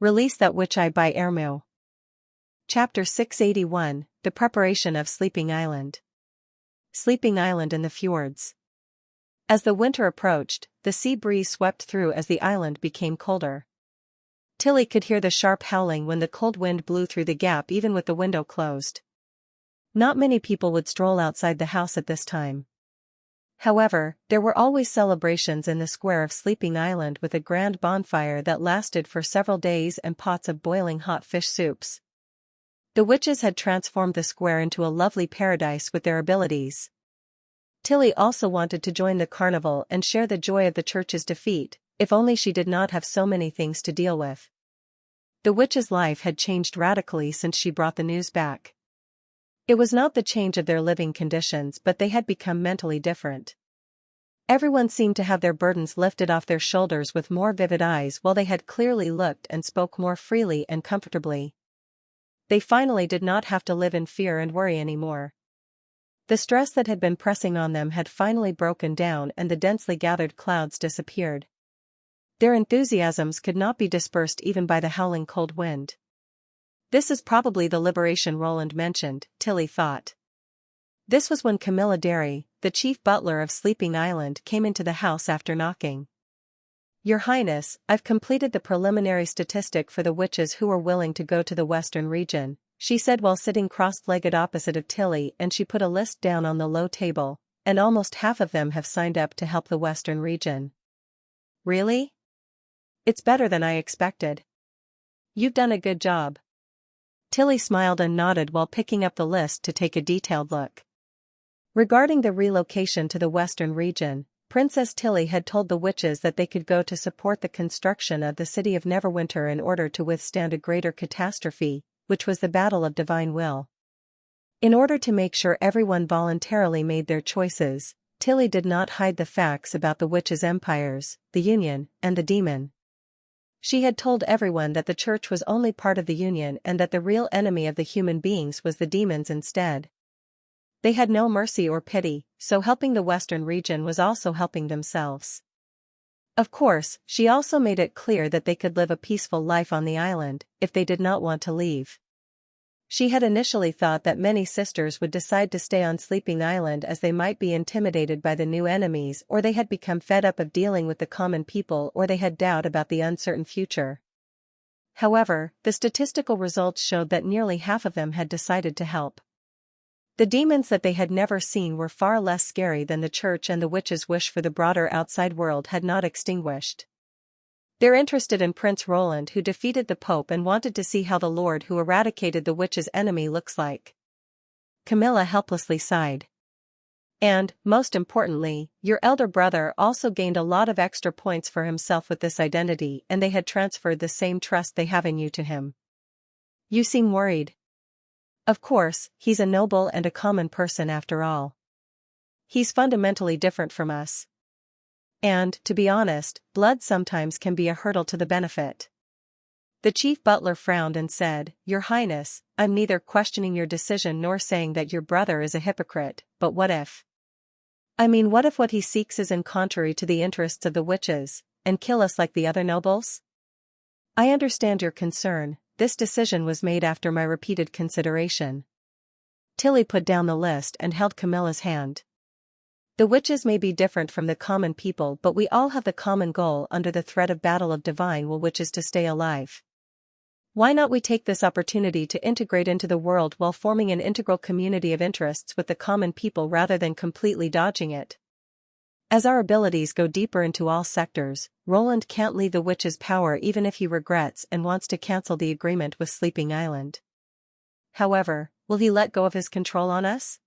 Release that witch eye by Ermu. Chapter 681, The Preparation of Sleeping Island. Sleeping Island in the Fjords. As the winter approached, the sea breeze swept through as the island became colder. Tilly could hear the sharp howling when the cold wind blew through the gap even with the window closed. Not many people would stroll outside the house at this time. However, there were always celebrations in the square of Sleeping Island with a grand bonfire that lasted for several days and pots of boiling hot fish soups. The witches had transformed the square into a lovely paradise with their abilities. Tilly also wanted to join the carnival and share the joy of the church's defeat, if only she did not have so many things to deal with. The witches' life had changed radically since she brought the news back. It was not the change of their living conditions, but they had become mentally different. Everyone seemed to have their burdens lifted off their shoulders with more vivid eyes, while they had clearly looked and spoke more freely and comfortably. They finally did not have to live in fear and worry anymore. The stress that had been pressing on them had finally broken down and the densely gathered clouds disappeared. Their enthusiasms could not be dispersed even by the howling cold wind. This is probably the liberation Roland mentioned, Tilly thought. This was when Camilla Derry, the chief butler of Sleeping Island, came into the house after knocking. "Your Highness, I've completed the preliminary statistic for the witches who are willing to go to the Western region," she said while sitting cross-legged opposite of Tilly, and she put a list down on the low table, "and almost half of them have signed up to help the Western region." "Really? It's better than I expected. You've done a good job." Tilly smiled and nodded while picking up the list to take a detailed look. Regarding the relocation to the Western region, Princess Tilly had told the witches that they could go to support the construction of the city of Neverwinter in order to withstand a greater catastrophe, which was the Battle of Divine Will. In order to make sure everyone voluntarily made their choices, Tilly did not hide the facts about the witches' empires, the Union, and the Demon. She had told everyone that the church was only part of the Union and that the real enemy of the human beings was the demons instead. They had no mercy or pity, so helping the Western region was also helping themselves. Of course, she also made it clear that they could live a peaceful life on the island, if they did not want to leave. She had initially thought that many sisters would decide to stay on Sleeping Island as they might be intimidated by the new enemies, or they had become fed up of dealing with the common people, or they had doubt about the uncertain future. However, the statistical results showed that nearly half of them had decided to help. The demons that they had never seen were far less scary than the church, and the witches' wish for the broader outside world had not extinguished. They're interested in Prince Roland, who defeated the Pope, and wanted to see how the Lord who eradicated the witch's enemy looks like. Camilla helplessly sighed. And, most importantly, your elder brother also gained a lot of extra points for himself with this identity, and they had transferred the same trust they have in you to him. You seem worried. Of course, he's a noble and a common person after all. He's fundamentally different from us. And, to be honest, blood sometimes can be a hurdle to the benefit. The chief butler frowned and said, "Your Highness, I'm neither questioning your decision nor saying that your brother is a hypocrite, but what if? I mean, what if what he seeks is in contrary to the interests of the witches, and kill us like the other nobles? I understand your concern. This decision was made after my repeated consideration." Tilly put down the list and held Camilla's hand. "The witches may be different from the common people, but we all have the common goal under the threat of Battle of Divine Will, which is to stay alive. Why not we take this opportunity to integrate into the world while forming an integral community of interests with the common people rather than completely dodging it? As our abilities go deeper into all sectors, Roland can't leave the witch's power even if he regrets and wants to cancel the agreement with Sleeping Island. However, will he let go of his control on us?"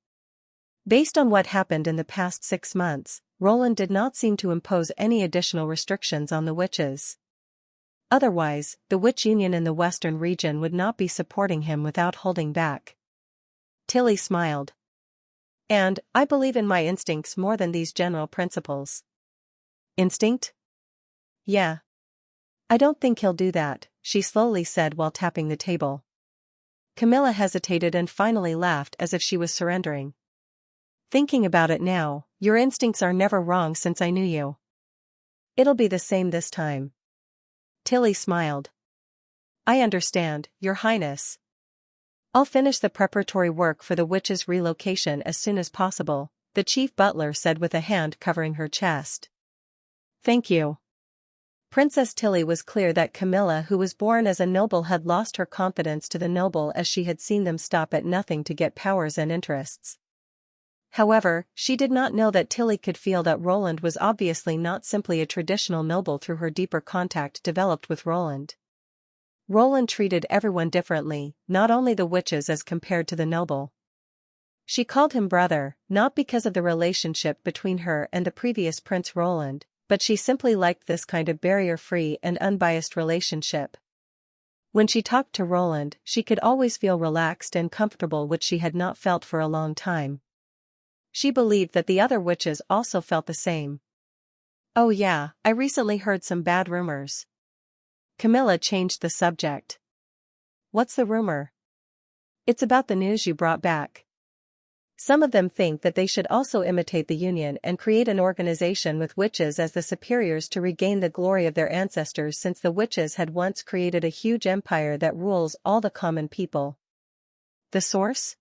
Based on what happened in the past 6 months, Roland did not seem to impose any additional restrictions on the witches. Otherwise, the witch union in the Western region would not be supporting him without holding back. Tilly smiled. "And, I believe in my instincts more than these general principles." "Instinct?" "Yeah. I don't think he'll do that," she slowly said while tapping the table. Camilla hesitated and finally laughed as if she was surrendering. "Thinking about it now, your instincts are never wrong since I knew you. It'll be the same this time." Tilly smiled. I understand, Your Highness. I'll finish the preparatory work for the witch's relocation as soon as possible, the chief butler said with a hand covering her chest. Thank you. Princess Tilly was clear that Camilla, who was born as a noble, had lost her confidence to the noble as she had seen them stop at nothing to get powers and interests. However, she did not know that Tilly could feel that Roland was obviously not simply a traditional noble through her deeper contact developed with Roland. Roland treated everyone differently, not only the witches as compared to the noble. She called him brother, not because of the relationship between her and the previous Prince Roland, but she simply liked this kind of barrier-free and unbiased relationship. When she talked to Roland, she could always feel relaxed and comfortable, which she had not felt for a long time. She believed that the other witches also felt the same. Oh yeah, I recently heard some bad rumors. Camilla changed the subject. What's the rumor? It's about the news you brought back. Some of them think that they should also imitate the Union and create an organization with witches as the superiors to regain the glory of their ancestors, since the witches had once created a huge empire that rules all the common people. The source?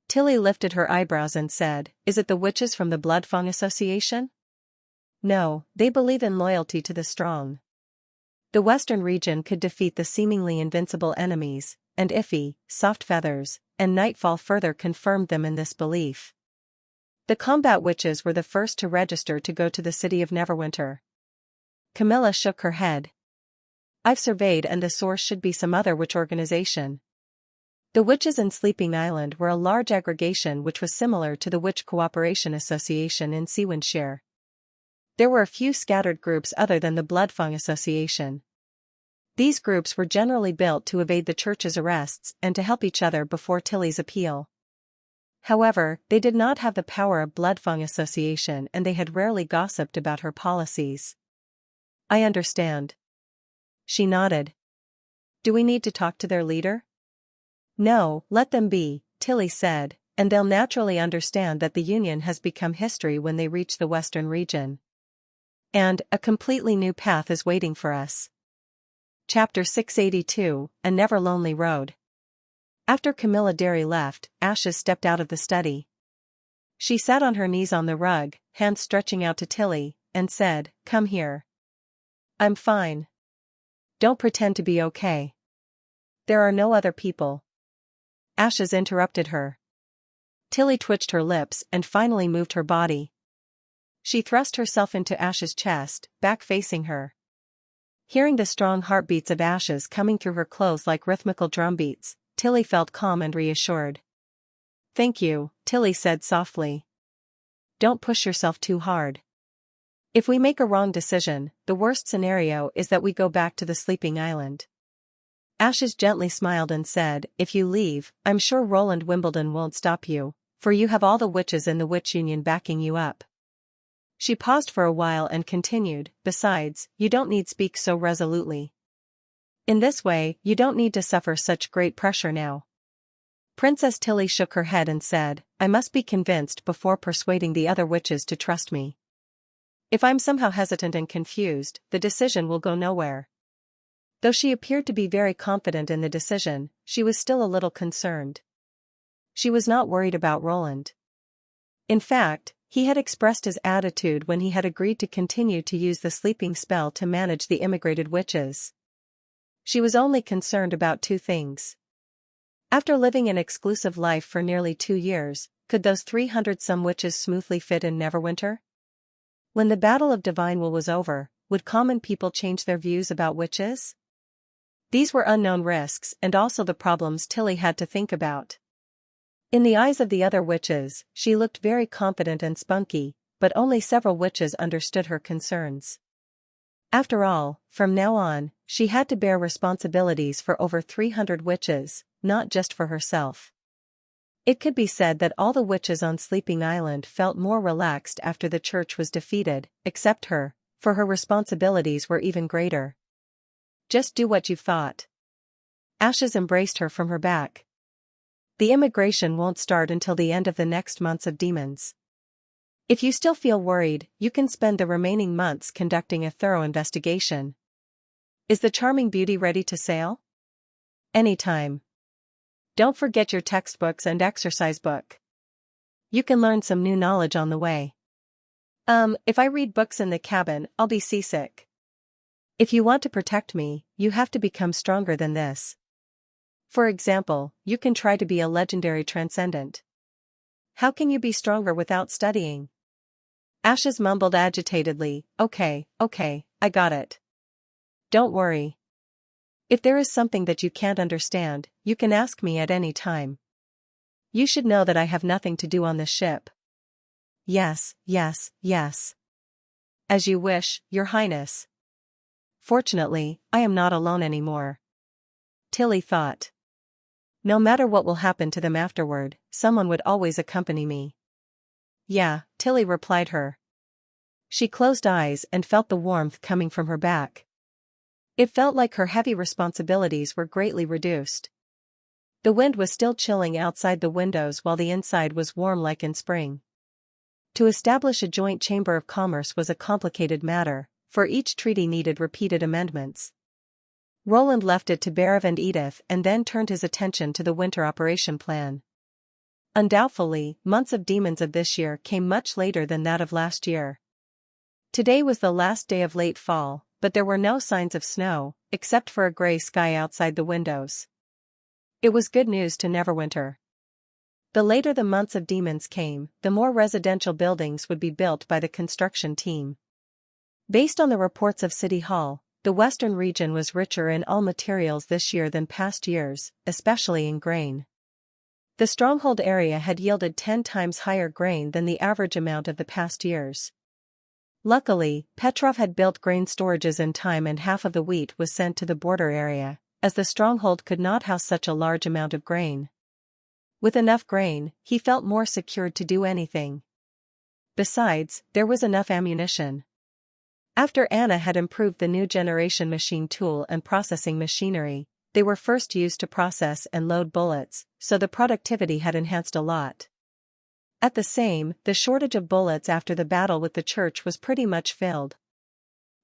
Tilly lifted her eyebrows and said, Is it the witches from the Bloodfang Association? No, they believe in loyalty to the strong. The western region could defeat the seemingly invincible enemies, and Iffy, Soft Feathers, and Nightfall further confirmed them in this belief. The combat witches were the first to register to go to the city of Neverwinter. Camilla shook her head. I've surveyed, and the source should be some other witch organization. The witches in Sleeping Island were a large aggregation which was similar to the Witch Cooperation Association in Seawindshire. There were a few scattered groups other than the Bloodfang Association. These groups were generally built to evade the church's arrests and to help each other before Tilly's appeal. However, they did not have the power of Bloodfang Association, and they had rarely gossiped about her policies. I understand. She nodded. Do we need to talk to their leader? No, let them be, Tilly said, and they'll naturally understand that the Union has become history when they reach the western region. And a completely new path is waiting for us. Chapter 682, A Never Lonely Road. After Camilla Derry left, Ashes stepped out of the study. She sat on her knees on the rug, hands stretching out to Tilly, and said, Come here. I'm fine. Don't pretend to be okay. There are no other people. Ashes interrupted her. Tilly twitched her lips and finally moved her body. She thrust herself into Ash's chest, back facing her. Hearing the strong heartbeats of Ashes coming through her clothes like rhythmical drumbeats, Tilly felt calm and reassured. Thank you, Tilly said softly. Don't push yourself too hard. If we make a wrong decision, the worst scenario is that we go back to the Sleeping Island. Ashes gently smiled and said, If you leave, I'm sure Roland Wimbledon won't stop you, for you have all the witches in the Witch Union backing you up. She paused for a while and continued, Besides, you don't need speak so resolutely. In this way, you don't need to suffer such great pressure now. Princess Tilly shook her head and said, I must be convinced before persuading the other witches to trust me. If I'm somehow hesitant and confused, the decision will go nowhere. Though she appeared to be very confident in the decision, she was still a little concerned. She was not worried about Roland. In fact, he had expressed his attitude when he had agreed to continue to use the sleeping spell to manage the immigrated witches. She was only concerned about two things. After living an exclusive life for nearly 2 years, could those 300-some witches smoothly fit in Neverwinter? When the Battle of Divine Will was over, would common people change their views about witches? These were unknown risks and also the problems Tilly had to think about. In the eyes of the other witches, she looked very confident and spunky, but only several witches understood her concerns. After all, from now on, she had to bear responsibilities for over 300 witches, not just for herself. It could be said that all the witches on Sleeping Island felt more relaxed after the church was defeated, except her, for her responsibilities were even greater. Just do what you've thought. Ashes embraced her from her back. The immigration won't start until the end of the next months of demons. If you still feel worried, you can spend the remaining months conducting a thorough investigation. Is the charming beauty ready to sail? Anytime. Don't forget your textbooks and exercise book. You can learn some new knowledge on the way. If I read books in the cabin, I'll be seasick. If you want to protect me, you have to become stronger than this. For example, you can try to be a legendary transcendent. How can you be stronger without studying? Ashes mumbled agitatedly, okay, I got it. Don't worry. If there is something that you can't understand, you can ask me at any time. You should know that I have nothing to do on this ship. Yes. As you wish, Your Highness. Fortunately, I am not alone anymore. Tilly thought. No matter what will happen to them afterward, someone would always accompany me. Yeah, Tilly replied her. She closed eyes and felt the warmth coming from her back. It felt like her heavy responsibilities were greatly reduced. The wind was still chilling outside the windows while the inside was warm like in spring. To establish a joint chamber of commerce was a complicated matter, for each treaty needed repeated amendments. Roland left it to Berev and Edith and then turned his attention to the winter operation plan. Undoubtedly, months of demons of this year came much later than that of last year. Today was the last day of late fall, but there were no signs of snow, except for a gray sky outside the windows. It was good news to Neverwinter. The later the months of demons came, the more residential buildings would be built by the construction team. Based on the reports of City Hall, the western region was richer in all materials this year than past years, especially in grain. The stronghold area had yielded 10 times higher grain than the average amount of the past years. Luckily, Petrov had built grain storages in time and half of the wheat was sent to the border area, as the stronghold could not house such a large amount of grain. With enough grain, he felt more secured to do anything. Besides, there was enough ammunition. After Anna had improved the new generation machine tool and processing machinery, they were first used to process and load bullets, so the productivity had enhanced a lot. At the shortage of bullets after the battle with the church was pretty much filled.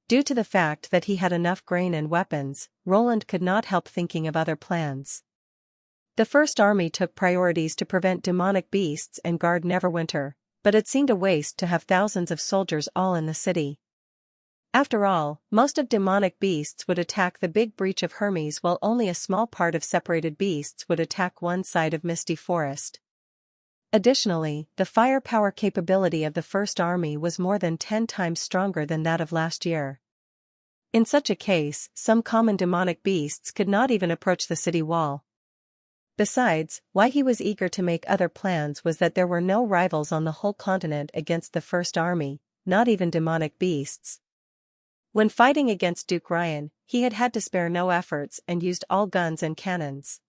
Due to the fact that he had enough grain and weapons, Roland could not help thinking of other plans. The First Army took priorities to prevent demonic beasts and guard Neverwinter, but it seemed a waste to have thousands of soldiers all in the city. After all, most of demonic beasts would attack the big breach of Hermes while only a small part of separated beasts would attack one side of Misty Forest. Additionally, the firepower capability of the First Army was more than 10 times stronger than that of last year. In such a case, some common demonic beasts could not even approach the city wall. Besides, why he was eager to make other plans was that there were no rivals on the whole continent against the First Army, not even demonic beasts. When fighting against Duke Ryan, he had had to spare no efforts and used all guns and cannons.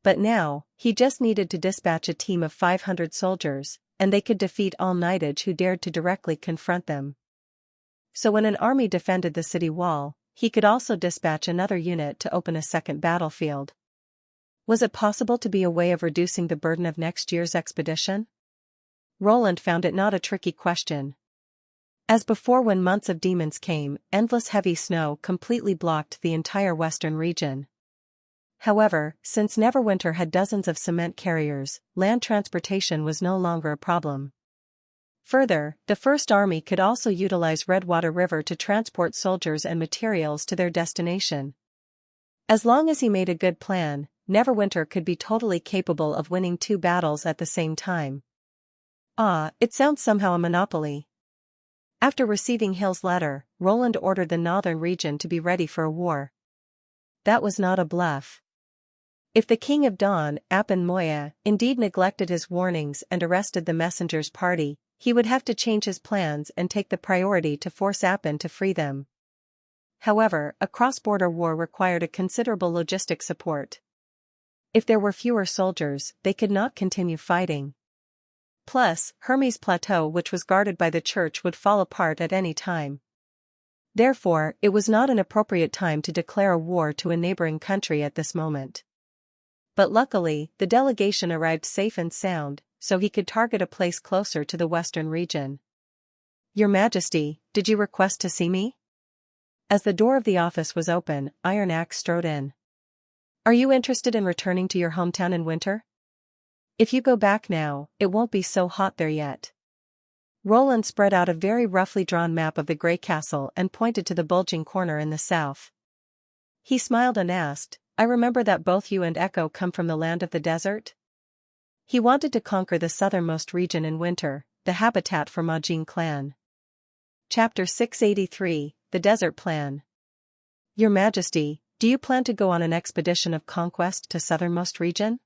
But now, he just needed to dispatch a team of 500 soldiers, and they could defeat all knightage who dared to directly confront them. So when an army defended the city wall, he could also dispatch another unit to open a second battlefield. Was it possible to be a way of reducing the burden of next year's expedition? Roland found it not a tricky question. As before, when months of demons came, endless heavy snow completely blocked the entire western region. However, since Neverwinter had dozens of cement carriers, land transportation was no longer a problem. Further, the First Army could also utilize Redwater River to transport soldiers and materials to their destination. As long as he made a good plan, Neverwinter could be totally capable of winning 2 battles at the same time. It sounds somehow a monopoly. After receiving Hill's letter, Roland ordered the northern region to be ready for a war. That was not a bluff. If the King of Dawn, Apen Moya, indeed neglected his warnings and arrested the messenger's party, he would have to change his plans and take the priority to force Apen to free them. However, a cross-border war required a considerable logistic support. If there were fewer soldiers, they could not continue fighting. Plus, Hermes Plateau, which was guarded by the church, would fall apart at any time. Therefore, it was not an appropriate time to declare a war to a neighboring country at this moment. But luckily, the delegation arrived safe and sound, so he could target a place closer to the western region. Your Majesty, did you request to see me? As the door of the office was open, Iron Axe strode in. Are you interested in returning to your hometown in winter? If you go back now, it won't be so hot there yet. Roland spread out a very roughly drawn map of the Grey Castle and pointed to the bulging corner in the south. He smiled and asked, I remember that both you and Echo come from the land of the desert? He wanted to conquer the southernmost region in winter, the habitat for Majin clan. Chapter 683, The Desert Plan. Your Majesty, do you plan to go on an expedition of conquest to southernmost region?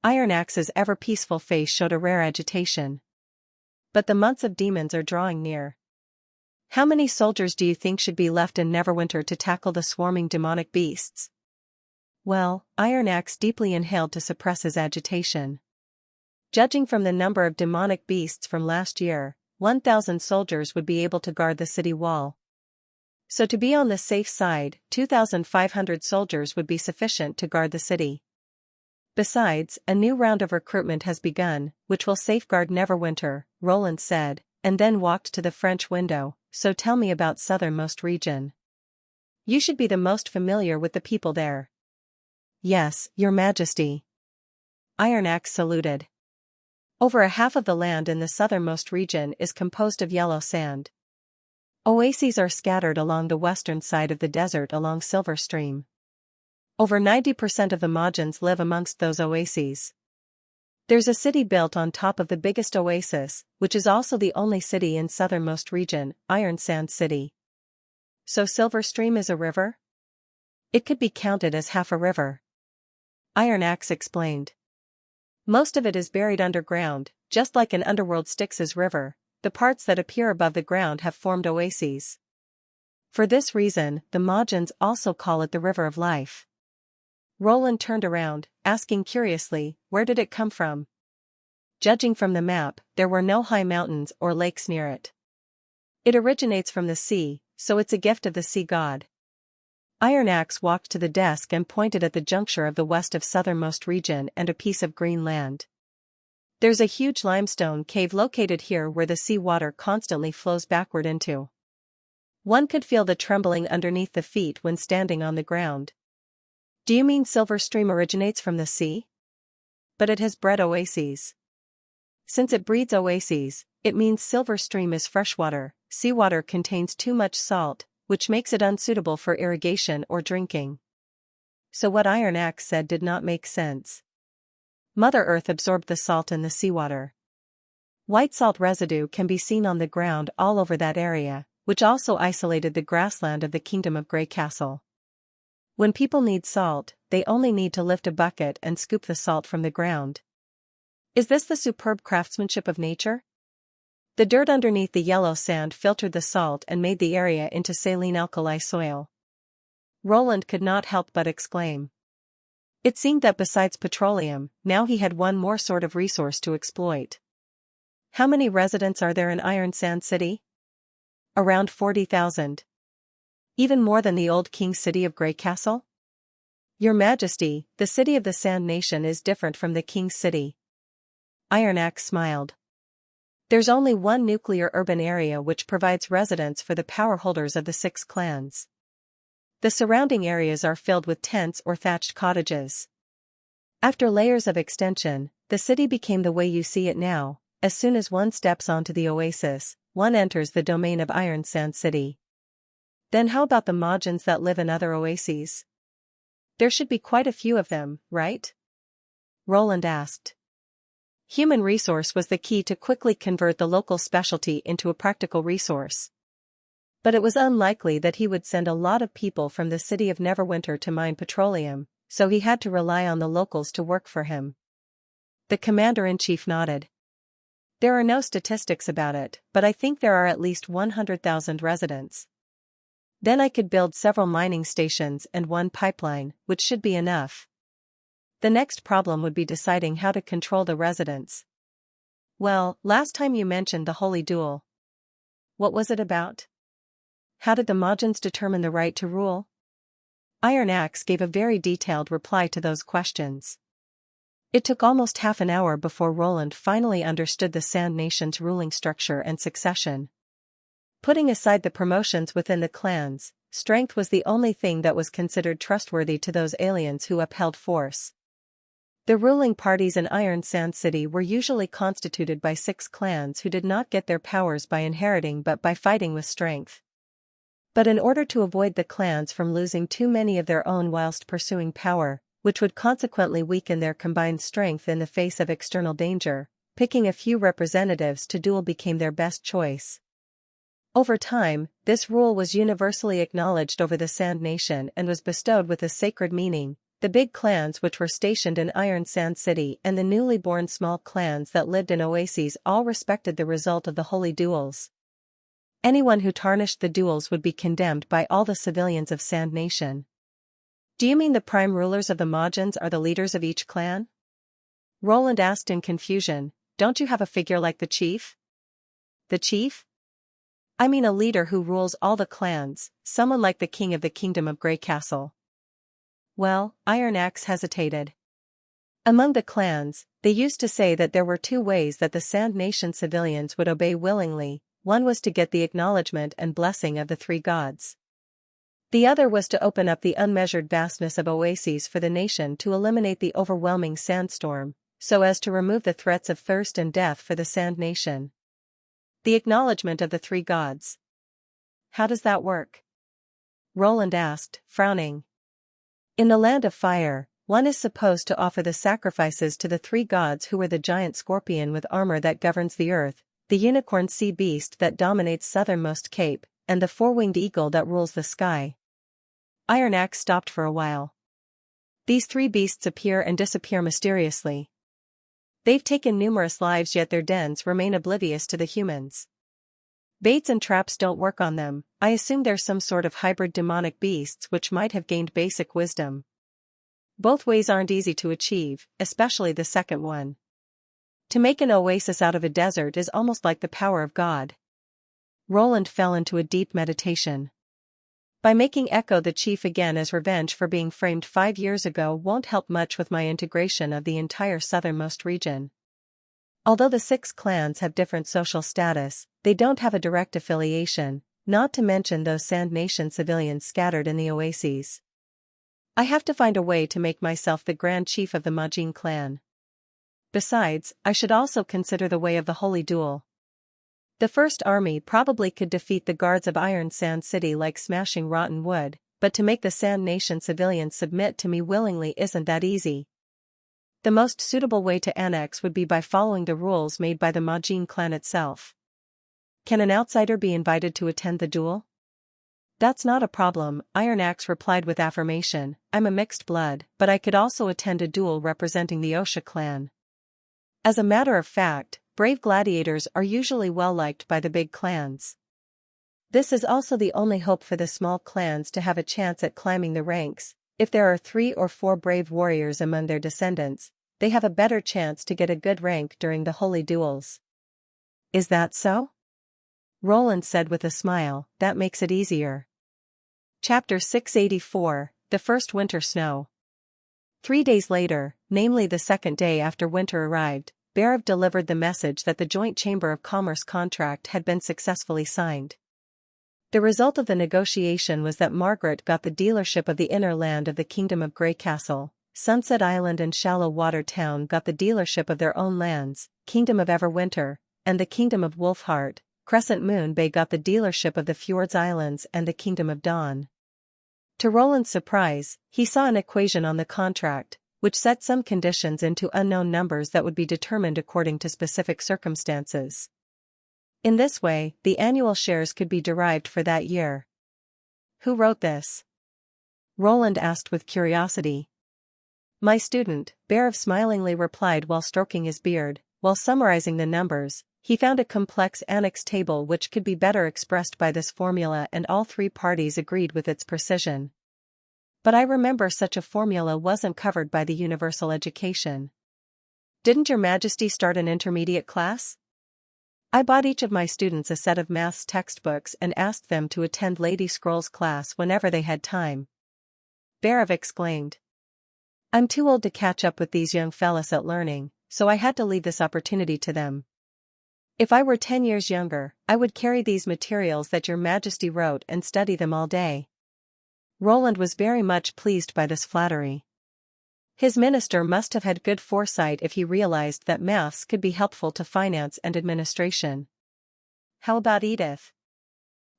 Iron Axe's ever-peaceful face showed a rare agitation. But the months of demons are drawing near. How many soldiers do you think should be left in Neverwinter to tackle the swarming demonic beasts? Well, Iron Axe deeply inhaled to suppress his agitation. Judging from the number of demonic beasts from last year, 1,000 soldiers would be able to guard the city wall. So to be on the safe side, 2,500 soldiers would be sufficient to guard the city. Besides, a new round of recruitment has begun, which will safeguard Neverwinter, Roland said, and then walked to the French window. So tell me about southernmost region. You should be the most familiar with the people there. Yes, Your Majesty. Iron Axe saluted. Over a half of the land in the southernmost region is composed of yellow sand. Oases are scattered along the western side of the desert along Silver Stream. Over 90% of the Majins live amongst those oases. There's a city built on top of the biggest oasis, which is also the only city in southernmost region, Iron Sand City. So Silver Stream is a river? It could be counted as half a river. Iron Axe explained. Most of it is buried underground, just like an underworld Styx's river. The parts that appear above the ground have formed oases. For this reason, the Majins also call it the River of Life. Roland turned around, asking curiously, where did it come from? Judging from the map, there were no high mountains or lakes near it. It originates from the sea, so it's a gift of the sea god. Iron Axe walked to the desk and pointed at the juncture of the west of southernmost region and a piece of green land. There's a huge limestone cave located here where the sea water constantly flows backward into. One could feel the trembling underneath the feet when standing on the ground. Do you mean Silver Stream originates from the sea? But it has bred oases. Since it breeds oases, it means Silver Stream is freshwater. Seawater contains too much salt, which makes it unsuitable for irrigation or drinking. So what Iron Axe said did not make sense. Mother Earth absorbed the salt in the seawater. White salt residue can be seen on the ground all over that area, which also isolated the grassland of the Kingdom of Grey Castle. When people need salt, they only need to lift a bucket and scoop the salt from the ground. Is this the superb craftsmanship of nature? The dirt underneath the yellow sand filtered the salt and made the area into saline alkali soil. Roland could not help but exclaim. It seemed that besides petroleum, now he had one more sort of resource to exploit. How many residents are there in Iron Sand City? Around 40,000. Even more than the old King City of Grey Castle? Your Majesty, the city of the Sand Nation is different from the King's City. Iron Axe smiled. There's only one nuclear urban area which provides residence for the power holders of the 6 clans. The surrounding areas are filled with tents or thatched cottages. After layers of extension, the city became the way you see it now. As soon as one steps onto the oasis, one enters the domain of Iron Sand City. Then how about the Majins that live in other oases? There should be quite a few of them, right? Roland asked. Human resource was the key to quickly convert the local specialty into a practical resource. But it was unlikely that he would send a lot of people from the city of Neverwinter to mine petroleum, so he had to rely on the locals to work for him. The commander-in-chief nodded. There are no statistics about it, but I think there are at least 100,000 residents. Then I could build several mining stations and one pipeline, which should be enough. The next problem would be deciding how to control the residents. Well, last time you mentioned the Holy Duel. What was it about? How did the Majins determine the right to rule? Iron Axe gave a very detailed reply to those questions. It took almost half an hour before Roland finally understood the Sand Nation's ruling structure and succession. Putting aside the promotions within the clans, strength was the only thing that was considered trustworthy to those aliens who upheld force. The ruling parties in Iron Sand City were usually constituted by 6 clans who did not get their powers by inheriting but by fighting with strength. But in order to avoid the clans from losing too many of their own whilst pursuing power, which would consequently weaken their combined strength in the face of external danger, picking a few representatives to duel became their best choice. Over time, this rule was universally acknowledged over the Sand Nation and was bestowed with a sacred meaning. The big clans which were stationed in Iron Sand City and the newly born small clans that lived in oases all respected the result of the holy duels. Anyone who tarnished the duels would be condemned by all the civilians of Sand Nation. Do you mean the prime rulers of the Majins are the leaders of each clan? Roland asked in confusion. Don't you have a figure like the chief? The chief? I mean a leader who rules all the clans, someone like the king of the Kingdom of Grey Castle. Well, Iron Axe hesitated. Among the clans, they used to say that there were 2 ways that the Sand Nation civilians would obey willingly. One was to get the acknowledgement and blessing of the 3 gods. The other was to open up the unmeasured vastness of oases for the nation to eliminate the overwhelming sandstorm, so as to remove the threats of thirst and death for the Sand Nation. The acknowledgement of the 3 gods. How does that work? Roland asked, frowning. In the Land of Fire, one is supposed to offer the sacrifices to the 3 gods who were the giant scorpion with armor that governs the earth, the unicorn sea beast that dominates southernmost cape, and the 4-winged eagle that rules the sky. Iron Axe stopped for a while. These 3 beasts appear and disappear mysteriously. They've taken numerous lives yet their dens remain oblivious to the humans. Baits and traps don't work on them. I assume they're some sort of hybrid demonic beasts which might have gained basic wisdom. Both ways aren't easy to achieve, especially the second one. To make an oasis out of a desert is almost like the power of God. Roland fell into a deep meditation. By making Echo the chief again as revenge for being framed 5 years ago won't help much with my integration of the entire southernmost region. Although the 6 clans have different social status, they don't have a direct affiliation, not to mention those Sand Nation civilians scattered in the oases. I have to find a way to make myself the Grand Chief of the Majin clan. Besides, I should also consider the way of the Holy Duel. The First Army probably could defeat the guards of Iron Sand City like smashing rotten wood, but to make the Sand Nation civilians submit to me willingly isn't that easy. The most suitable way to annex would be by following the rules made by the Majin clan itself. Can an outsider be invited to attend the duel? That's not a problem, Iron Axe replied with affirmation. I'm a mixed blood, but I could also attend a duel representing the Osha clan. As a matter of fact, brave gladiators are usually well liked by the big clans. This is also the only hope for the small clans to have a chance at climbing the ranks. If there are 3 or 4 brave warriors among their descendants, they have a better chance to get a good rank during the holy duels. Is that so? Roland said with a smile. That makes it easier. Chapter 684, The First Winter Snow. 3 days later, namely the 2nd day after winter arrived, Barav delivered the message that the Joint Chamber of Commerce contract had been successfully signed. The result of the negotiation was that Margaret got the dealership of the inner land of the Kingdom of Grey Castle, Sunset Island and Shallow Water Town got the dealership of their own lands, Kingdom of Everwinter, and the Kingdom of Wolfheart, Crescent Moon Bay got the dealership of the Fjords Islands and the Kingdom of Dawn. To Roland's surprise, he saw an equation on the contract, which set some conditions into unknown numbers that would be determined according to specific circumstances. In this way, the annual shares could be derived for that year. Who wrote this? Roland asked with curiosity. My student, Barav smilingly replied while stroking his beard. While summarizing the numbers, he found a complex annex table which could be better expressed by this formula, and all 3 parties agreed with its precision. But I remember such a formula wasn't covered by the universal education. Didn't Your Majesty start an intermediate class? I bought each of my students a set of maths textbooks and asked them to attend Lady Scroll's class whenever they had time. Barav exclaimed. I'm too old to catch up with these young fellas at learning, so I had to leave this opportunity to them. If I were 10 years younger, I would carry these materials that your majesty wrote and study them all day. Roland was very much pleased by this flattery. His minister must have had good foresight if he realized that maths could be helpful to finance and administration. How about Edith?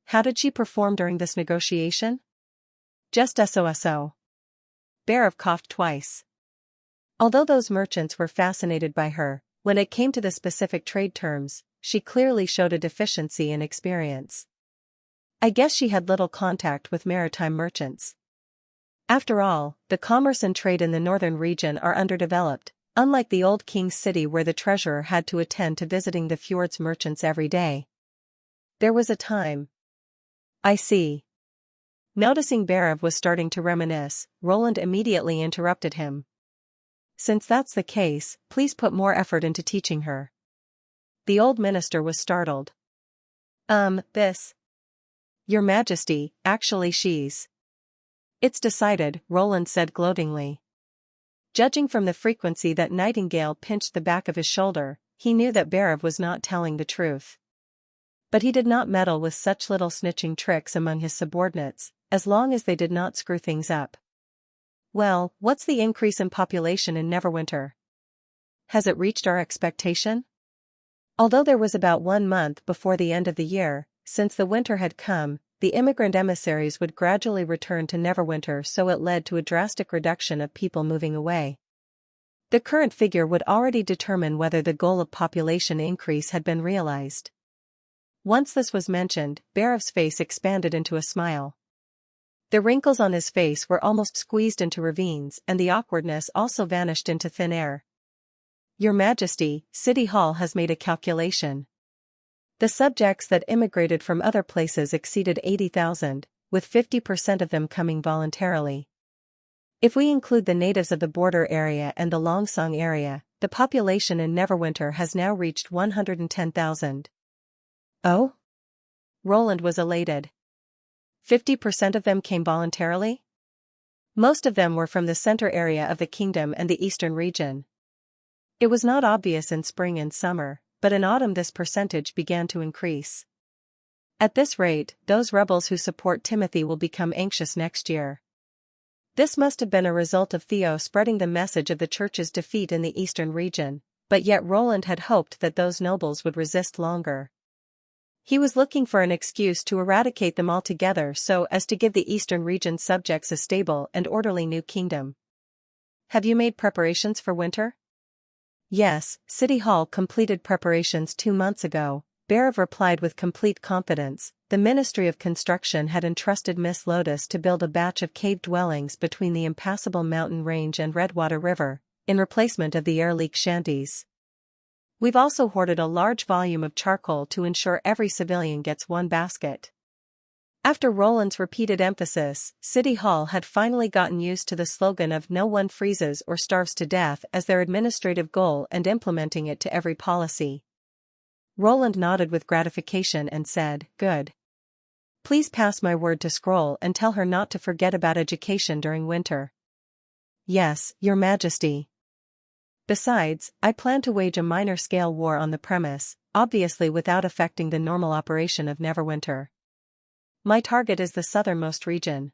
How did she perform during this negotiation? Just so. Barav coughed twice. Although those merchants were fascinated by her, when it came to the specific trade terms, she clearly showed a deficiency in experience. I guess she had little contact with maritime merchants. After all, the commerce and trade in the northern region are underdeveloped, unlike the old king's city where the treasurer had to attend to visiting the fjord's merchants every day. There was a time. I see. Noticing Barav was starting to reminisce, Roland immediately interrupted him. Since that's the case, please put more effort into teaching her. The old minister was startled. This. Your Majesty, actually she's. It's decided, Roland said gloatingly. Judging from the frequency that Nightingale pinched the back of his shoulder, he knew that Barav was not telling the truth. But he did not meddle with such little snitching tricks among his subordinates, as long as they did not screw things up. Well, what's the increase in population in Neverwinter? Has it reached our expectation? Although there was about 1 month before the end of the year, since the winter had come, the immigrant emissaries would gradually return to Neverwinter, so it led to a drastic reduction of people moving away. The current figure would already determine whether the goal of population increase had been realized. Once this was mentioned, Barav's face expanded into a smile. The wrinkles on his face were almost squeezed into ravines, and the awkwardness also vanished into thin air. Your Majesty, City Hall has made a calculation. The subjects that immigrated from other places exceeded 80,000, with 50% of them coming voluntarily. If we include the natives of the border area and the Longsong area, the population in Neverwinter has now reached 110,000. Oh? Roland was elated. 50% of them came voluntarily? Most of them were from the center area of the kingdom and the eastern region. It was not obvious in spring and summer, but in autumn this percentage began to increase. At this rate, those rebels who support Timothy will become anxious next year. This must have been a result of Theo spreading the message of the church's defeat in the eastern region, but yet Roland had hoped that those nobles would resist longer. He was looking for an excuse to eradicate them altogether so as to give the eastern region's subjects a stable and orderly new kingdom. Have you made preparations for winter? Yes, City Hall completed preparations 2 months ago, Barav replied with complete confidence. The Ministry of Construction had entrusted Miss Lotus to build a batch of cave dwellings between the impassable mountain range and Redwater River, in replacement of the air-leak shanties. We've also hoarded a large volume of charcoal to ensure every civilian gets 1 basket. After Roland's repeated emphasis, City Hall had finally gotten used to the slogan of "No one freezes or starves to death" as their administrative goal and implementing it to every policy. Roland nodded with gratification and said, "Good. Please pass my word to Scroll and tell her not to forget about education during winter." Yes, Your Majesty. Besides, I plan to wage a minor-scale war on the premise, obviously without affecting the normal operation of Neverwinter. My target is the southernmost region.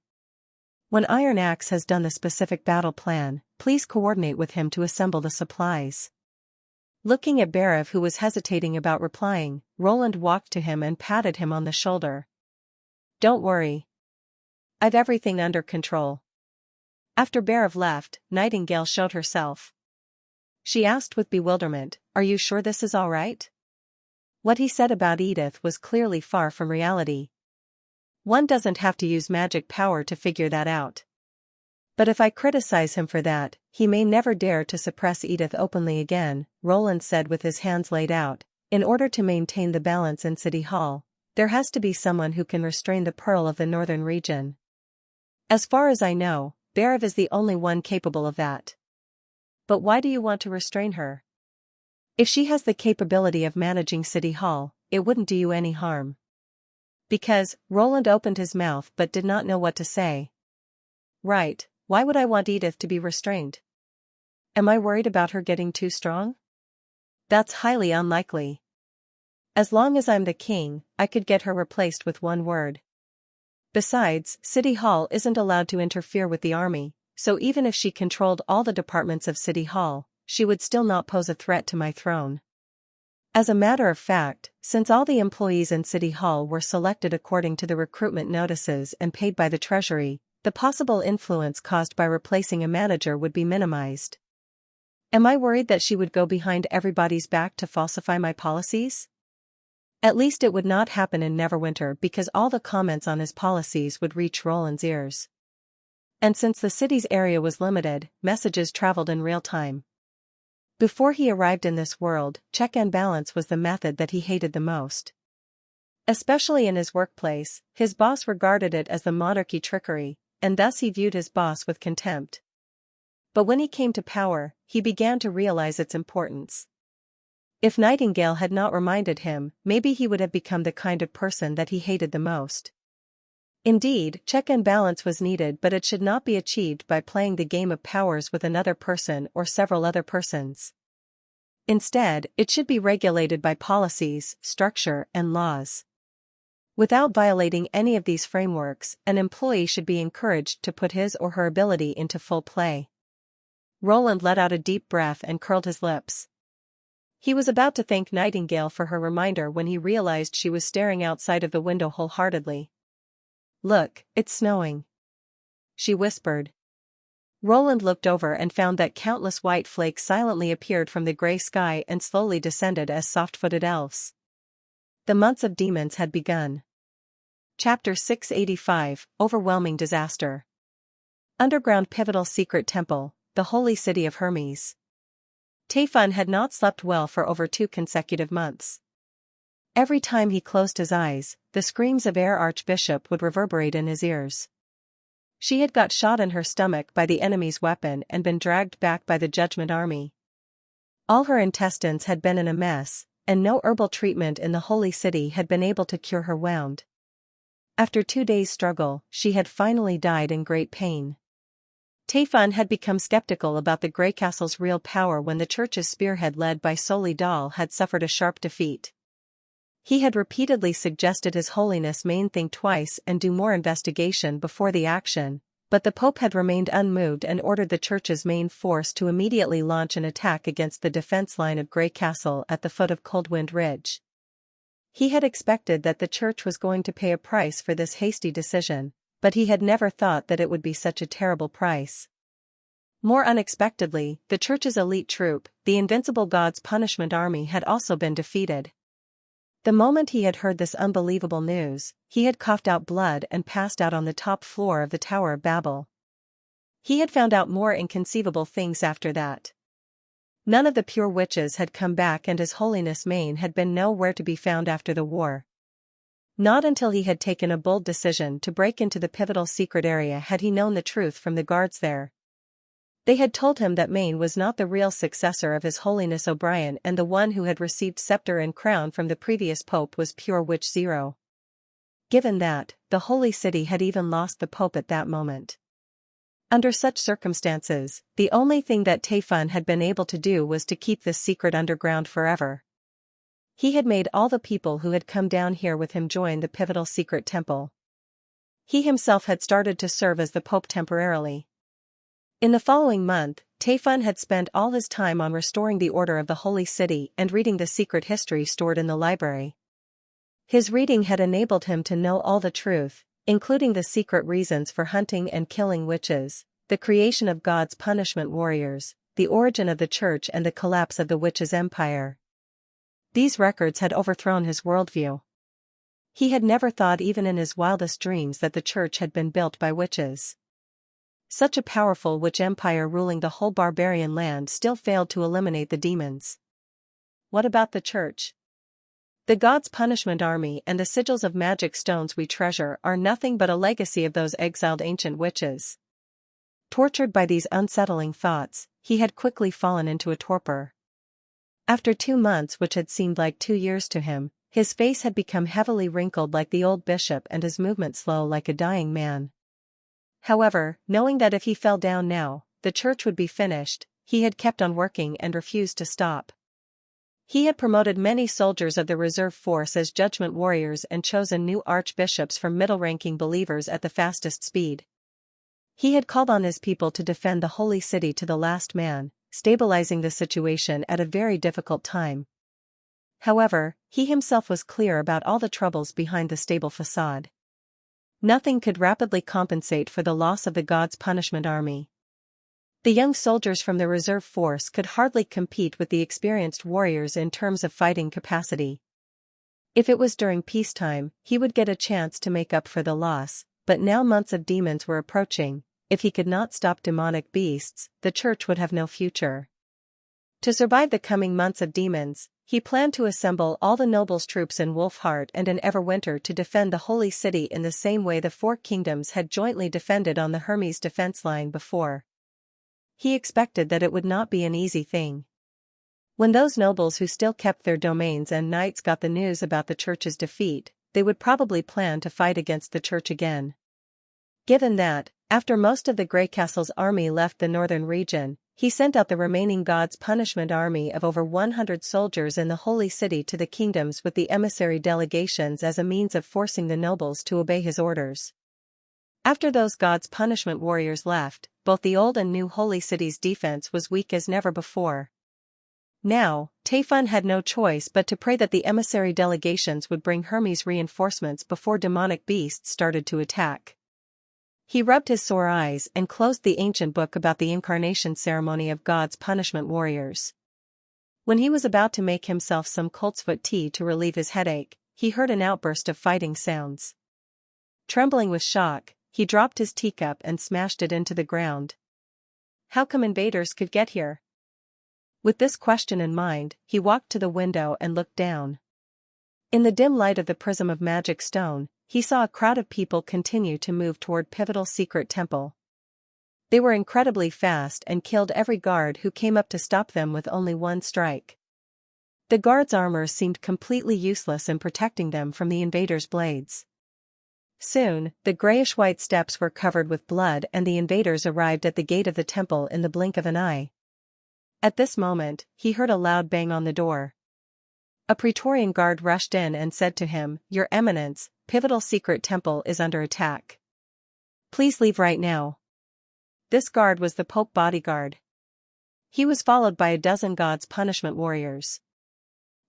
When Iron Axe has done the specific battle plan, please coordinate with him to assemble the supplies. Looking at Barav, who was hesitating about replying, Roland walked to him and patted him on the shoulder. Don't worry. I've everything under control. After Barav left, Nightingale showed herself. She asked with bewilderment, "Are you sure this is all right?" What he said about Edith was clearly far from reality. One doesn't have to use magic power to figure that out. But if I criticize him for that, he may never dare to suppress Edith openly again, Roland said with his hands laid out. In order to maintain the balance in City Hall, there has to be someone who can restrain the Pearl of the northern region. As far as I know, Barav is the only one capable of that. But why do you want to restrain her? If she has the capability of managing City Hall, it wouldn't do you any harm. Because, Roland opened his mouth but did not know what to say. Right, why would I want Edith to be restrained? Am I worried about her getting too strong? That's highly unlikely. As long as I'm the king, I could get her replaced with one word. Besides, City Hall isn't allowed to interfere with the army, so even if she controlled all the departments of City Hall, she would still not pose a threat to my throne. As a matter of fact, since all the employees in City Hall were selected according to the recruitment notices and paid by the Treasury, the possible influence caused by replacing a manager would be minimized. Am I worried that she would go behind everybody's back to falsify my policies? At least it would not happen in Neverwinter because all the comments on his policies would reach Roland's ears. And since the city's area was limited, messages traveled in real time. Before he arrived in this world, check and balance was the method that he hated the most. Especially in his workplace, his boss regarded it as the monarchy trickery, and thus he viewed his boss with contempt. But when he came to power, he began to realize its importance. If Nightingale had not reminded him, maybe he would have become the kind of person that he hated the most. Indeed, check and balance was needed, but it should not be achieved by playing the game of powers with another person or several other persons. Instead, it should be regulated by policies, structure, and laws. Without violating any of these frameworks, an employee should be encouraged to put his or her ability into full play. Roland let out a deep breath and curled his lips. He was about to thank Nightingale for her reminder when he realized she was staring outside of the window wholeheartedly. "Look, it's snowing," she whispered. Roland looked over and found that countless white flakes silently appeared from the gray sky and slowly descended as soft-footed elves. The months of demons had begun. Chapter 685, Overwhelming Disaster. Underground Pivotal Secret Temple, the Holy City of Hermes. Taifun had not slept well for over 2 consecutive months. Every time he closed his eyes, the screams of Air Archbishop would reverberate in his ears. She had got shot in her stomach by the enemy's weapon and been dragged back by the Judgment Army. All her intestines had been in a mess, and no herbal treatment in the Holy City had been able to cure her wound. After 2 days' struggle, she had finally died in great pain. Taifun had become skeptical about the Grey Castle's real power when the church's spearhead led by Soli Dal had suffered a sharp defeat. He had repeatedly suggested His Holiness Main think twice and do more investigation before the action, but the Pope had remained unmoved and ordered the church's main force to immediately launch an attack against the defense line of Grey Castle at the foot of Coldwind Ridge. He had expected that the church was going to pay a price for this hasty decision, but he had never thought that it would be such a terrible price. More unexpectedly, the church's elite troop, the Invincible God's Punishment Army, had also been defeated. The moment he had heard this unbelievable news, he had coughed out blood and passed out on the top floor of the Tower of Babel. He had found out more inconceivable things after that. None of the pure witches had come back, and His Holiness Main had been nowhere to be found after the war. Not until he had taken a bold decision to break into the pivotal secret area had he known the truth from the guards there. They had told him that Maine was not the real successor of His Holiness O'Brien, and the one who had received scepter and crown from the previous pope was pure witch zero. Given that, the Holy City had even lost the pope at that moment. Under such circumstances, the only thing that Taifun had been able to do was to keep this secret underground forever. He had made all the people who had come down here with him join the pivotal secret temple. He himself had started to serve as the pope temporarily. In the following month, Taifun had spent all his time on restoring the order of the Holy City and reading the secret history stored in the library. His reading had enabled him to know all the truth, including the secret reasons for hunting and killing witches, the creation of God's punishment warriors, the origin of the church, and the collapse of the witches' empire. These records had overthrown his worldview. He had never thought even in his wildest dreams that the church had been built by witches. Such a powerful witch empire ruling the whole barbarian land still failed to eliminate the demons. What about the church? The God's Punishment Army and the sigils of magic stones we treasure are nothing but a legacy of those exiled ancient witches. Tortured by these unsettling thoughts, he had quickly fallen into a torpor. After 2 months, which had seemed like 2 years to him, his face had become heavily wrinkled like the old bishop and his movement slow like a dying man. However, knowing that if he fell down now, the church would be finished, he had kept on working and refused to stop. He had promoted many soldiers of the reserve force as judgment warriors and chosen new archbishops from middle-ranking believers at the fastest speed. He had called on his people to defend the holy city to the last man, stabilizing the situation at a very difficult time. However, he himself was clear about all the troubles behind the stable facade. Nothing could rapidly compensate for the loss of the God's punishment army. The young soldiers from the reserve force could hardly compete with the experienced warriors in terms of fighting capacity. If it was during peacetime, he would get a chance to make up for the loss, but now months of demons were approaching. If he could not stop demonic beasts, the church would have no future. To survive the coming months of demons, he planned to assemble all the nobles' troops in Wolfheart and in Everwinter to defend the holy city in the same way the four kingdoms had jointly defended on the Hermes defense line before. He expected that it would not be an easy thing. When those nobles who still kept their domains and knights got the news about the church's defeat, they would probably plan to fight against the church again. Given that, after most of the Grey Castle's army left the northern region, he sent out the remaining God's punishment army of over 100 soldiers in the holy city to the kingdoms with the emissary delegations as a means of forcing the nobles to obey his orders. After those God's punishment warriors left, both the old and new holy city's defense was weak as never before. Now, Tayfun had no choice but to pray that the emissary delegations would bring Hermes reinforcements before demonic beasts started to attack. He rubbed his sore eyes and closed the ancient book about the incarnation ceremony of God's punishment warriors. When he was about to make himself some coltsfoot tea to relieve his headache, he heard an outburst of fighting sounds. Trembling with shock, he dropped his teacup and smashed it into the ground. How come invaders could get here? With this question in mind, he walked to the window and looked down. In the dim light of the prism of magic stone, he saw a crowd of people continue to move toward Pivotal Secret Temple. They were incredibly fast and killed every guard who came up to stop them with only one strike. The guards' armor seemed completely useless in protecting them from the invaders' blades. Soon, the grayish-white steps were covered with blood and the invaders arrived at the gate of the temple in the blink of an eye. At this moment, he heard a loud bang on the door. A Praetorian guard rushed in and said to him, "Your Eminence, Pivotal Secret Temple is under attack. Please leave right now." This guard was the Pope bodyguard. He was followed by a dozen God's punishment warriors.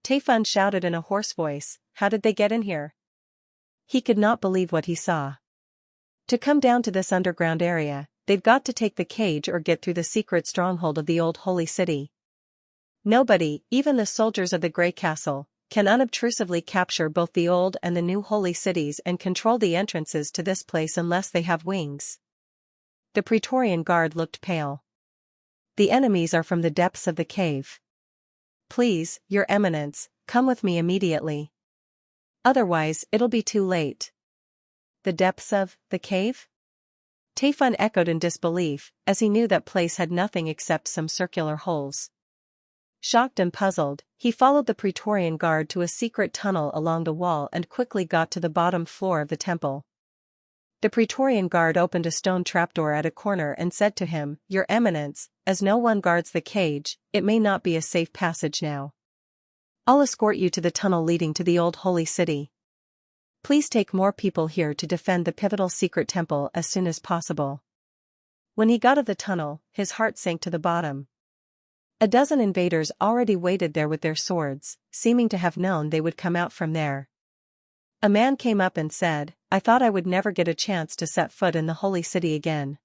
Tayfun shouted in a hoarse voice, "How did they get in here?" He could not believe what he saw. To come down to this underground area, they've got to take the cage or get through the secret stronghold of the old holy city. Nobody, even the soldiers of the Grey Castle, can unobtrusively capture both the old and the new holy cities and control the entrances to this place unless they have wings. The Praetorian guard looked pale. "The enemies are from the depths of the cave. Please, Your Eminence, come with me immediately. Otherwise, it'll be too late." The depths of the cave? Tayfun echoed in disbelief, as he knew that place had nothing except some circular holes. Shocked and puzzled, he followed the Praetorian guard to a secret tunnel along the wall and quickly got to the bottom floor of the temple. The Praetorian guard opened a stone trapdoor at a corner and said to him, "Your Eminence, as no one guards the cage, it may not be a safe passage now. I'll escort you to the tunnel leading to the old holy city. Please take more people here to defend the pivotal secret temple as soon as possible." When he got out of the tunnel, his heart sank to the bottom. A dozen invaders already waited there with their swords, seeming to have known they would come out from there. A man came up and said, "I thought I would never get a chance to set foot in the holy city again.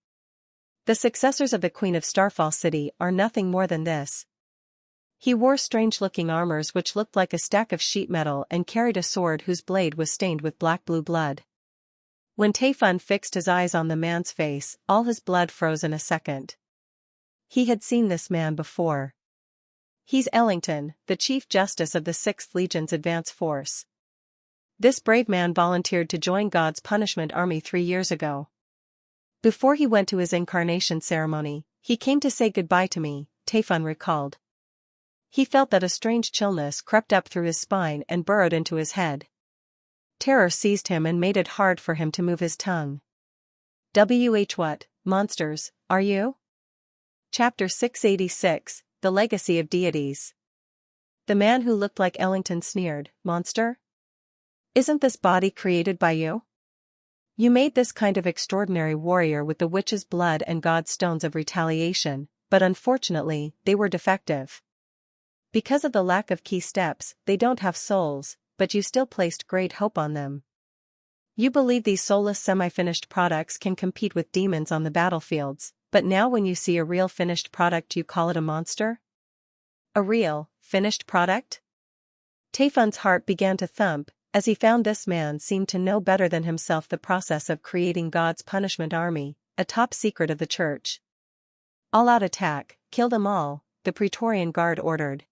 The successors of the Queen of Starfall City are nothing more than this." He wore strange-looking armors which looked like a stack of sheet metal and carried a sword whose blade was stained with black-blue blood. When Tayfun fixed his eyes on the man's face, all his blood froze in a second. He had seen this man before. He's Ellington, the Chief Justice of the 6th Legion's advance force. This brave man volunteered to join God's punishment army 3 years ago. Before he went to his incarnation ceremony, he came to say goodbye to me, Tayfun recalled. He felt that a strange chillness crept up through his spine and burrowed into his head. Terror seized him and made it hard for him to move his tongue. What, monsters, are you? Chapter 686, The Legacy of Deities. The man who looked like Ellington sneered, "Monster? Isn't this body created by you? You made this kind of extraordinary warrior with the witch's blood and God's stones of retaliation, but unfortunately, they were defective. Because of the lack of key steps, they don't have souls, but you still placed great hope on them. You believe these soulless semi-finished products can compete with demons on the battlefields, but now when you see a real finished product you call it a monster? A real, finished product?" Taefun's heart began to thump, as he found this man seemed to know better than himself the process of creating God's punishment army, a top secret of the church. "All-out attack, kill them all," the Praetorian Guard ordered.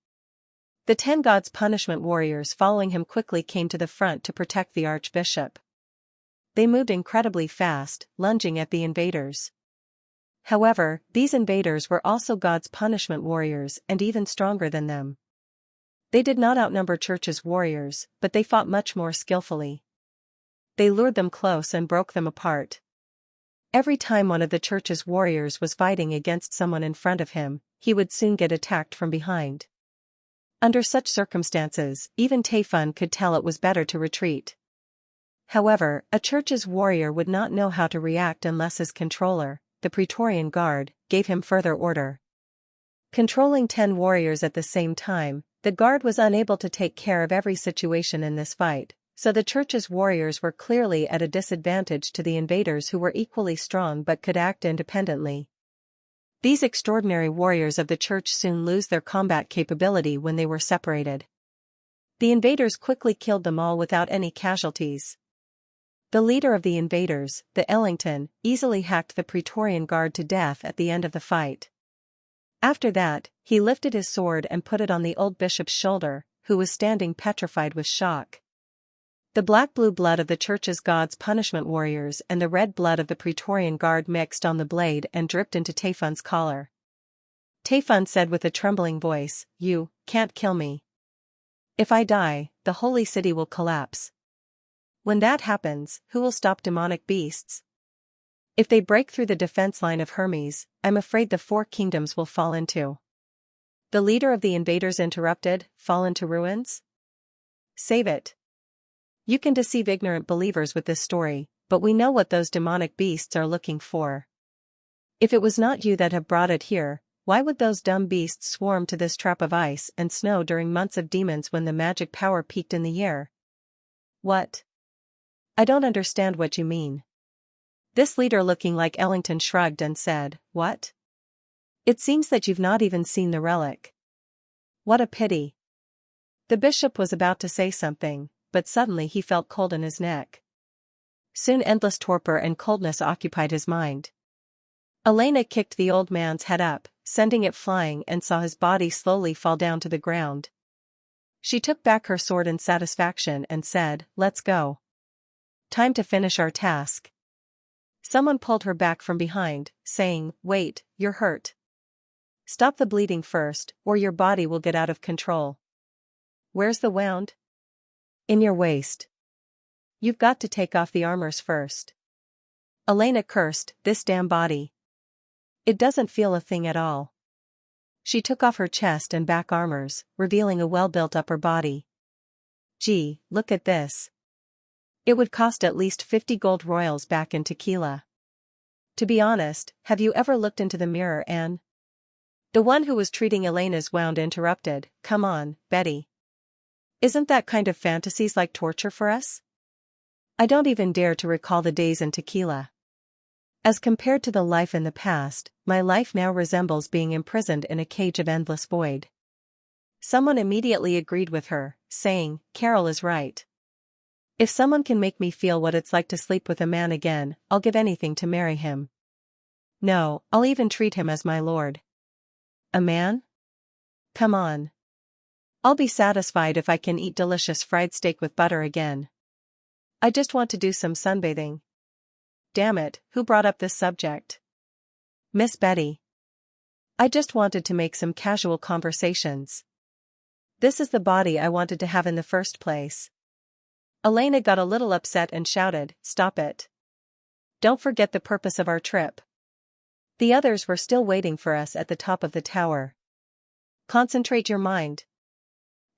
The 10 God's punishment warriors following him quickly came to the front to protect the archbishop. They moved incredibly fast, lunging at the invaders. However, these invaders were also God's punishment warriors and even stronger than them. They did not outnumber Church's warriors, but they fought much more skillfully. They lured them close and broke them apart. Every time one of the Church's warriors was fighting against someone in front of him, he would soon get attacked from behind. Under such circumstances, even Taefun could tell it was better to retreat. However, a Church's warrior would not know how to react unless his controller, the Praetorian Guard, gave him further order. Controlling 10 warriors at the same time, the Guard was unable to take care of every situation in this fight, so the Church's warriors were clearly at a disadvantage to the invaders who were equally strong but could act independently. These extraordinary warriors of the Church soon lose their combat capability when they were separated. The invaders quickly killed them all without any casualties. The leader of the invaders, the Ellington, easily hacked the Praetorian Guard to death at the end of the fight. After that, he lifted his sword and put it on the old bishop's shoulder, who was standing petrified with shock. The black-blue blood of the Church's God's punishment warriors and the red blood of the Praetorian Guard mixed on the blade and dripped into Taefun's collar. Taefun said with a trembling voice, "You can't kill me. If I die, the holy city will collapse. When that happens, who will stop demonic beasts? If they break through the defense line of Hermes, I'm afraid the 4 kingdoms will fall into." The leader of the invaders interrupted, "Fall into ruins? Save it. You can deceive ignorant believers with this story, but we know what those demonic beasts are looking for. If it was not you that have brought it here, why would those dumb beasts swarm to this trap of ice and snow during months of demons when the magic power peaked in the air? What? I don't understand what you mean." This leader looking like Ellington shrugged and said, "What? It seems that you've not even seen the relic. What a pity." The bishop was about to say something, but suddenly he felt cold in his neck. Soon endless torpor and coldness occupied his mind. Elena kicked the old man's head up, sending it flying, and saw his body slowly fall down to the ground. She took back her sword in satisfaction and said, "Let's go. Time to finish our task." Someone pulled her back from behind, saying, "Wait, you're hurt. Stop the bleeding first, or your body will get out of control." "Where's the wound?" "In your waist. You've got to take off the armors first." Elena cursed, "This damn body. It doesn't feel a thing at all." She took off her chest and back armors, revealing a well-built upper body. "Gee, look at this. It would cost at least 50 gold royals back in Tequila. To be honest, have you ever looked into the mirror, Anne?" The one who was treating Elena's wound interrupted, "Come on, Betty. Isn't that kind of fantasies like torture for us? I don't even dare to recall the days in Tequila. As compared to the life in the past, my life now resembles being imprisoned in a cage of endless void." Someone immediately agreed with her, saying, "Carol is right. If someone can make me feel what it's like to sleep with a man again, I'll give anything to marry him. No, I'll even treat him as my lord." "A man? Come on. I'll be satisfied if I can eat delicious fried steak with butter again. I just want to do some sunbathing." "Damn it, who brought up this subject?" "Miss Betty. I just wanted to make some casual conversations. This is the body I wanted to have in the first place." Elena got a little upset and shouted, "Stop it. Don't forget the purpose of our trip. The others were still waiting for us at the top of the tower. Concentrate your mind.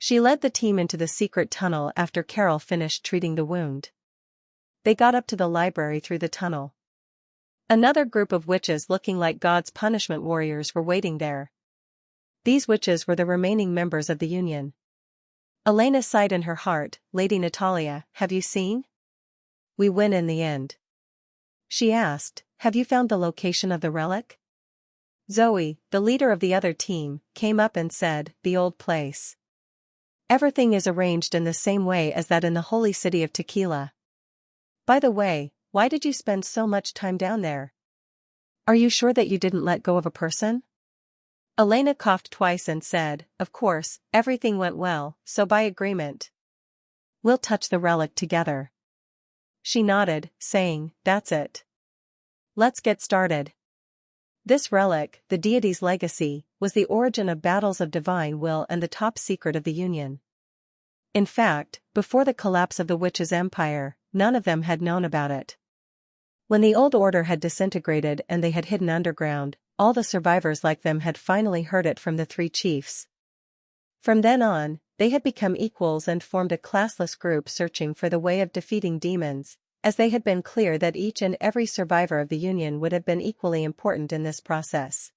She led the team into the secret tunnel after Carol finished treating the wound. They got up to the library through the tunnel. Another group of witches looking like God's punishment warriors were waiting there. These witches were the remaining members of the Union. Elena sighed in her heart. Lady Natalia, have you seen? We win in the end. She asked, have you found the location of the relic? Zoe, the leader of the other team, came up and said, the old place. Everything is arranged in the same way as that in the holy city of Tequila. By the way, why did you spend so much time down there? Are you sure that you didn't let go of a person? Elena coughed twice and said, of course, everything went well, so by agreement. We'll touch the relic together. She nodded, saying, that's it. Let's get started. This relic, the deity's legacy, was the origin of battles of divine will and the top secret of the Union. In fact, before the collapse of the witches' empire, none of them had known about it. When the old order had disintegrated and they had hidden underground, all the survivors like them had finally heard it from the three chiefs. From then on, they had become equals and formed a classless group searching for the way of defeating demons, as they had been clear that each and every survivor of the Union would have been equally important in this process.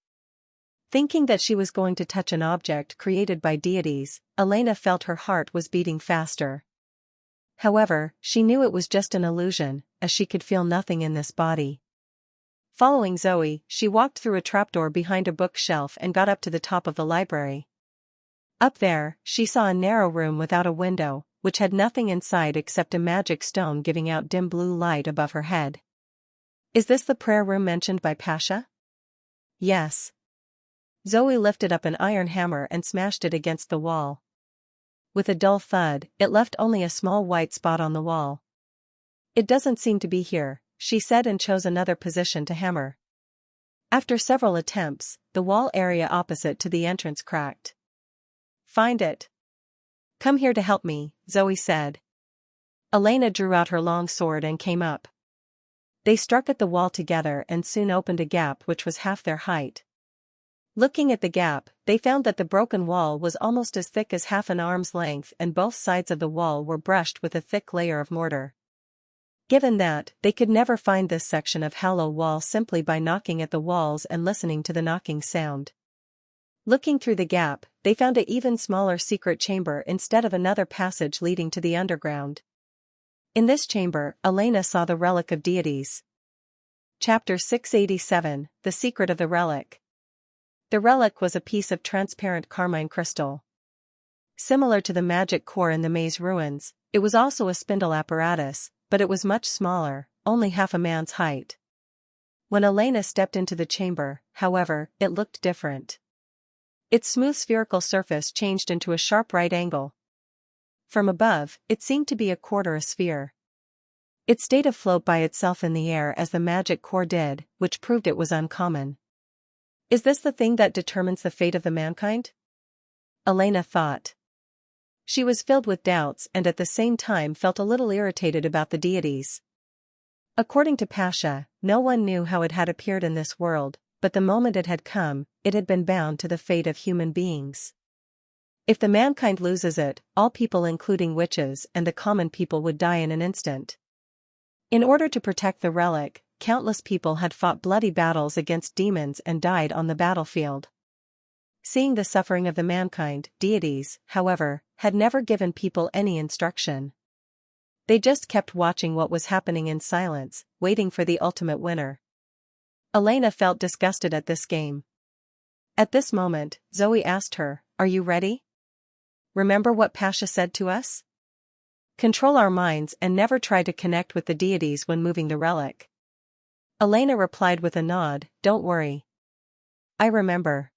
Thinking that she was going to touch an object created by deities, Elena felt her heart was beating faster. However, she knew it was just an illusion, as she could feel nothing in this body. Following Zoe, she walked through a trapdoor behind a bookshelf and got up to the top of the library. Up there, she saw a narrow room without a window, which had nothing inside except a magic stone giving out dim blue light above her head. Is this the prayer room mentioned by Pasha? Yes. Zoe lifted up an iron hammer and smashed it against the wall. With a dull thud, it left only a small white spot on the wall. It doesn't seem to be here, she said and chose another position to hammer. After several attempts, the wall area opposite to the entrance cracked. Find it. Come here to help me, Zoe said. Elena drew out her long sword and came up. They struck at the wall together and soon opened a gap which was half their height. Looking at the gap, they found that the broken wall was almost as thick as half an arm's length and both sides of the wall were brushed with a thick layer of mortar. Given that, they could never find this section of hollow wall simply by knocking at the walls and listening to the knocking sound. Looking through the gap, they found an even smaller secret chamber instead of another passage leading to the underground. In this chamber, Elena saw the relic of deities. Chapter 687, The Secret of the Relic. The relic was a piece of transparent carmine crystal. Similar to the magic core in the maze ruins, it was also a spindle apparatus, but it was much smaller, only half a man's height. When Elena stepped into the chamber, however, it looked different. Its smooth spherical surface changed into a sharp right angle. From above, it seemed to be a quarter a sphere. It stayed afloat by itself in the air as the magic core did, which proved it was uncommon. Is this the thing that determines the fate of the mankind? Elena thought. She was filled with doubts and at the same time felt a little irritated about the deities. According to Pasha, no one knew how it had appeared in this world, but the moment it had come, it had been bound to the fate of human beings. If the mankind loses it, all people including witches and the common people would die in an instant. In order to protect the relic, countless people had fought bloody battles against demons and died on the battlefield. Seeing the suffering of the mankind, deities, however, had never given people any instruction. They just kept watching what was happening in silence, waiting for the ultimate winner. Elena felt disgusted at this game. At this moment, Zoe asked her, "Are you ready? Remember what Pasha said to us? Control our minds and never try to connect with the deities when moving the relic." Elena replied with a nod, "Don't worry. I remember.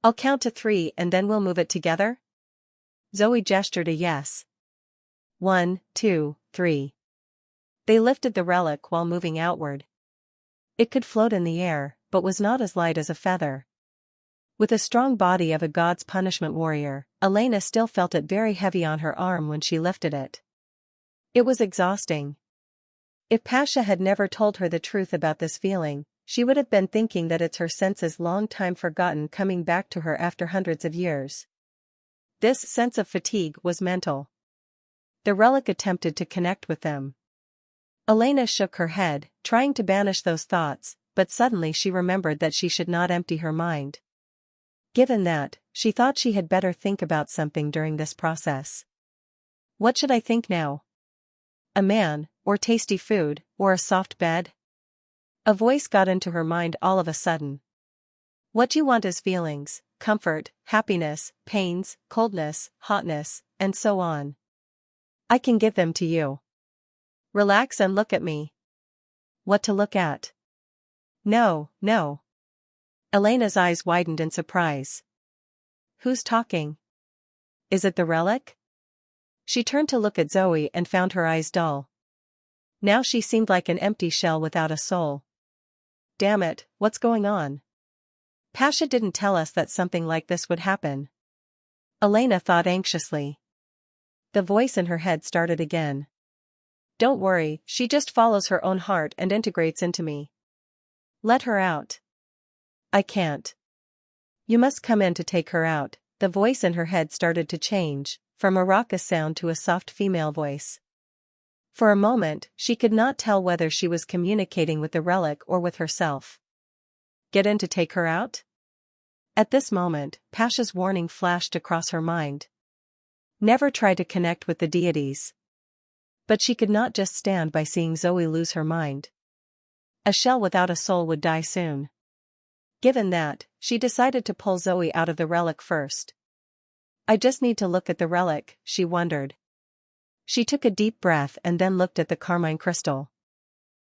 I'll count to 3 and then we'll move it together?" Zoe gestured a yes. 1, 2, 3. They lifted the relic while moving outward. It could float in the air, but was not as light as a feather. With a strong body of a god's punishment warrior, Elena still felt it very heavy on her arm when she lifted it. It was exhausting. If Pasha had never told her the truth about this feeling, she would have been thinking that it's her senses long time forgotten coming back to her after hundreds of years. This sense of fatigue was mental. The relic attempted to connect with them. Elena shook her head, trying to banish those thoughts, but suddenly she remembered that she should not empty her mind. Given that, she thought she had better think about something during this process. What should I think now? A man, or tasty food, or a soft bed? A voice got into her mind all of a sudden. What you want is feelings, comfort, happiness, pains, coldness, hotness, and so on. I can give them to you. Relax and look at me. What to look at? No, no. Elena's eyes widened in surprise. Who's talking? Is it the relic? She turned to look at Zoe and found her eyes dull. Now she seemed like an empty shell without a soul. Damn it, what's going on? Pasha didn't tell us that something like this would happen. Elena thought anxiously. The voice in her head started again. Don't worry, she just follows her own heart and integrates into me. Let her out. I can't. You must come in to take her out. The voice in her head started to change, from a raucous sound to a soft female voice. For a moment, she could not tell whether she was communicating with the relic or with herself. Get in to take her out? At this moment, Pasha's warning flashed across her mind. Never try to connect with the deities. But she could not just stand by seeing Zoe lose her mind. A shell without a soul would die soon. Given that, she decided to pull Zoe out of the relic first. I just need to look at the relic, she wondered. She took a deep breath and then looked at the carmine crystal.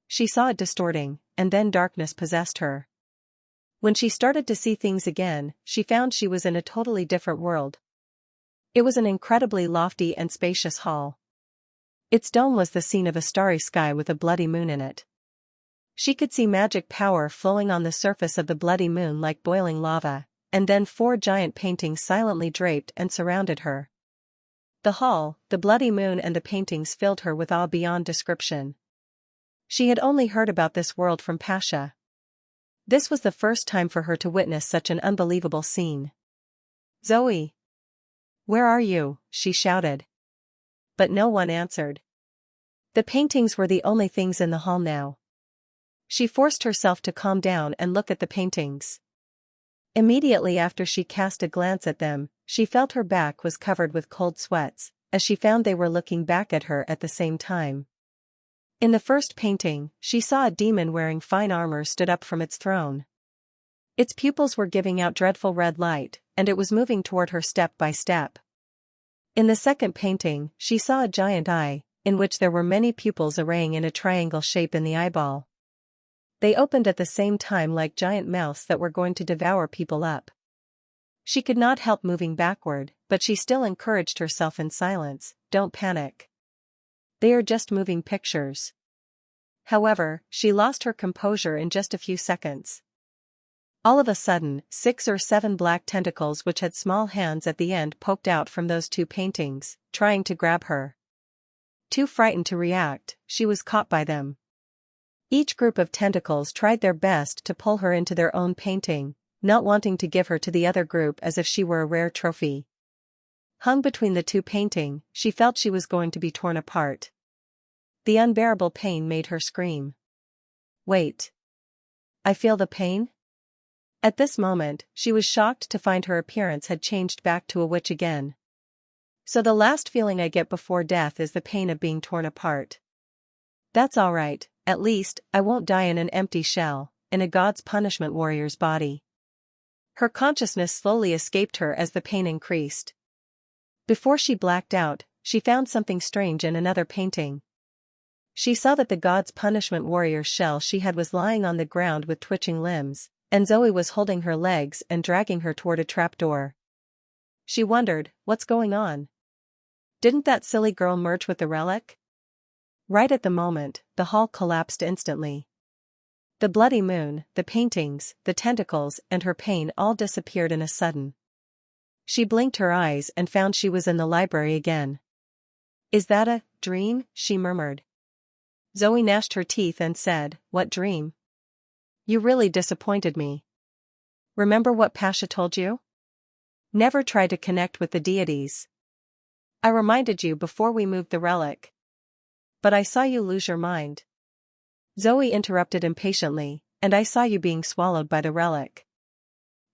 She saw it distorting, and then darkness possessed her. When she started to see things again, she found she was in a totally different world. It was an incredibly lofty and spacious hall. Its dome was the scene of a starry sky with a bloody moon in it. She could see magic power flowing on the surface of the bloody moon like boiling lava, and then 4 giant paintings silently draped and surrounded her. The hall, the bloody moon and the paintings filled her with awe beyond description. She had only heard about this world from Pasha. This was the first time for her to witness such an unbelievable scene. Zoe! Where are you? She shouted. But no one answered. The paintings were the only things in the hall now. She forced herself to calm down and look at the paintings. Immediately after she cast a glance at them, she felt her back was covered with cold sweats, as she found they were looking back at her at the same time. In the first painting, she saw a demon wearing fine armor stood up from its throne. Its pupils were giving out dreadful red light, and it was moving toward her step by step. In the second painting, she saw a giant eye, in which there were many pupils arraying in a triangle shape in the eyeball. They opened at the same time like giant mouths that were going to devour people up. She could not help moving backward, but she still encouraged herself in silence, don't panic. They are just moving pictures. However, she lost her composure in just a few seconds. All of a sudden, 6 or 7 black tentacles which had small hands at the end poked out from those 2 paintings, trying to grab her. Too frightened to react, she was caught by them. Each group of tentacles tried their best to pull her into their own painting, not wanting to give her to the other group as if she were a rare trophy. Hung between the 2 paintings, she felt she was going to be torn apart. The unbearable pain made her scream. Wait. I feel the pain? At this moment, she was shocked to find her appearance had changed back to a witch again. So the last feeling I get before death is the pain of being torn apart. That's all right, at least, I won't die in an empty shell, in a God's punishment warrior's body. Her consciousness slowly escaped her as the pain increased. Before she blacked out, she found something strange in another painting. She saw that the God's punishment warrior's shell she had was lying on the ground with twitching limbs, and Zoe was holding her legs and dragging her toward a trapdoor. She wondered, what's going on? Didn't that silly girl merge with the relic? Right at the moment, the hall collapsed instantly. The bloody moon, the paintings, the tentacles, and her pain all disappeared in a sudden. She blinked her eyes and found she was in the library again. Is that a dream? She murmured. Zoe gnashed her teeth and said, what dream? You really disappointed me. Remember what Pasha told you? Never try to connect with the deities. I reminded you before we moved the relic. But I saw you lose your mind. Zoe interrupted impatiently, and I saw you being swallowed by the relic.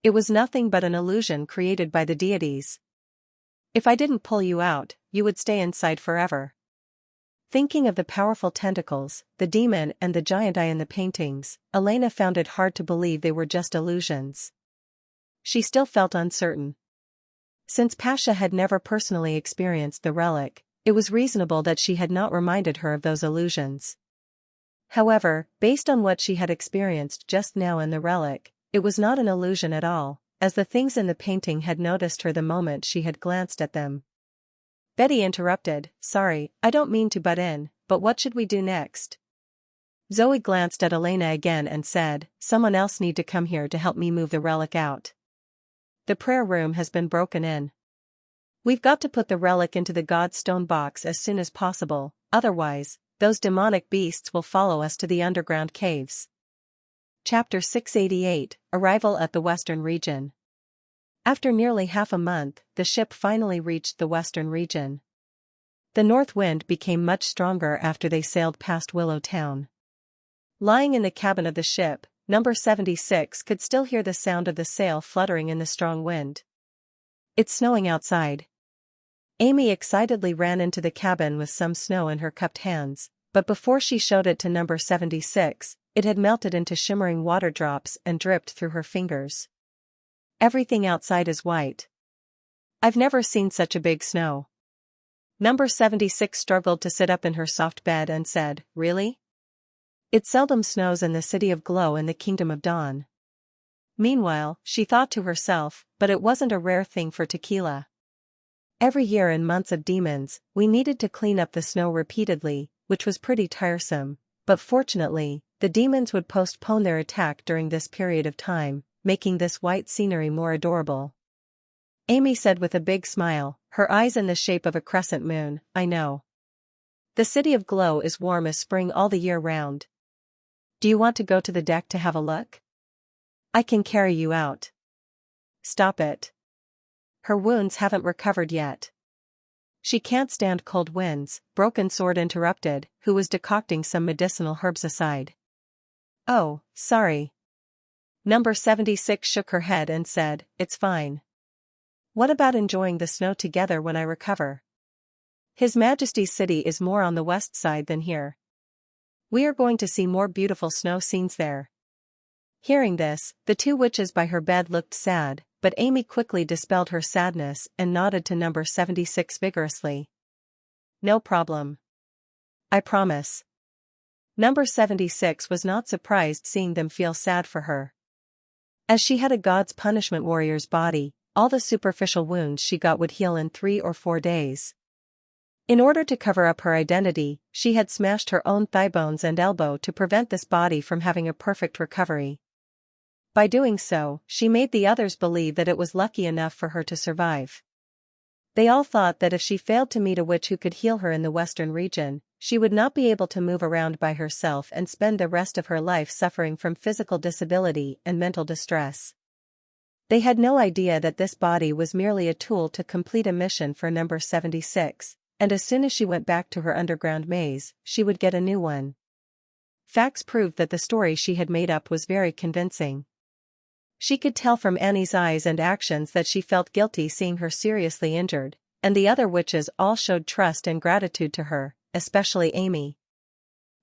It was nothing but an illusion created by the deities. If I didn't pull you out, you would stay inside forever. Thinking of the powerful tentacles, the demon and the giant eye in the paintings, Elena found it hard to believe they were just illusions. She still felt uncertain. Since Pasha had never personally experienced the relic, it was reasonable that she had not reminded her of those illusions. However, based on what she had experienced just now in the relic, it was not an illusion at all, as the things in the painting had noticed her the moment she had glanced at them. Betty interrupted, "Sorry, I don't mean to butt in, but what should we do next?" Zoe glanced at Elena again and said, "Someone else need to come here to help me move the relic out. The prayer room has been broken in. We've got to put the relic into the God's stone box as soon as possible, otherwise, those demonic beasts will follow us to the underground caves." Chapter 688, Arrival at the Western Region. After nearly half a month, the ship finally reached the western region. The north wind became much stronger after they sailed past Willow Town. Lying in the cabin of the ship, number 76 could still hear the sound of the sail fluttering in the strong wind. "It's snowing outside." Amy excitedly ran into the cabin with some snow in her cupped hands, but before she showed it to number 76, it had melted into shimmering water drops and dripped through her fingers. "Everything outside is white. I've never seen such a big snow." Number 76 struggled to sit up in her soft bed and said, "Really? It seldom snows in the city of Glow in the Kingdom of Dawn." Meanwhile, she thought to herself, but it wasn't a rare thing for Tequila. Every year in Months of Demons, we needed to clean up the snow repeatedly, which was pretty tiresome, but fortunately, the demons would postpone their attack during this period of time, making this white scenery more adorable. Amy said with a big smile, her eyes in the shape of a crescent moon, "I know. The city of Glow is warm as spring all the year round. Do you want to go to the deck to have a look? I can carry you out." "Stop it. Her wounds haven't recovered yet." "She can't stand cold winds," Broken Sword interrupted, who was decocting some medicinal herbs aside. "Oh, sorry." Number 76 shook her head and said, "It's fine. What about enjoying the snow together when I recover? His Majesty's city is more on the west side than here. We are going to see more beautiful snow scenes there." Hearing this, the two witches by her bed looked sad, but Amy quickly dispelled her sadness and nodded to number 76 vigorously. "No problem. I promise." Number 76 was not surprised seeing them feel sad for her. As she had a God's punishment warrior's body, all the superficial wounds she got would heal in 3 or 4 days. In order to cover up her identity, she had smashed her own thigh bones and elbow to prevent this body from having a perfect recovery. By doing so, she made the others believe that it was lucky enough for her to survive. They all thought that if she failed to meet a witch who could heal her in the western region, she would not be able to move around by herself and spend the rest of her life suffering from physical disability and mental distress. They had no idea that this body was merely a tool to complete a mission for number 76, and as soon as she went back to her underground maze, she would get a new one. Facts proved that the story she had made up was very convincing. She could tell from Annie's eyes and actions that she felt guilty seeing her seriously injured, and the other witches all showed trust and gratitude to her, especially Amy.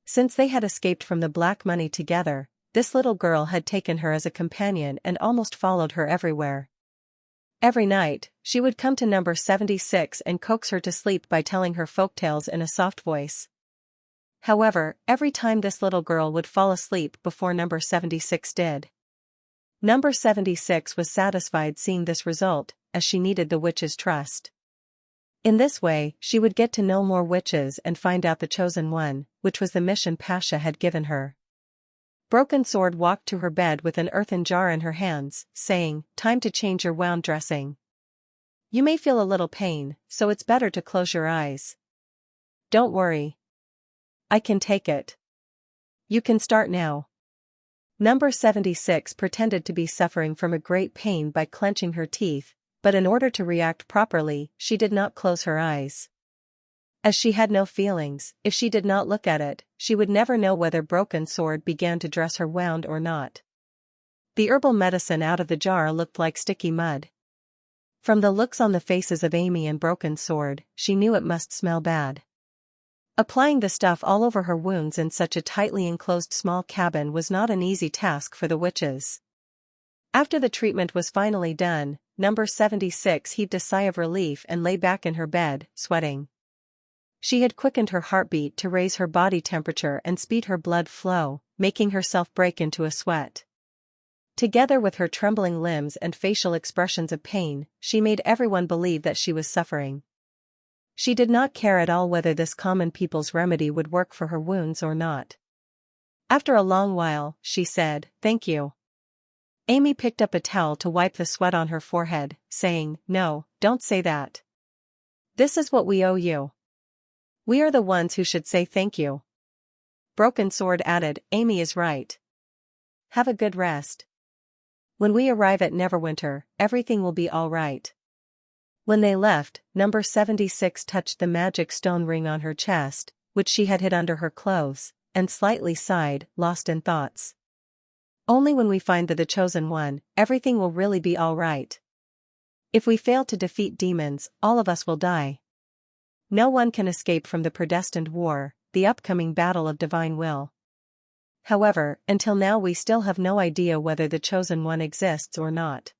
Since they had escaped from the black money together, this little girl had taken her as a companion and almost followed her everywhere. Every night, she would come to number 76 and coax her to sleep by telling her folktales in a soft voice. However, every time this little girl would fall asleep before number 76 did. Number 76 was satisfied seeing this result, as she needed the witch's trust. In this way, she would get to know more witches and find out the chosen one, which was the mission Pasha had given her. Broken Sword walked to her bed with an earthen jar in her hands, saying, "Time to change your wound dressing. You may feel a little pain, so it's better to close your eyes." "Don't worry. I can take it. You can start now." Number 76 pretended to be suffering from a great pain by clenching her teeth, But in order to react properly, she did not close her eyes. As she had no feelings, if she did not look at it, she would never know whether Broken Sword began to dress her wound or not. The herbal medicine out of the jar looked like sticky mud. From the looks on the faces of Amy and Broken Sword, she knew it must smell bad. Applying the stuff all over her wounds in such a tightly enclosed small cabin was not an easy task for the witches. After the treatment was finally done, number 76 heaved a sigh of relief and lay back in her bed, sweating. She had quickened her heartbeat to raise her body temperature and speed her blood flow, making herself break into a sweat. Together with her trembling limbs and facial expressions of pain, she made everyone believe that she was suffering. She did not care at all whether this common people's remedy would work for her wounds or not. After a long while, she said, "Thank you." Amy picked up a towel to wipe the sweat on her forehead, saying, "No, don't say that. This is what we owe you. We are the ones who should say thank you." Broken Sword added, "Amy is right. Have a good rest. When we arrive at Neverwinter, everything will be all right." When they left, number 76 touched the magic stone ring on her chest, which she had hid under her clothes, and slightly sighed, lost in thoughts. Only when we find the chosen one, everything will really be all right. If we fail to defeat demons, all of us will die. No one can escape from the predestined war, the upcoming battle of divine will. However, until now we still have no idea whether the chosen one exists or not.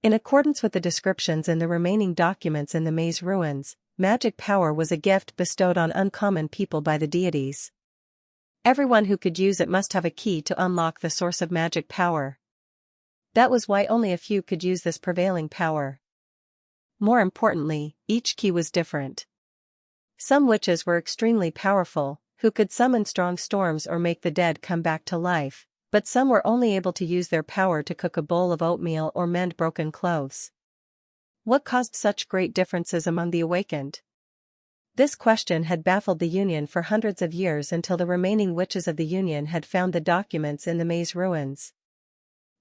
In accordance with the descriptions in the remaining documents in the maze ruins, magic power was a gift bestowed on uncommon people by the deities. Everyone who could use it must have a key to unlock the source of magic power. That was why only a few could use this prevailing power. More importantly, each key was different. Some witches were extremely powerful, who could summon strong storms or make the dead come back to life, but some were only able to use their power to cook a bowl of oatmeal or mend broken clothes. What caused such great differences among the awakened? This question had baffled the Union for hundreds of years until the remaining witches of the Union had found the documents in the maze ruins.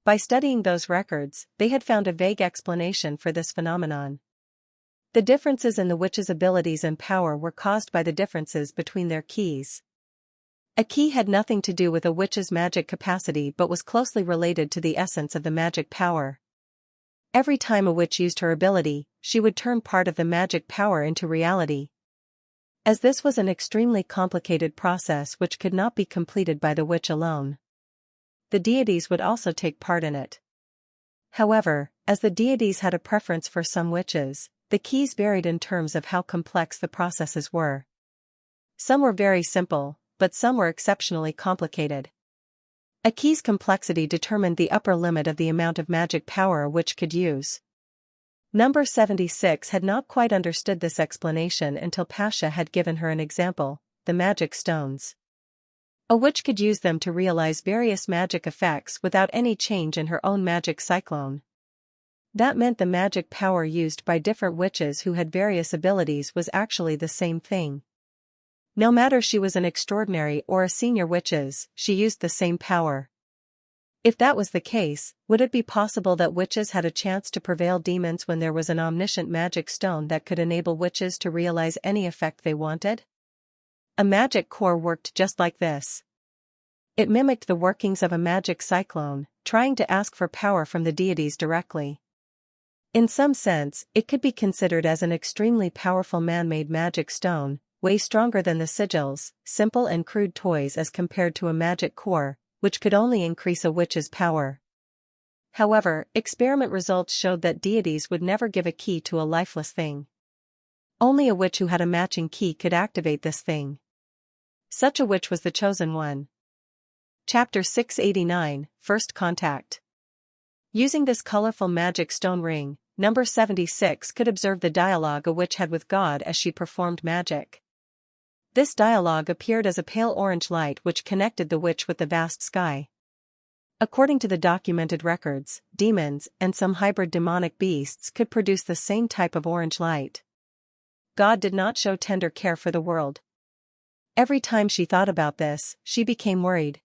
By studying those records, they had found a vague explanation for this phenomenon. The differences in the witches' abilities and power were caused by the differences between their keys. A key had nothing to do with a witch's magic capacity but was closely related to the essence of the magic power. Every time a witch used her ability, she would turn part of the magic power into reality. As this was an extremely complicated process which could not be completed by the witch alone, the deities would also take part in it. However, as the deities had a preference for some witches, the keys varied in terms of how complex the processes were. Some were very simple, but some were exceptionally complicated. A key's complexity determined the upper limit of the amount of magic power a witch could use. Number 76 had not quite understood this explanation until Pasha had given her an example, the magic stones. A witch could use them to realize various magic effects without any change in her own magic cyclone. That meant the magic power used by different witches who had various abilities was actually the same thing. No matter she was an extraordinary or a senior witches, she used the same power. If that was the case, would it be possible that witches had a chance to prevail demons when there was an omniscient magic stone that could enable witches to realize any effect they wanted? A magic core worked just like this. It mimicked the workings of a magic cyclone, trying to ask for power from the deities directly. In some sense, it could be considered as an extremely powerful man-made magic stone, way stronger than the sigils, simple and crude toys as compared to a magic core, which could only increase a witch's power. However, experiment results showed that deities would never give a key to a lifeless thing. Only a witch who had a matching key could activate this thing. Such a witch was the chosen one. Chapter 689, First Contact. Using this colorful magic stone ring, number 76 could observe the dialogue a witch had with God as she performed magic. This dialogue appeared as a pale orange light which connected the witch with the vast sky. According to the documented records, demons and some hybrid demonic beasts could produce the same type of orange light. God did not show tender care for the world. Every time she thought about this, she became worried.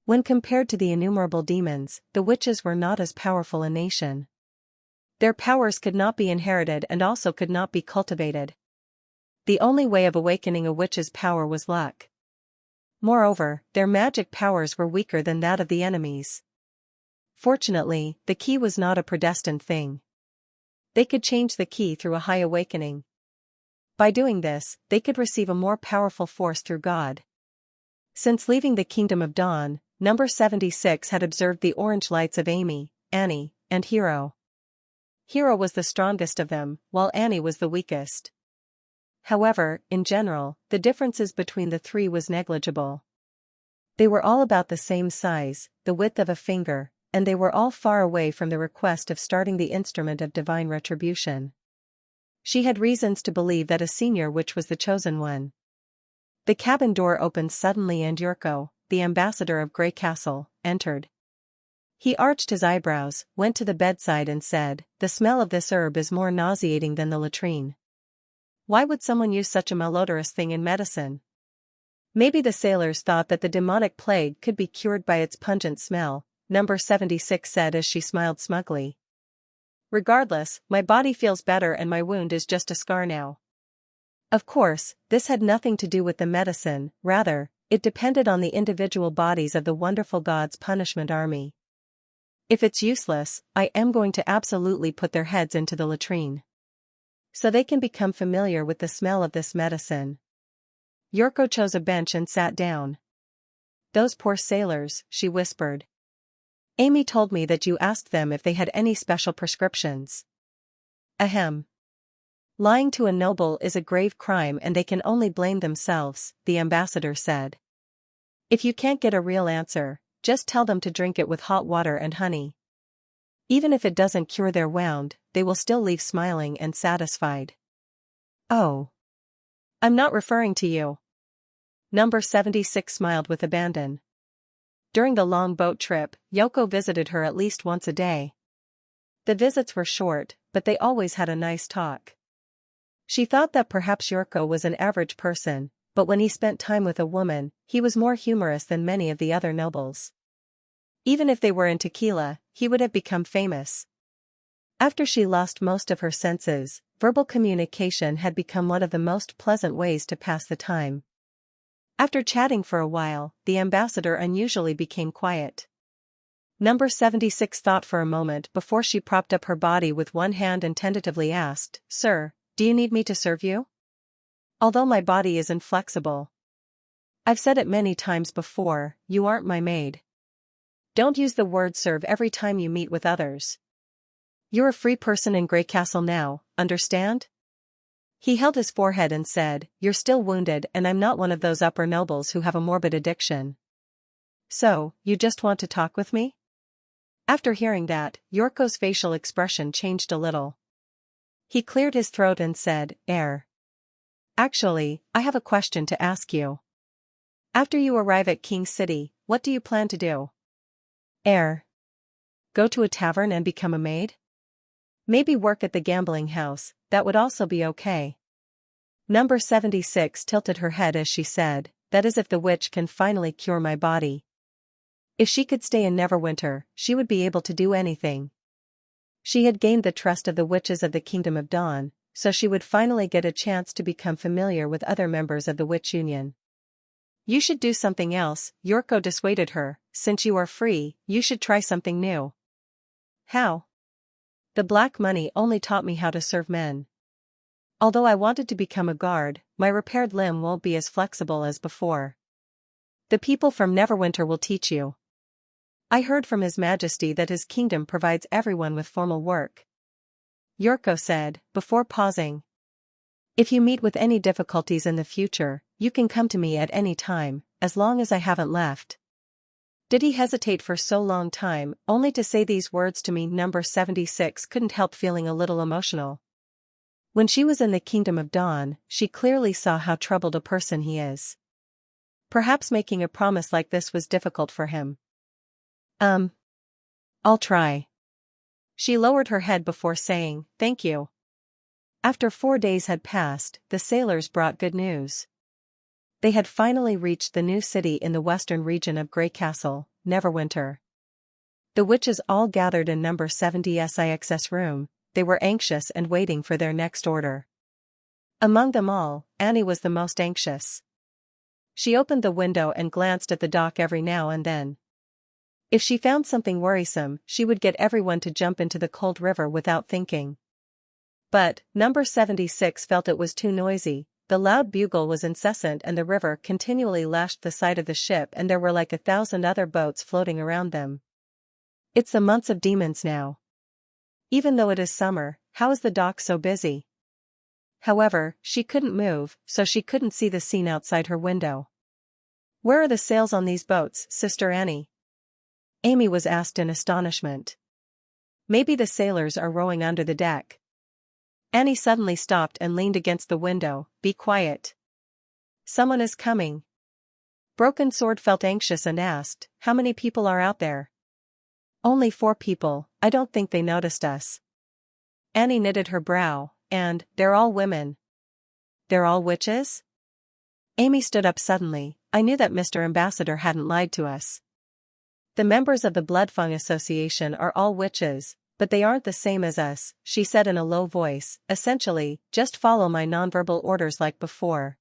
When compared to the innumerable demons, the witches were not as powerful a nation. Their powers could not be inherited and also could not be cultivated. The only way of awakening a witch's power was luck. Moreover, their magic powers were weaker than that of the enemies. Fortunately, the key was not a predestined thing. They could change the key through a high awakening. By doing this, they could receive a more powerful force through God. Since leaving the Kingdom of Dawn, number 76 had observed the orange lights of Amy, Annie, and Hero. Hero was the strongest of them, while Annie was the weakest. However, in general, the differences between the three was negligible. They were all about the same size, the width of a finger, and they were all far away from the request of starting the instrument of divine retribution. She had reasons to believe that a senior witch was the chosen one. The cabin door opened suddenly and Yurko, the ambassador of Grey Castle, entered. He arched his eyebrows, went to the bedside and said, "The smell of this herb is more nauseating than the latrine. Why would someone use such a malodorous thing in medicine?" Maybe the sailors thought that the demonic plague could be cured by its pungent smell, number 76 said as she smiled smugly. "Regardless, my body feels better and my wound is just a scar now." Of course, this had nothing to do with the medicine, rather, it depended on the individual bodies of the wonderful God's punishment army. If it's useless, I am going to absolutely put their heads into the latrine. So they can become familiar with the smell of this medicine. Yurko chose a bench and sat down. "Those poor sailors," she whispered. "Amy told me that you asked them if they had any special prescriptions." "Ahem. Lying to a noble is a grave crime and they can only blame themselves," the ambassador said. "If you can't get a real answer, just tell them to drink it with hot water and honey. Even if it doesn't cure their wound, they will still leave smiling and satisfied." "Oh. I'm not referring to you." Number 76 smiled with abandon. During the long boat trip, Yoko visited her at least once a day. The visits were short, but they always had a nice talk. She thought that perhaps Yurko was an average person, but when he spent time with a woman, he was more humorous than many of the other nobles. Even if they were in tequila, he would have become famous. After she lost most of her senses, verbal communication had become one of the most pleasant ways to pass the time. After chatting for a while, the ambassador unusually became quiet. Number 76 thought for a moment before she propped up her body with one hand and tentatively asked, "Sir, do you need me to serve you?" "Although my body is inflexible. I've said it many times before, you aren't my maid. Don't use the word serve every time you meet with others. You're a free person in Grey Castle now, understand?" He held his forehead and said, "You're still wounded and I'm not one of those upper nobles who have a morbid addiction. So, you just want to talk with me?" After hearing that, Yorko's facial expression changed a little. He cleared his throat and said, Actually, I have a question to ask you. After you arrive at King City, what do you plan to do?" Go to a tavern and become a maid? Maybe work at the gambling house, that would also be okay." Number 76 tilted her head as she said, "That is if the witch can finally cure my body. If she could stay in Neverwinter, she would be able to do anything." She had gained the trust of the witches of the Kingdom of Dawn, so she would finally get a chance to become familiar with other members of the Witch Union. "You should do something else," Yurko dissuaded her, "since you are free, you should try something new." "How?" "The black money only taught me how to serve men. Although I wanted to become a guard, my repaired limb won't be as flexible as before. The people from Neverwinter will teach you. I heard from His Majesty that his kingdom provides everyone with formal work." Yurko said, before pausing. "If you meet with any difficulties in the future, you can come to me at any time, as long as I haven't left." Did he hesitate for so long time, only to say these words to me? Number 76 couldn't help feeling a little emotional. When she was in the Kingdom of Dawn, she clearly saw how troubled a person he is. Perhaps making a promise like this was difficult for him. I'll try." She lowered her head before saying, "Thank you." After 4 days had passed, the sailors brought good news. They had finally reached the new city in the western region of Grey Castle, Neverwinter. The witches all gathered in number 76's room. they were anxious and waiting for their next order. Among them all, Annie was the most anxious. She opened the window and glanced at the dock every now and then. If she found something worrisome, she would get everyone to jump into the cold river without thinking. But, number 76 felt it was too noisy. The loud bugle was incessant and the river continually lashed the side of the ship and there were like 1,000 other boats floating around them. It's the months of demons now. Even though it is summer, how is the dock so busy? However, she couldn't move, so she couldn't see the scene outside her window. Where are the sails on these boats, Sister Annie? Amy was asked in astonishment. Maybe the sailors are rowing under the deck. Annie suddenly stopped and leaned against the window. Be quiet. Someone is coming. Broken Sword felt anxious and asked, how many people are out there? Only 4 people, I don't think they noticed us. Annie knitted her brow, and, they're all women. They're all witches? Amy stood up suddenly. I knew that Mr. Ambassador hadn't lied to us. The members of the Bloodfang Association are all witches, but they aren't the same as us, she said in a low voice. Essentially, just follow my nonverbal orders like before.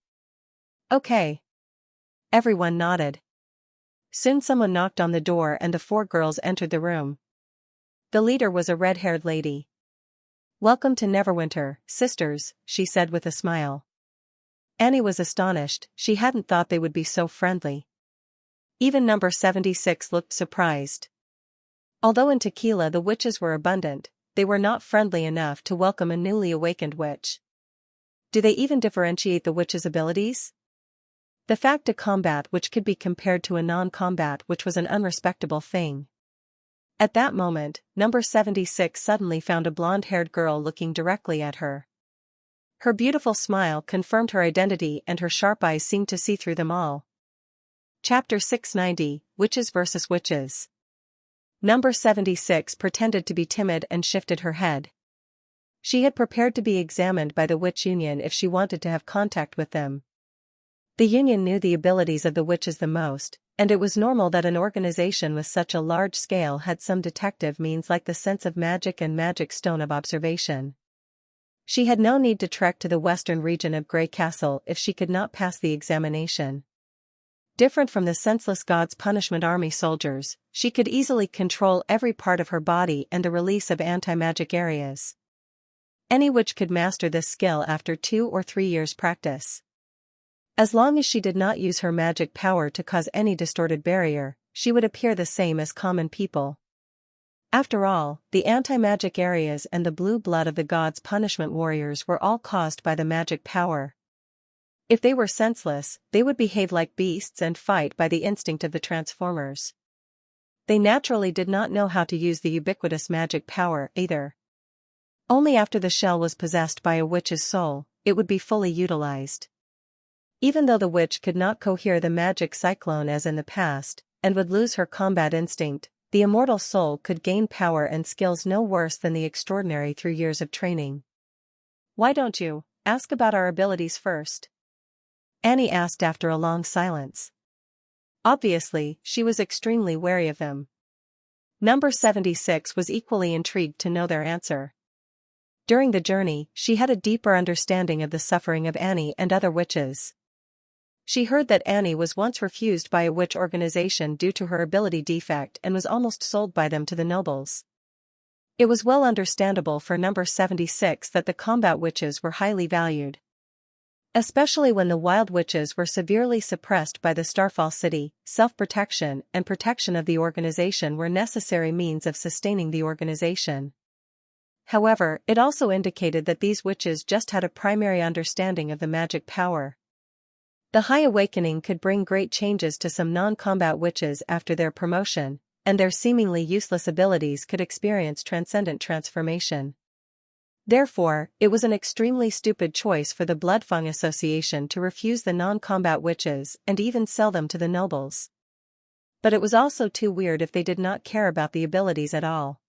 Okay. Everyone nodded. Soon someone knocked on the door and the 4 girls entered the room. The leader was a red-haired lady. Welcome to Neverwinter, sisters, she said with a smile. Annie was astonished, she hadn't thought they would be so friendly. Even number 76 looked surprised. Although in Tequila the witches were abundant, they were not friendly enough to welcome a newly awakened witch. Do they even differentiate the witch's abilities? The fact to combat which could be compared to a non-combat which was an unrespectable thing. At that moment, number 76 suddenly found a blonde-haired girl looking directly at her. Her beautiful smile confirmed her identity and her sharp eyes seemed to see through them all. Chapter 690, Witches vs. Witches. Number 76 pretended to be timid and shifted her head. She had prepared to be examined by the Witch Union if she wanted to have contact with them. The Union knew the abilities of the witches the most, and it was normal that an organization with such a large scale had some detective means like the sense of magic and magic stone of observation. She had no need to trek to the western region of Grey Castle if she could not pass the examination. Different from the senseless God's punishment army soldiers, she could easily control every part of her body and the release of anti-magic areas. Any witch could master this skill after 2 or 3 years' practice. As long as she did not use her magic power to cause any distorted barrier, she would appear the same as common people. After all, the anti-magic areas and the blue blood of the gods' punishment warriors were all caused by the magic power. If they were senseless, they would behave like beasts and fight by the instinct of the Transformers. They naturally did not know how to use the ubiquitous magic power either. Only after the shell was possessed by a witch's soul, it would be fully utilized. Even though the witch could not cohere the magic cyclone as in the past, and would lose her combat instinct, the immortal soul could gain power and skills no worse than the extraordinary through years of training. Why don't you ask about our abilities first? Annie asked after a long silence. Obviously, she was extremely wary of them. Number 76 was equally intrigued to know their answer. During the journey, she had a deeper understanding of the suffering of Annie and other witches. She heard that Annie was once refused by a witch organization due to her ability defect and was almost sold by them to the nobles. It was well understandable for number 76 that the combat witches were highly valued. Especially when the wild witches were severely suppressed by the Starfall City, self-protection and protection of the organization were necessary means of sustaining the organization. However, it also indicated that these witches just had a primary understanding of the magic power. The High Awakening could bring great changes to some non-combat witches after their promotion, and their seemingly useless abilities could experience transcendent transformation. Therefore, it was an extremely stupid choice for the Bloodfang Association to refuse the non-combat witches and even sell them to the nobles. But it was also too weird if they did not care about the abilities at all.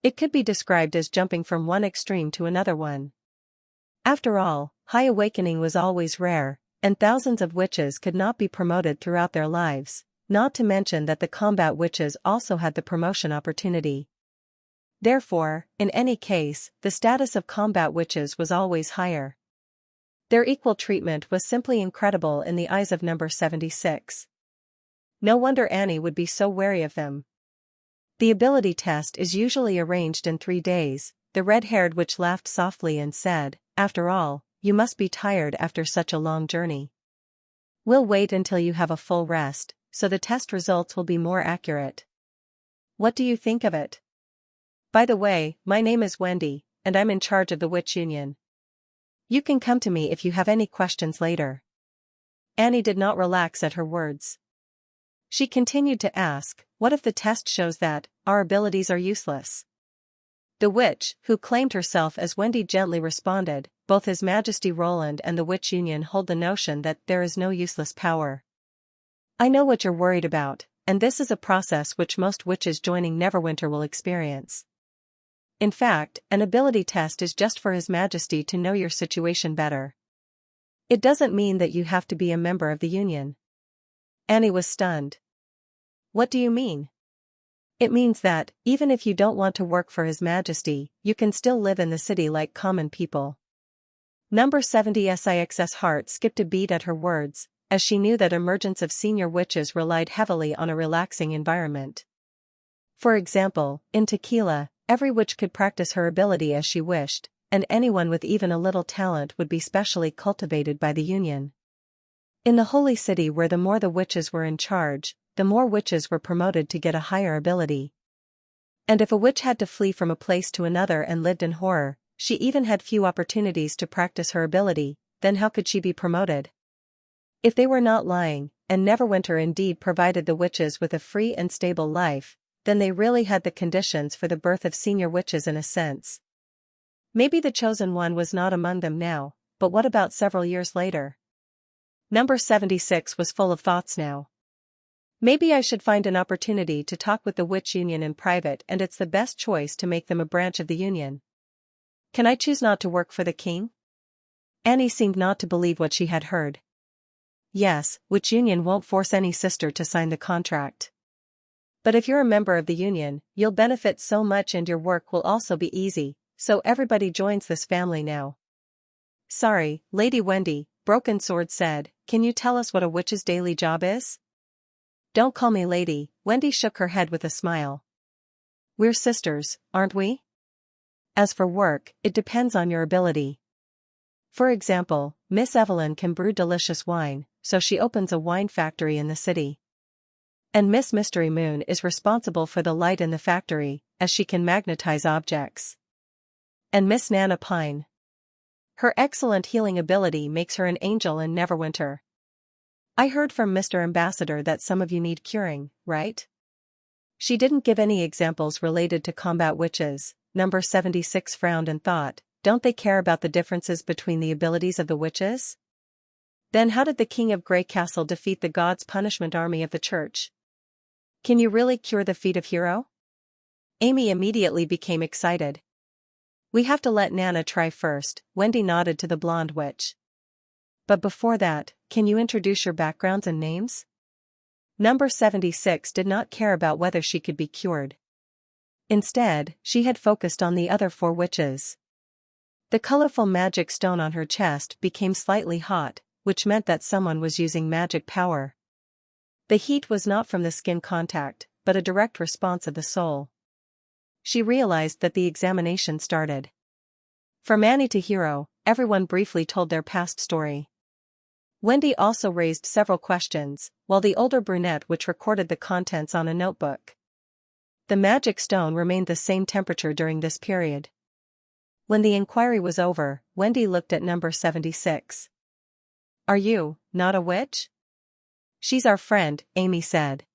It could be described as jumping from one extreme to another one. After all, High Awakening was always rare, and thousands of witches could not be promoted throughout their lives, not to mention that the combat witches also had the promotion opportunity. Therefore, in any case, the status of combat witches was always higher. Their equal treatment was simply incredible in the eyes of number 76. No wonder Annie would be so wary of them. The ability test is usually arranged in 3 days, the red-haired witch laughed softly and said, "After all, you must be tired after such a long journey. We'll wait until you have a full rest, so the test results will be more accurate. What do you think of it? By the way, my name is Wendy, and I'm in charge of the Witch Union. You can come to me if you have any questions later." Annie did not relax at her words. She continued to ask, "What if the test shows that our abilities are useless?" The witch, who claimed herself as Wendy, gently responded, "Both His Majesty Roland and the Witch Union hold the notion that there is no useless power. I know what you're worried about, and this is a process which most witches joining Neverwinter will experience. In fact, an ability test is just for His Majesty to know your situation better. It doesn't mean that you have to be a member of the Union." Annie was stunned. "What do you mean?" "It means that, even if you don't want to work for His Majesty, you can still live in the city like common people." Number 76's heart skipped a beat at her words, as she knew that emergence of senior witches relied heavily on a relaxing environment. For example, in Tequila, every witch could practice her ability as she wished, and anyone with even a little talent would be specially cultivated by the Union. In the Holy City, where the more the witches were in charge, the more witches were promoted to get a higher ability. And if a witch had to flee from a place to another and lived in horror, she even had few opportunities to practice her ability, then how could she be promoted? If they were not lying, and Neverwinter indeed provided the witches with a free and stable life, then they really had the conditions for the birth of senior witches in a sense. Maybe the chosen one was not among them now, but what about several years later? Number 76 was full of thoughts now. "Maybe I should find an opportunity to talk with the Witch Union in private, and it's the best choice to make them a branch of the Union. Can I choose not to work for the king?" Annie seemed not to believe what she had heard. "Yes, Witch Union won't force any sister to sign the contract. But if you're a member of the Union, you'll benefit so much and your work will also be easy, so everybody joins this family now." "Sorry, Lady Wendy," Broken Sword said, "can you tell us what a witch's daily job is?" "Don't call me lady," Wendy shook her head with a smile. "We're sisters, aren't we? As for work, it depends on your ability. For example, Miss Evelyn can brew delicious wine, so she opens a wine factory in the city. And Miss Mystery Moon is responsible for the light in the factory, as she can magnetize objects. And Miss Nana Pine. Her excellent healing ability makes her an angel in Neverwinter. I heard from Mr. Ambassador that some of you need curing, right?" She didn't give any examples related to combat witches. Number 76 frowned and thought, don't they care about the differences between the abilities of the witches? Then how did the King of Grey Castle defeat the God's punishment army of the church? Can you really cure the feat of hero? Amy immediately became excited. "We have to let Nana try first," Wendy nodded to the blonde witch. "But before that, can you introduce your backgrounds and names?" Number 76 did not care about whether she could be cured. Instead, she had focused on the other 4 witches. The colorful magic stone on her chest became slightly hot, which meant that someone was using magic power. The heat was not from the skin contact, but a direct response of the soul. She realized that the examination started. From Annie to Hero, everyone briefly told their past story. Wendy also raised several questions, while the older brunette witch recorded the contents on a notebook. The magic stone remained the same temperature during this period. When the inquiry was over, Wendy looked at number 76. "Are you not a witch?" "She's our friend," Amy said.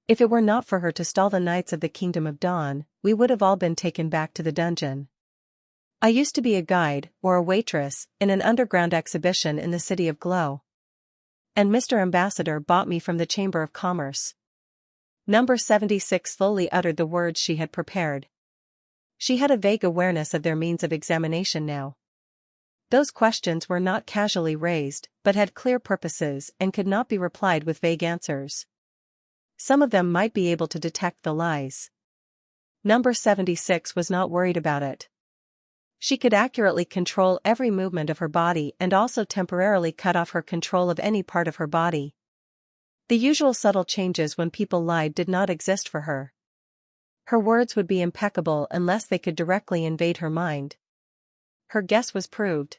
"If it were not for her to stall the Knights of the Kingdom of Dawn, we would have all been taken back to the dungeon. I used to be a guide, or a waitress, in an underground exhibition in the City of Glow. And Mr. Ambassador bought me from the Chamber of Commerce." Number 76 slowly uttered the words she had prepared. She had a vague awareness of their means of examination now. Those questions were not casually raised, but had clear purposes and could not be replied with vague answers. Some of them might be able to detect the lies. Number 76 was not worried about it. She could accurately control every movement of her body and also temporarily cut off her control of any part of her body. The usual subtle changes when people lied did not exist for her. Her words would be impeccable unless they could directly invade her mind. Her guess was proved.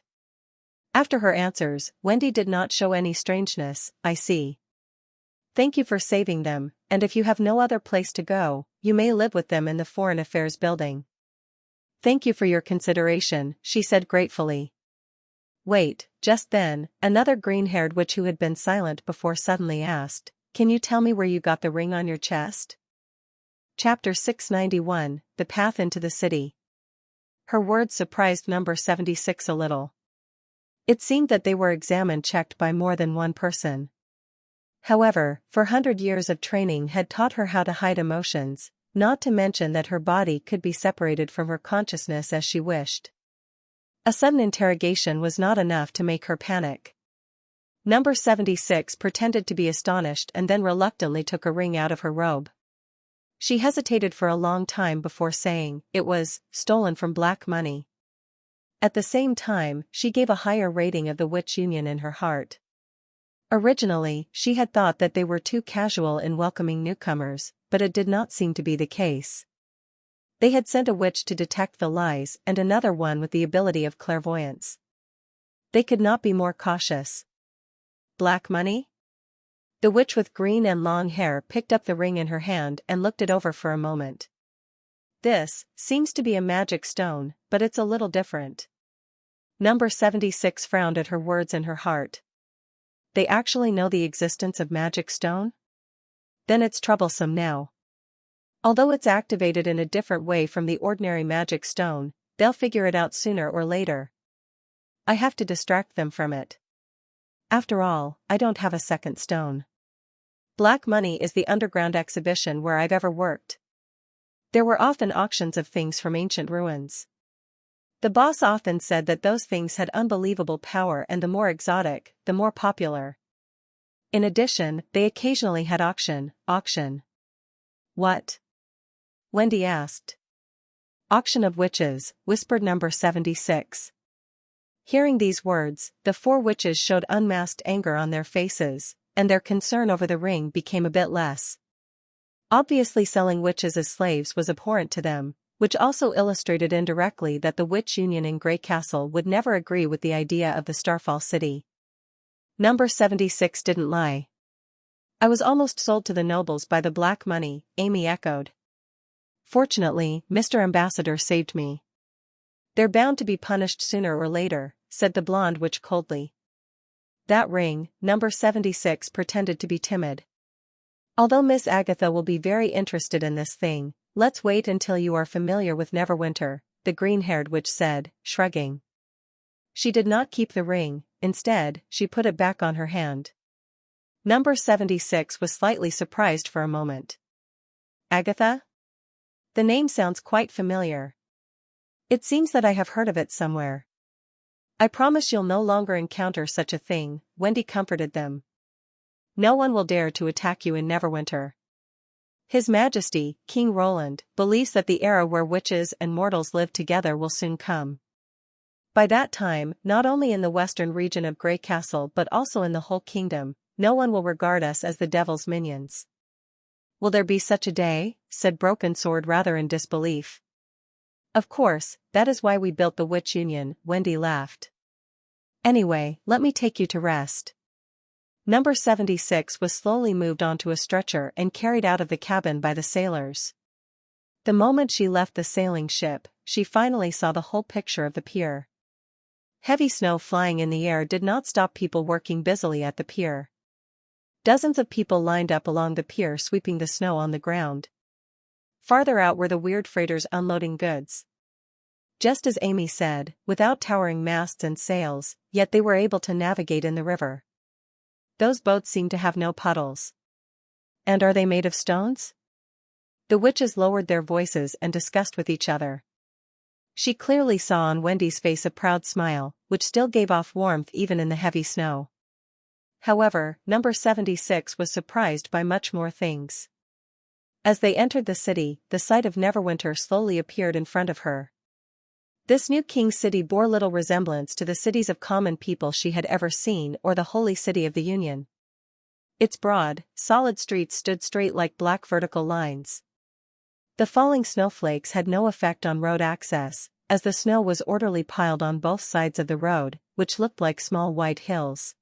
After her answers, Wendy did not show any strangeness. I see. Thank you for saving them, and if you have no other place to go, you may live with them in the Foreign Affairs building. Thank you for your consideration, she said gratefully. Wait, just then, another green-haired witch who had been silent before suddenly asked, "Can you tell me where you got the ring on your chest?" Chapter 691, The Path into the City. Her words surprised number 76 a little. It seemed that they were checked by more than one person. However, 400 years of training had taught her how to hide emotions, not to mention that her body could be separated from her consciousness as she wished. A sudden interrogation was not enough to make her panic. Number 76 pretended to be astonished and then reluctantly took a ring out of her robe. She hesitated for a long time before saying, "It was stolen from black money." At the same time, she gave a higher rating of the witch union in her heart. Originally, she had thought that they were too casual in welcoming newcomers, but it did not seem to be the case. They had sent a witch to detect the lies and another one with the ability of clairvoyance. They could not be more cautious. Black money? The witch with green and long hair picked up the ring in her hand and looked it over for a moment. This seems to be a magic stone, but it's a little different. Number 76 frowned at her words in her heart. They actually know the existence of magic stone? Then it's troublesome now. Although it's activated in a different way from the ordinary magic stone, they'll figure it out sooner or later. I have to distract them from it. After all, I don't have a second stone. Black Money is the underground exhibition where I've ever worked. There were often auctions of things from ancient ruins. The boss often said that those things had unbelievable power and the more exotic, the more popular. In addition, they occasionally had auction. What? Wendy asked. Auction of witches, whispered number 76. Hearing these words, the four witches showed unmasked anger on their faces, and their concern over the ring became a bit less. Obviously selling witches as slaves was abhorrent to them, which also illustrated indirectly that the witch union in Grey Castle would never agree with the idea of the Starfall City. Number 76 didn't lie. I was almost sold to the nobles by the black money, Amy echoed. Fortunately, Mr. Ambassador saved me. They're bound to be punished sooner or later, said the blonde witch coldly. That ring, number 76 pretended to be timid. Although Miss Agatha will be very interested in this thing, let's wait until you are familiar with Neverwinter, the green-haired witch said, shrugging. She did not keep the ring, instead, she put it back on her hand. Number 76 was slightly surprised for a moment. Agatha? The name sounds quite familiar. It seems that I have heard of it somewhere. I promise you'll no longer encounter such a thing, Wendy comforted them. No one will dare to attack you in Neverwinter. His Majesty, King Roland, believes that the era where witches and mortals live together will soon come. By that time, not only in the western region of Grey Castle but also in the whole kingdom, no one will regard us as the devil's minions. Will there be such a day? Said Broken Sword rather in disbelief. Of course, that is why we built the Witch Union, Wendy laughed. Anyway, let me take you to rest. Number 76 was slowly moved onto a stretcher and carried out of the cabin by the sailors. The moment she left the sailing ship, she finally saw the whole picture of the pier. Heavy snow flying in the air did not stop people working busily at the pier. Dozens of people lined up along the pier sweeping the snow on the ground. Farther out were the weird freighters unloading goods. Just as Amy said, without towering masts and sails, yet they were able to navigate in the river. Those boats seem to have no puddles. And are they made of stones? The witches lowered their voices and discussed with each other. She clearly saw on Wendy's face a proud smile, which still gave off warmth even in the heavy snow. However, number 76 was surprised by much more things. As they entered the city, the sight of Neverwinter slowly appeared in front of her. This new king's city bore little resemblance to the cities of common people she had ever seen or the holy city of the Union. Its broad, solid streets stood straight like black vertical lines. The falling snowflakes had no effect on road access, as the snow was orderly piled on both sides of the road, which looked like small white hills.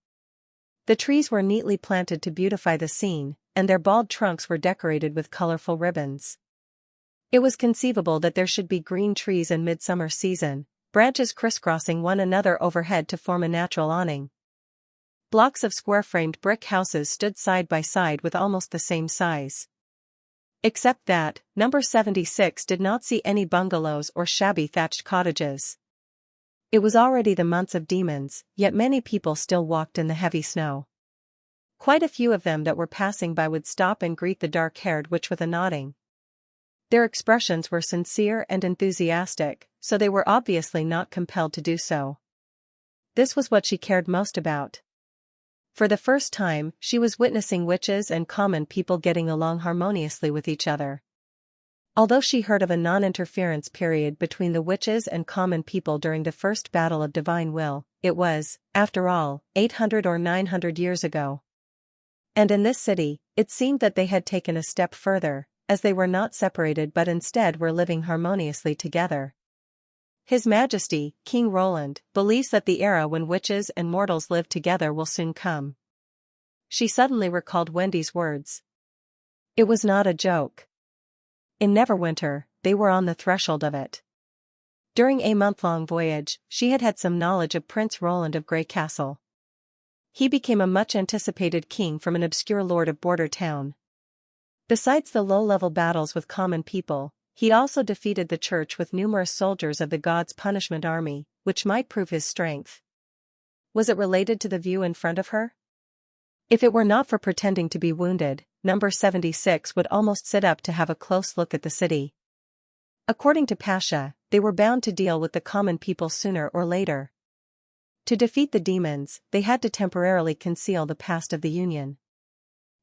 The trees were neatly planted to beautify the scene, and their bald trunks were decorated with colorful ribbons. It was conceivable that there should be green trees in midsummer season, branches crisscrossing one another overhead to form a natural awning. Blocks of square-framed brick houses stood side by side with almost the same size. Except that, number 76 did not see any bungalows or shabby thatched cottages. It was already the months of demons, yet many people still walked in the heavy snow. Quite a few of them that were passing by would stop and greet the dark-haired witch with a nodding. Their expressions were sincere and enthusiastic, so they were obviously not compelled to do so. This was what she cared most about. For the first time, she was witnessing witches and common people getting along harmoniously with each other. Although she heard of a non-interference period between the witches and common people during the first battle of divine will, it was, after all, 800 or 900 years ago. And in this city, it seemed that they had taken a step further, as they were not separated but instead were living harmoniously together. His Majesty, King Roland, believes that the era when witches and mortals live together will soon come. She suddenly recalled Wendy's words. It was not a joke. In Neverwinter, they were on the threshold of it. During a month-long voyage, she had had some knowledge of Prince Roland of Grey Castle. He became a much-anticipated king from an obscure lord of Border Town. Besides the low-level battles with common people, he also defeated the church with numerous soldiers of the God's punishment army, which might prove his strength. Was it related to the view in front of her? If it were not for pretending to be wounded, number 76 would almost sit up to have a close look at the city. According to Pasha, they were bound to deal with the common people sooner or later. To defeat the demons, they had to temporarily conceal the past of the Union.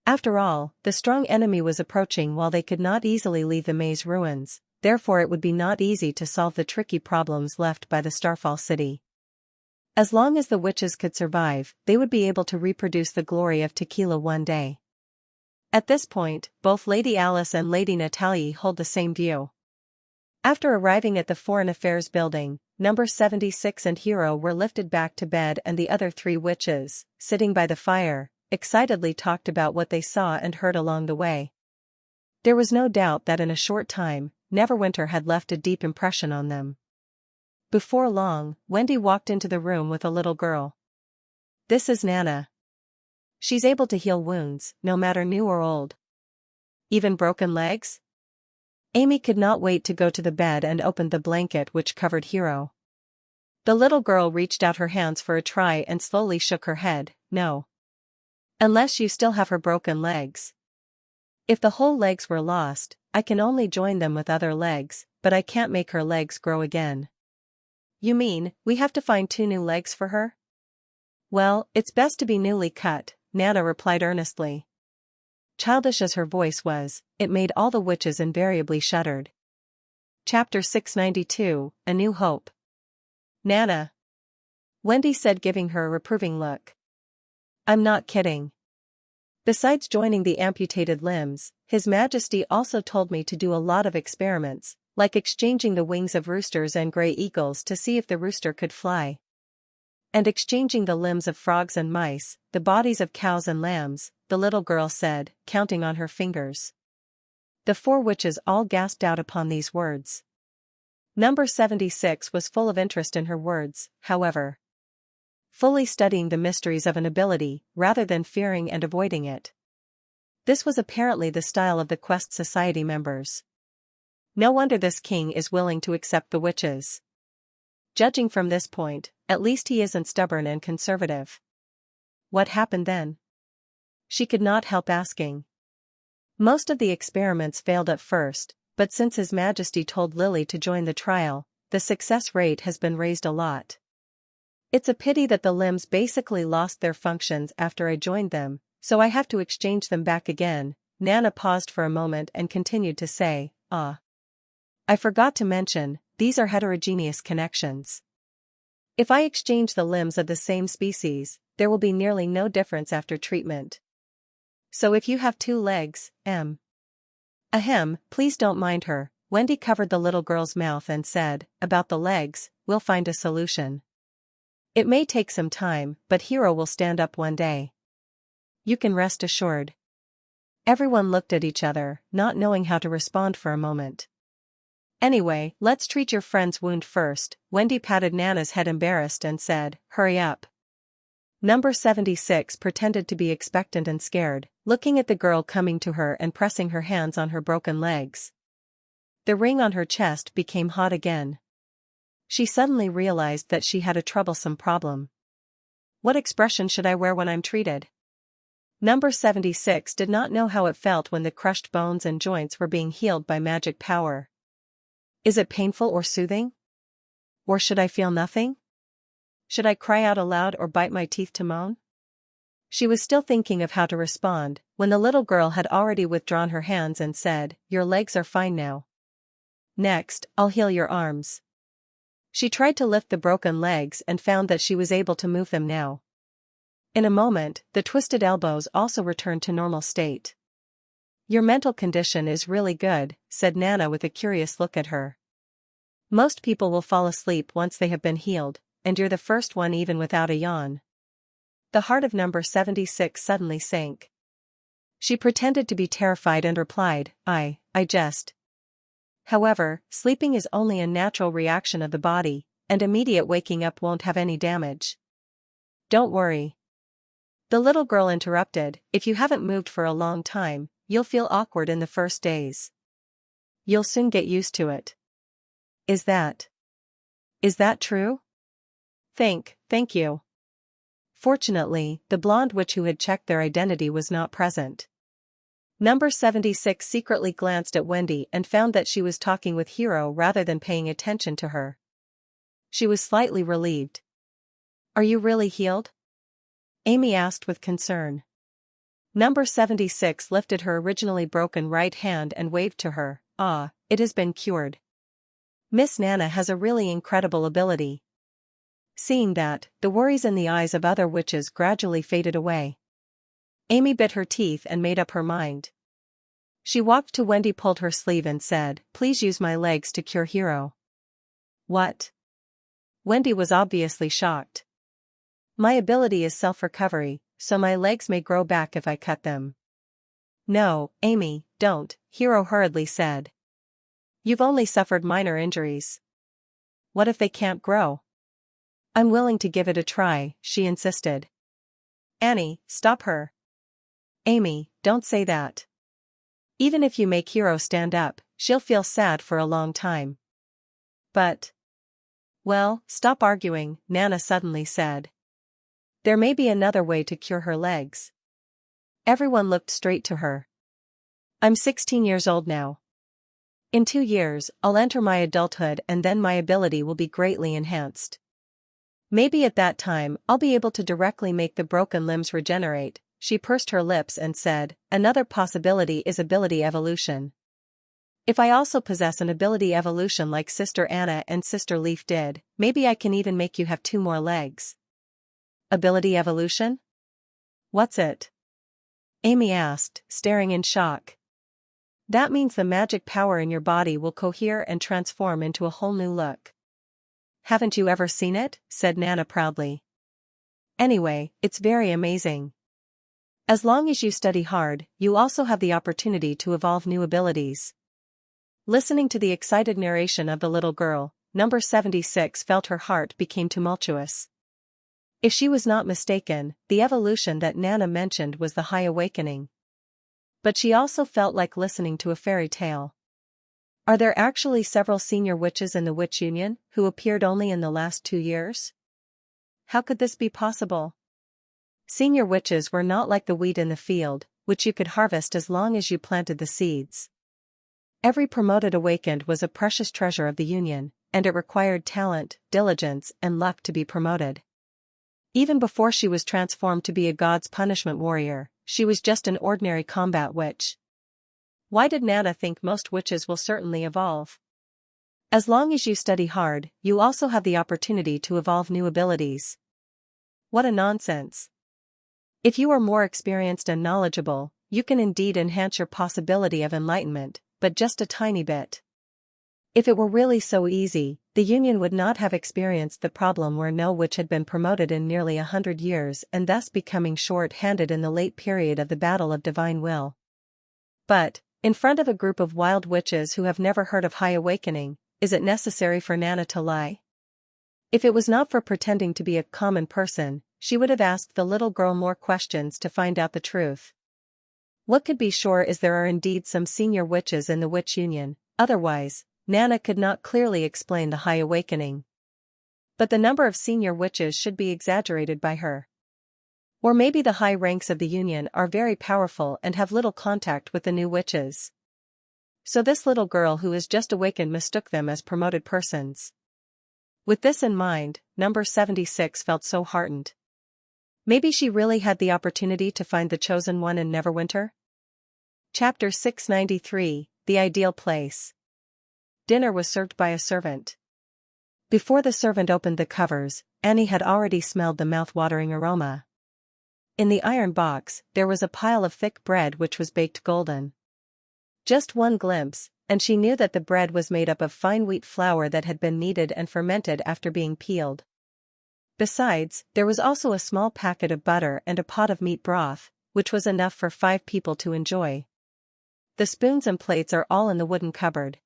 After all, the strong enemy was approaching while they could not easily leave the maze ruins, therefore it would be not easy to solve the tricky problems left by the Starfall city. As long as the witches could survive, they would be able to reproduce the glory of Tequila one day. At this point, both Lady Alice and Lady Natalie hold the same view. After arriving at the Foreign Affairs building, number 76 and Hero were lifted back to bed and the other three witches, sitting by the fire, excitedly talked about what they saw and heard along the way. There was no doubt that in a short time, Neverwinter had left a deep impression on them. Before long, Wendy walked into the room with a little girl. This is Nana. She's able to heal wounds, no matter new or old. Even broken legs? Amy could not wait to go to the bed and opened the blanket which covered Hero. The little girl reached out her hands for a try and slowly shook her head, no. Unless you still have her broken legs. If the whole legs were lost, I can only join them with other legs, but I can't make her legs grow again. You mean, we have to find 2 new legs for her? Well, it's best to be newly cut, Nana replied earnestly. Childish as her voice was, it made all the witches invariably shuddered. Chapter 692, A New Hope. Nana. Wendy said, giving her a reproving look. I'm not kidding. Besides joining the amputated limbs, His Majesty also told me to do a lot of experiments, like exchanging the wings of roosters and gray eagles to see if the rooster could fly. And exchanging the limbs of frogs and mice, the bodies of cows and lambs, the little girl said, counting on her fingers. The 4 witches all gasped out upon these words. Number 76 was full of interest in her words, however. Fully studying the mysteries of an ability, rather than fearing and avoiding it. This was apparently the style of the Quest Society members. No wonder this king is willing to accept the witches. Judging from this point, at least he isn't stubborn and conservative. What happened then? She could not help asking. Most of the experiments failed at first, but since His Majesty told Lily to join the trial, the success rate has been raised a lot. It's a pity that the limbs basically lost their functions after I joined them, so I have to exchange them back again, Nana paused for a moment and continued to say, I forgot to mention, these are heterogeneous connections. If I exchange the limbs of the same species, there will be nearly no difference after treatment. So if you have 2 legs, Ahem, please don't mind her. Wendy covered the little girl's mouth and said, about the legs, we'll find a solution. It may take some time, but Hero will stand up one day. You can rest assured. Everyone looked at each other, not knowing how to respond for a moment. Anyway, let's treat your friend's wound first. Wendy patted Nana's head embarrassed and said, hurry up. Number 76 pretended to be expectant and scared, looking at the girl coming to her and pressing her hands on her broken legs. The ring on her chest became hot again. She suddenly realized that she had a troublesome problem. What expression should I wear when I'm treated? Number 76 did not know how it felt when the crushed bones and joints were being healed by magic power. Is it painful or soothing? Or should I feel nothing? Should I cry out aloud or bite my teeth to moan? She was still thinking of how to respond, when the little girl had already withdrawn her hands and said, your legs are fine now. Next, I'll heal your arms. She tried to lift the broken legs and found that she was able to move them now. In a moment, the twisted elbows also returned to normal state. Your mental condition is really good, said Nana with a curious look at her. Most people will fall asleep once they have been healed, and you're the first one even without a yawn. The heart of number 76 suddenly sank. She pretended to be terrified and replied, I just. However, sleeping is only a natural reaction of the body, and immediate waking up won't have any damage. Don't worry. The little girl interrupted, if you haven't moved for a long time, you'll feel awkward in the first days. You'll soon get used to it. Is that true? Thank you. Fortunately, the blonde witch who had checked their identity was not present. Number 76 secretly glanced at Wendy and found that she was talking with Hero rather than paying attention to her. She was slightly relieved. Are you really healed? Amy asked with concern. Number 76 lifted her originally broken right hand and waved to her. It has been cured. Miss Nana has a really incredible ability. Seeing that, the worries in the eyes of other witches gradually faded away. Amy bit her teeth and made up her mind. She walked to Wendy, pulled her sleeve and said, please use my legs to cure Hero. What? Wendy was obviously shocked. My ability is self-recovery, so my legs may grow back if I cut them. No, Amy, don't, Hero hurriedly said. You've only suffered minor injuries. What if they can't grow? I'm willing to give it a try, she insisted. Annie, stop her. Amy, don't say that. Even if you make Hero stand up, she'll feel sad for a long time. But. Well, stop arguing, Nana suddenly said. There may be another way to cure her legs. Everyone looked straight to her. I'm 16 years old now. In 2 years, I'll enter my adulthood and then my ability will be greatly enhanced. Maybe at that time, I'll be able to directly make the broken limbs regenerate. She pursed her lips and said, another possibility is ability evolution. If I also possess an ability evolution like Sister Anna and Sister Leaf did, maybe I can even make you have 2 more legs. Ability evolution? What's it? Amy asked, staring in shock. That means the magic power in your body will cohere and transform into a whole new look. Haven't you ever seen it? Said Nana proudly. Anyway, it's very amazing. As long as you study hard, you also have the opportunity to evolve new abilities. Listening to the excited narration of the little girl, number 76 felt her heart became tumultuous. If she was not mistaken, the evolution that Nana mentioned was the High Awakening. But she also felt like listening to a fairy tale. Are there actually several senior witches in the Witch Union who appeared only in the last 2 years? How could this be possible? Senior witches were not like the wheat in the field, which you could harvest as long as you planted the seeds. Every promoted awakened was a precious treasure of the Union, and it required talent, diligence, and luck to be promoted. Even before she was transformed to be a god's punishment warrior, she was just an ordinary combat witch. Why did Nana think most witches will certainly evolve? As long as you study hard, you also have the opportunity to evolve new abilities. What a nonsense. If you are more experienced and knowledgeable, you can indeed enhance your possibility of enlightenment, but just a tiny bit. If it were really so easy, the Union would not have experienced the problem where no witch had been promoted in nearly 100 years and thus becoming short-handed in the late period of the Battle of Divine Will. But, in front of a group of wild witches who have never heard of High Awakening, is it necessary for Nana to lie? If it was not for pretending to be a common person, she would have asked the little girl more questions to find out the truth. What could be sure is there are indeed some senior witches in the Witch Union, otherwise, Nana could not clearly explain the High Awakening. But the number of senior witches should be exaggerated by her. Or maybe the high ranks of the Union are very powerful and have little contact with the new witches. So this little girl who is just awakened mistook them as promoted persons. With this in mind, number 76 felt so heartened. Maybe she really had the opportunity to find the chosen one in Neverwinter? Chapter 693, The Ideal Place. Dinner was served by a servant. Before the servant opened the covers, Annie had already smelled the mouth-watering aroma. In the iron box, there was a pile of thick bread which was baked golden. Just one glimpse, and she knew that the bread was made up of fine wheat flour that had been kneaded and fermented after being peeled. Besides, there was also a small packet of butter and a pot of meat broth, which was enough for 5 people to enjoy. The spoons and plates are all in the wooden cupboard.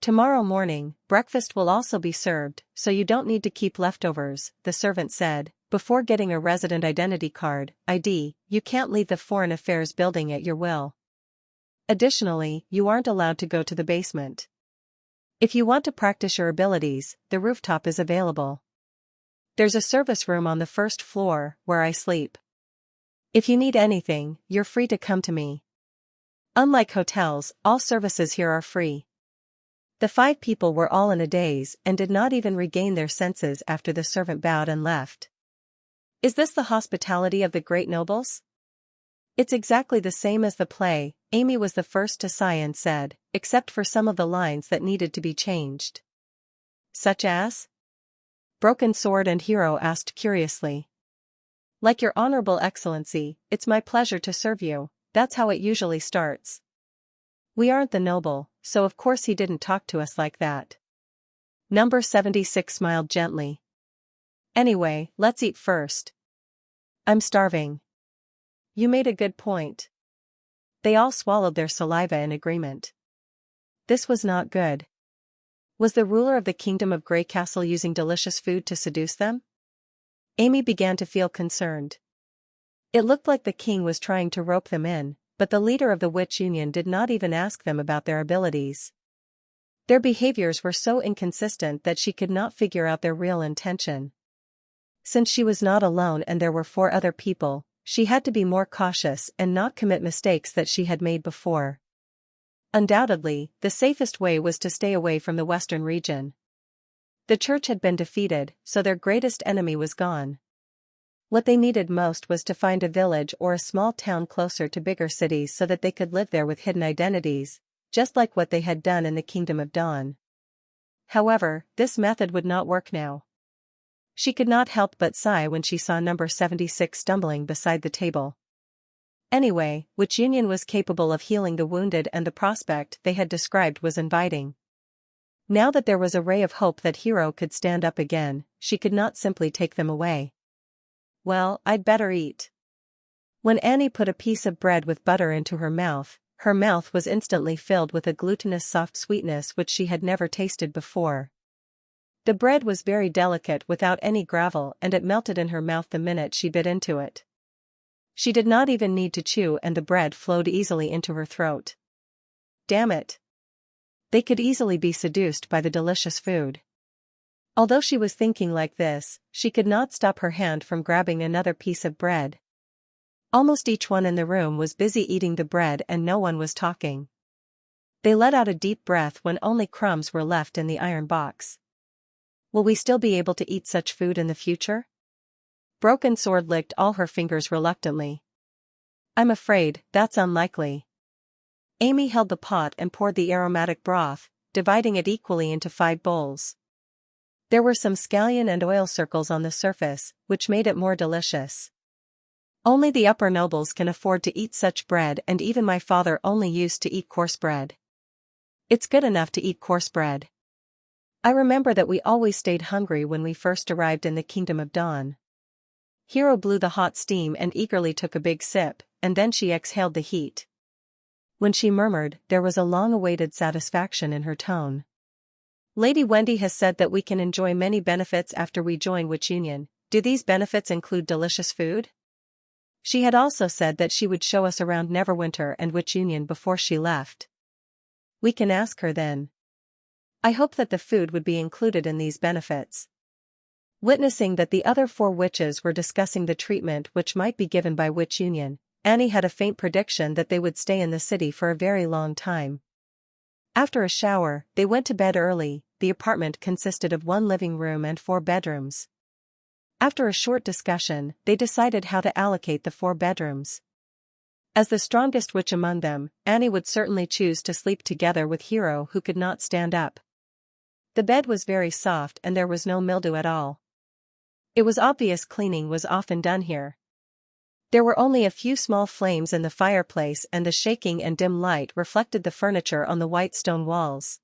Tomorrow morning, breakfast will also be served, so you don't need to keep leftovers, the servant said. Before getting a resident identity card, ID, you can't leave the Foreign Affairs building at your will. Additionally, you aren't allowed to go to the basement. If you want to practice your abilities, the rooftop is available. There's a service room on the first floor, where I sleep. If you need anything, you're free to come to me. Unlike hotels, all services here are free. The 5 people were all in a daze and did not even regain their senses after the servant bowed and left. Is this the hospitality of the great nobles? It's exactly the same as the play, Amy was the first to sigh and said, except for some of the lines that needed to be changed. Such as? Broken Sword and Hero asked curiously. Like your Honorable Excellency, it's my pleasure to serve you, that's how it usually starts. We aren't the noble, so of course he didn't talk to us like that. Number 76 smiled gently. Anyway, let's eat first. I'm starving. You made a good point. They all swallowed their saliva in agreement. This was not good. Was the ruler of the Kingdom of Grey Castle using delicious food to seduce them? Amy began to feel concerned. It looked like the king was trying to rope them in, but the leader of the Witch Union did not even ask them about their abilities. Their behaviors were so inconsistent that she could not figure out their real intention. Since she was not alone and there were 4 other people, she had to be more cautious and not commit mistakes that she had made before. Undoubtedly, the safest way was to stay away from the western region. The church had been defeated, so their greatest enemy was gone. What they needed most was to find a village or a small town closer to bigger cities so that they could live there with hidden identities, just like what they had done in the Kingdom of Dawn. However, this method would not work now. She could not help but sigh when she saw number 76 stumbling beside the table. Anyway, Witch Union was capable of healing the wounded and the prospect they had described was inviting. Now that there was a ray of hope that Hero could stand up again, she could not simply take them away. Well, I'd better eat. When Annie put a piece of bread with butter into her mouth was instantly filled with a glutinous soft sweetness which she had never tasted before. The bread was very delicate without any gravel and it melted in her mouth the minute she bit into it. She did not even need to chew and the bread flowed easily into her throat. Damn it! They could easily be seduced by the delicious food. Although she was thinking like this, she could not stop her hand from grabbing another piece of bread. Almost each one in the room was busy eating the bread and no one was talking. They let out a deep breath when only crumbs were left in the iron box. Will we still be able to eat such food in the future? Broken Sword licked all her fingers reluctantly. I'm afraid that's unlikely. Amy held the pot and poured the aromatic broth, dividing it equally into 5 bowls. There were some scallion and oil circles on the surface, which made it more delicious. Only the upper nobles can afford to eat such bread, and even my father only used to eat coarse bread. It's good enough to eat coarse bread. I remember that we always stayed hungry when we first arrived in the Kingdom of Dawn. Hero blew the hot steam and eagerly took a big sip, and then she exhaled the heat. When she murmured, there was a long-awaited satisfaction in her tone. Lady Wendy has said that we can enjoy many benefits after we join Witch Union. Do these benefits include delicious food? She had also said that she would show us around Neverwinter and Witch Union before she left. We can ask her then. I hope that the food would be included in these benefits. Witnessing that the other 4 witches were discussing the treatment which might be given by Witch Union, Annie had a faint prediction that they would stay in the city for a very long time. After a shower, they went to bed early. The apartment consisted of 1 living room and 4 bedrooms. After a short discussion, they decided how to allocate the 4 bedrooms. As the strongest witch among them, Annie would certainly choose to sleep together with Hero, who could not stand up. The bed was very soft and there was no mildew at all. It was obvious cleaning was often done here. There were only a few small flames in the fireplace, and the shaking and dim light reflected the furniture on the white stone walls.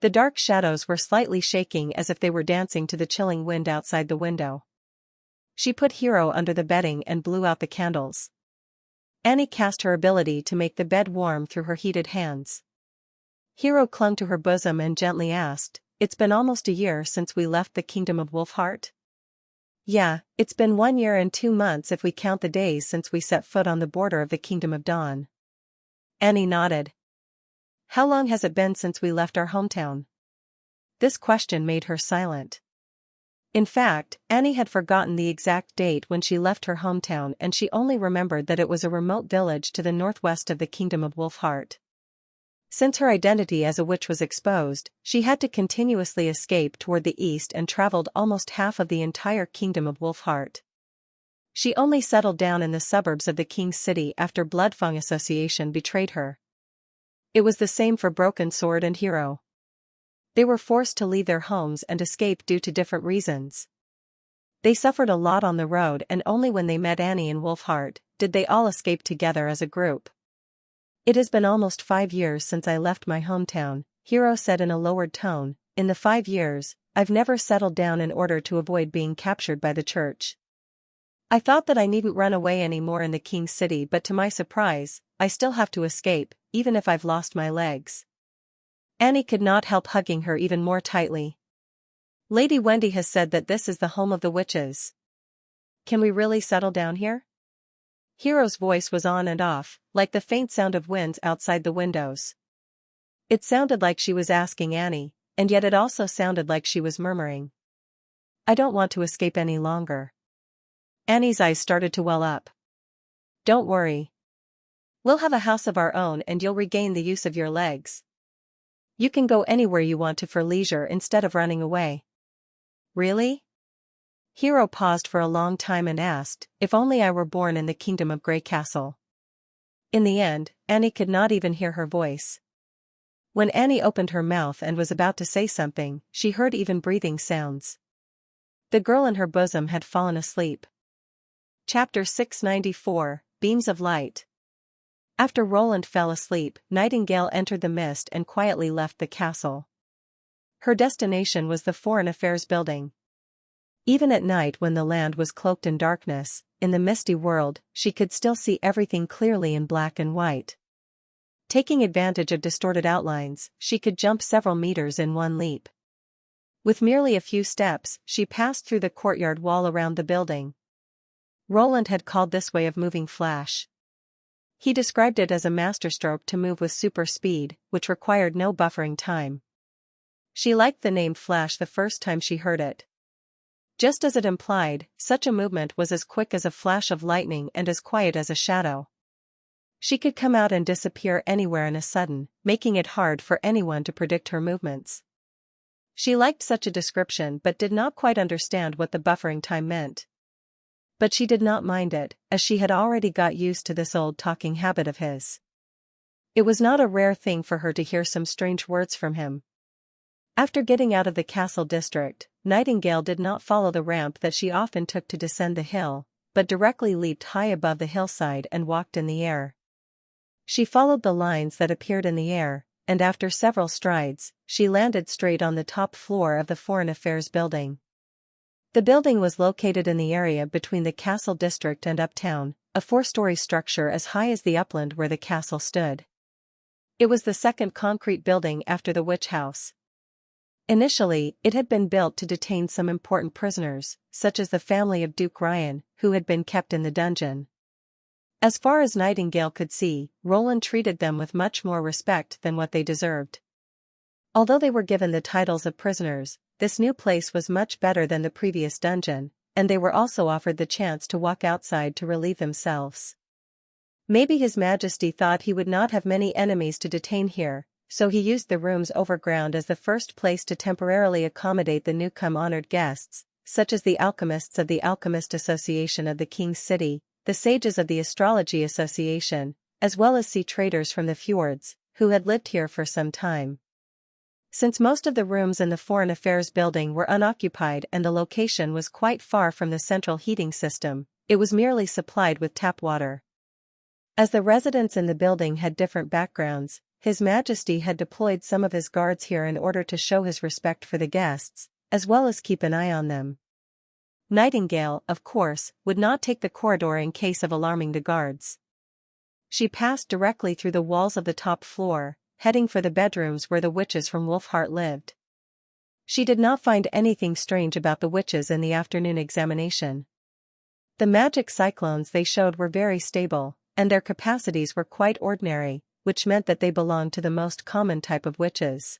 The dark shadows were slightly shaking as if they were dancing to the chilling wind outside the window. She put Hero under the bedding and blew out the candles. Annie cast her ability to make the bed warm through her heated hands. Hero clung to her bosom and gently asked, "It's been almost a year since we left the Kingdom of Wolfheart?" "Yeah, it's been 1 year and 2 months if we count the days since we set foot on the border of the Kingdom of Dawn." Annie nodded. "How long has it been since we left our hometown?" This question made her silent. In fact, Annie had forgotten the exact date when she left her hometown, and she only remembered that it was a remote village to the northwest of the Kingdom of Wolfheart. Since her identity as a witch was exposed, she had to continuously escape toward the east and traveled almost half of the entire Kingdom of Wolfheart. She only settled down in the suburbs of the King's City after Bloodfang Association betrayed her. It was the same for Broken Sword and Hero. They were forced to leave their homes and escape due to different reasons. They suffered a lot on the road, and only when they met Annie in Wolfheart did they all escape together as a group. "It has been almost 5 years since I left my hometown," Hero said in a lowered tone. "In the 5 years, I've never settled down in order to avoid being captured by the church. I thought that I needn't run away anymore in the King's City, but to my surprise, I still have to escape, even if I've lost my legs." Annie could not help hugging her even more tightly. "Lady Wendy has said that this is the home of the witches. Can we really settle down here?" Hero's voice was on and off, like the faint sound of winds outside the windows. It sounded like she was asking Annie, and yet it also sounded like she was murmuring, "I don't want to escape any longer." Annie's eyes started to well up. "Don't worry. We'll have a house of our own and you'll regain the use of your legs. You can go anywhere you want to for leisure instead of running away." "Really?" Hero paused for a long time and asked, "If only I were born in the Kingdom of Grey Castle." In the end, Annie could not even hear her voice. When Annie opened her mouth and was about to say something, she heard even breathing sounds. The girl in her bosom had fallen asleep. Chapter 694, Beams of Light. After Roland fell asleep, Nightingale entered the mist and quietly left the castle. Her destination was the Foreign Affairs building. Even at night, when the land was cloaked in darkness, in the misty world, she could still see everything clearly in black and white. Taking advantage of distorted outlines, she could jump several meters in one leap. With merely a few steps, she passed through the courtyard wall around the building. Roland had called this way of moving flash. He described it as a masterstroke to move with super speed, which required no buffering time. She liked the name Flash the first time she heard it. Just as it implied, such a movement was as quick as a flash of lightning and as quiet as a shadow. She could come out and disappear anywhere in a sudden, making it hard for anyone to predict her movements. She liked such a description but did not quite understand what the buffering time meant. But she did not mind it, as she had already got used to this old talking habit of his. It was not a rare thing for her to hear some strange words from him. After getting out of the castle district, Nightingale did not follow the ramp that she often took to descend the hill, but directly leaped high above the hillside and walked in the air. She followed the lines that appeared in the air, and after several strides, she landed straight on the top floor of the Foreign Affairs building. The building was located in the area between the castle district and uptown, a 4-story structure as high as the upland where the castle stood. It was the second concrete building after the witch house. Initially, it had been built to detain some important prisoners, such as the family of Duke Ryan, who had been kept in the dungeon. As far as Nightingale could see, Roland treated them with much more respect than what they deserved. Although they were given the titles of prisoners, this new place was much better than the previous dungeon, and they were also offered the chance to walk outside to relieve themselves. Maybe His Majesty thought he would not have many enemies to detain here, so he used the rooms overground as the first place to temporarily accommodate the newcome honored guests, such as the alchemists of the Alchemist Association of the King's City, the sages of the Astrology Association, as well as sea traders from the fjords, who had lived here for some time. Since most of the rooms in the Foreign Affairs building were unoccupied and the location was quite far from the central heating system, it was merely supplied with tap water. As the residents in the building had different backgrounds, His Majesty had deployed some of his guards here in order to show his respect for the guests, as well as keep an eye on them. Nightingale, of course, would not take the corridor in case of alarming the guards. She passed directly through the walls of the top floor, heading for the bedrooms where the witches from Wolfheart lived. She did not find anything strange about the witches in the afternoon examination. The magic cyclones they showed were very stable, and their capacities were quite ordinary, which meant that they belonged to the most common type of witches.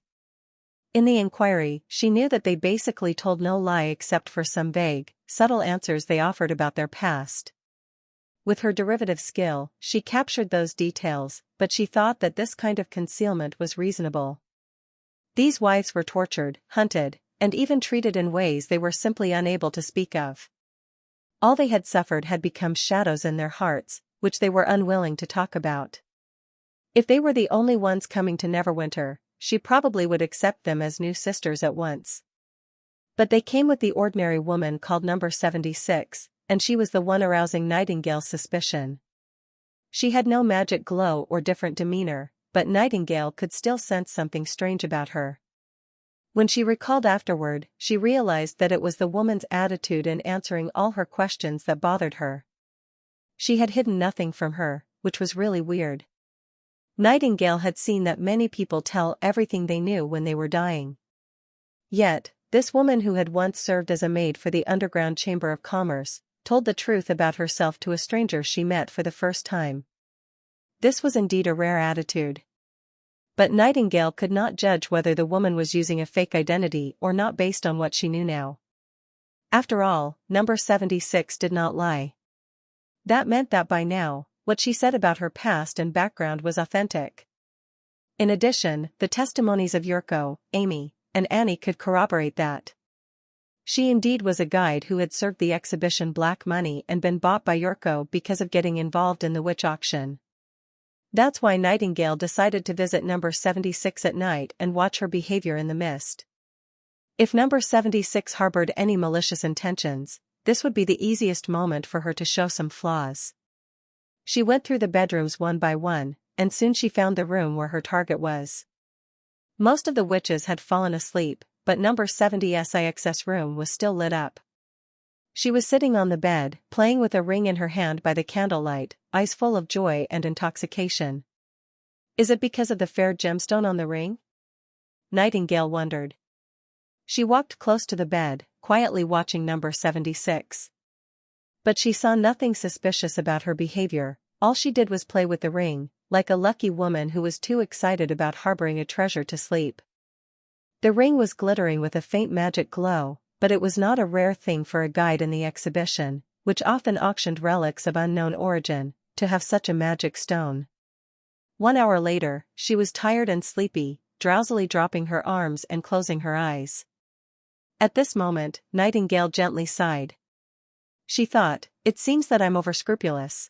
In the inquiry, she knew that they basically told no lie except for some vague, subtle answers they offered about their past. With her derivative skill, she captured those details, but she thought that this kind of concealment was reasonable. These wives were tortured, hunted, and even treated in ways they were simply unable to speak of. All they had suffered had become shadows in their hearts, which they were unwilling to talk about. If they were the only ones coming to Neverwinter, she probably would accept them as new sisters at once. But they came with the ordinary woman called Number 76, and she was the one arousing Nightingale's suspicion. She had no magic glow or different demeanor, but Nightingale could still sense something strange about her. When she recalled afterward, she realized that it was the woman's attitude in answering all her questions that bothered her. She had hidden nothing from her, which was really weird. Nightingale had seen that many people tell everything they knew when they were dying. Yet, this woman who had once served as a maid for the Underground Chamber of Commerce, told the truth about herself to a stranger she met for the first time. This was indeed a rare attitude. But Nightingale could not judge whether the woman was using a fake identity or not based on what she knew now. After all, Number 76 did not lie. That meant that by now, what she said about her past and background was authentic. In addition, the testimonies of Yurko, Amy, and Annie could corroborate that. She indeed was a guide who had served the exhibition Black Money and been bought by Yurko because of getting involved in the witch auction. That's why Nightingale decided to visit Number 76 at night and watch her behavior in the mist. If Number 76 harbored any malicious intentions, this would be the easiest moment for her to show some flaws. She went through the bedrooms one by one, and soon she found the room where her target was. Most of the witches had fallen asleep, but Number 76's room was still lit up. She was sitting on the bed, playing with a ring in her hand by the candlelight, eyes full of joy and intoxication. Is it because of the fair gemstone on the ring? Nightingale wondered. She walked close to the bed, quietly watching Number 76. But she saw nothing suspicious about her behavior. All she did was play with the ring, like a lucky woman who was too excited about harboring a treasure to sleep. The ring was glittering with a faint magic glow, but it was not a rare thing for a guide in the exhibition, which often auctioned relics of unknown origin, to have such a magic stone. 1 hour later, she was tired and sleepy, drowsily dropping her arms and closing her eyes. At this moment, Nightingale gently sighed. She thought, it seems that I'm overscrupulous.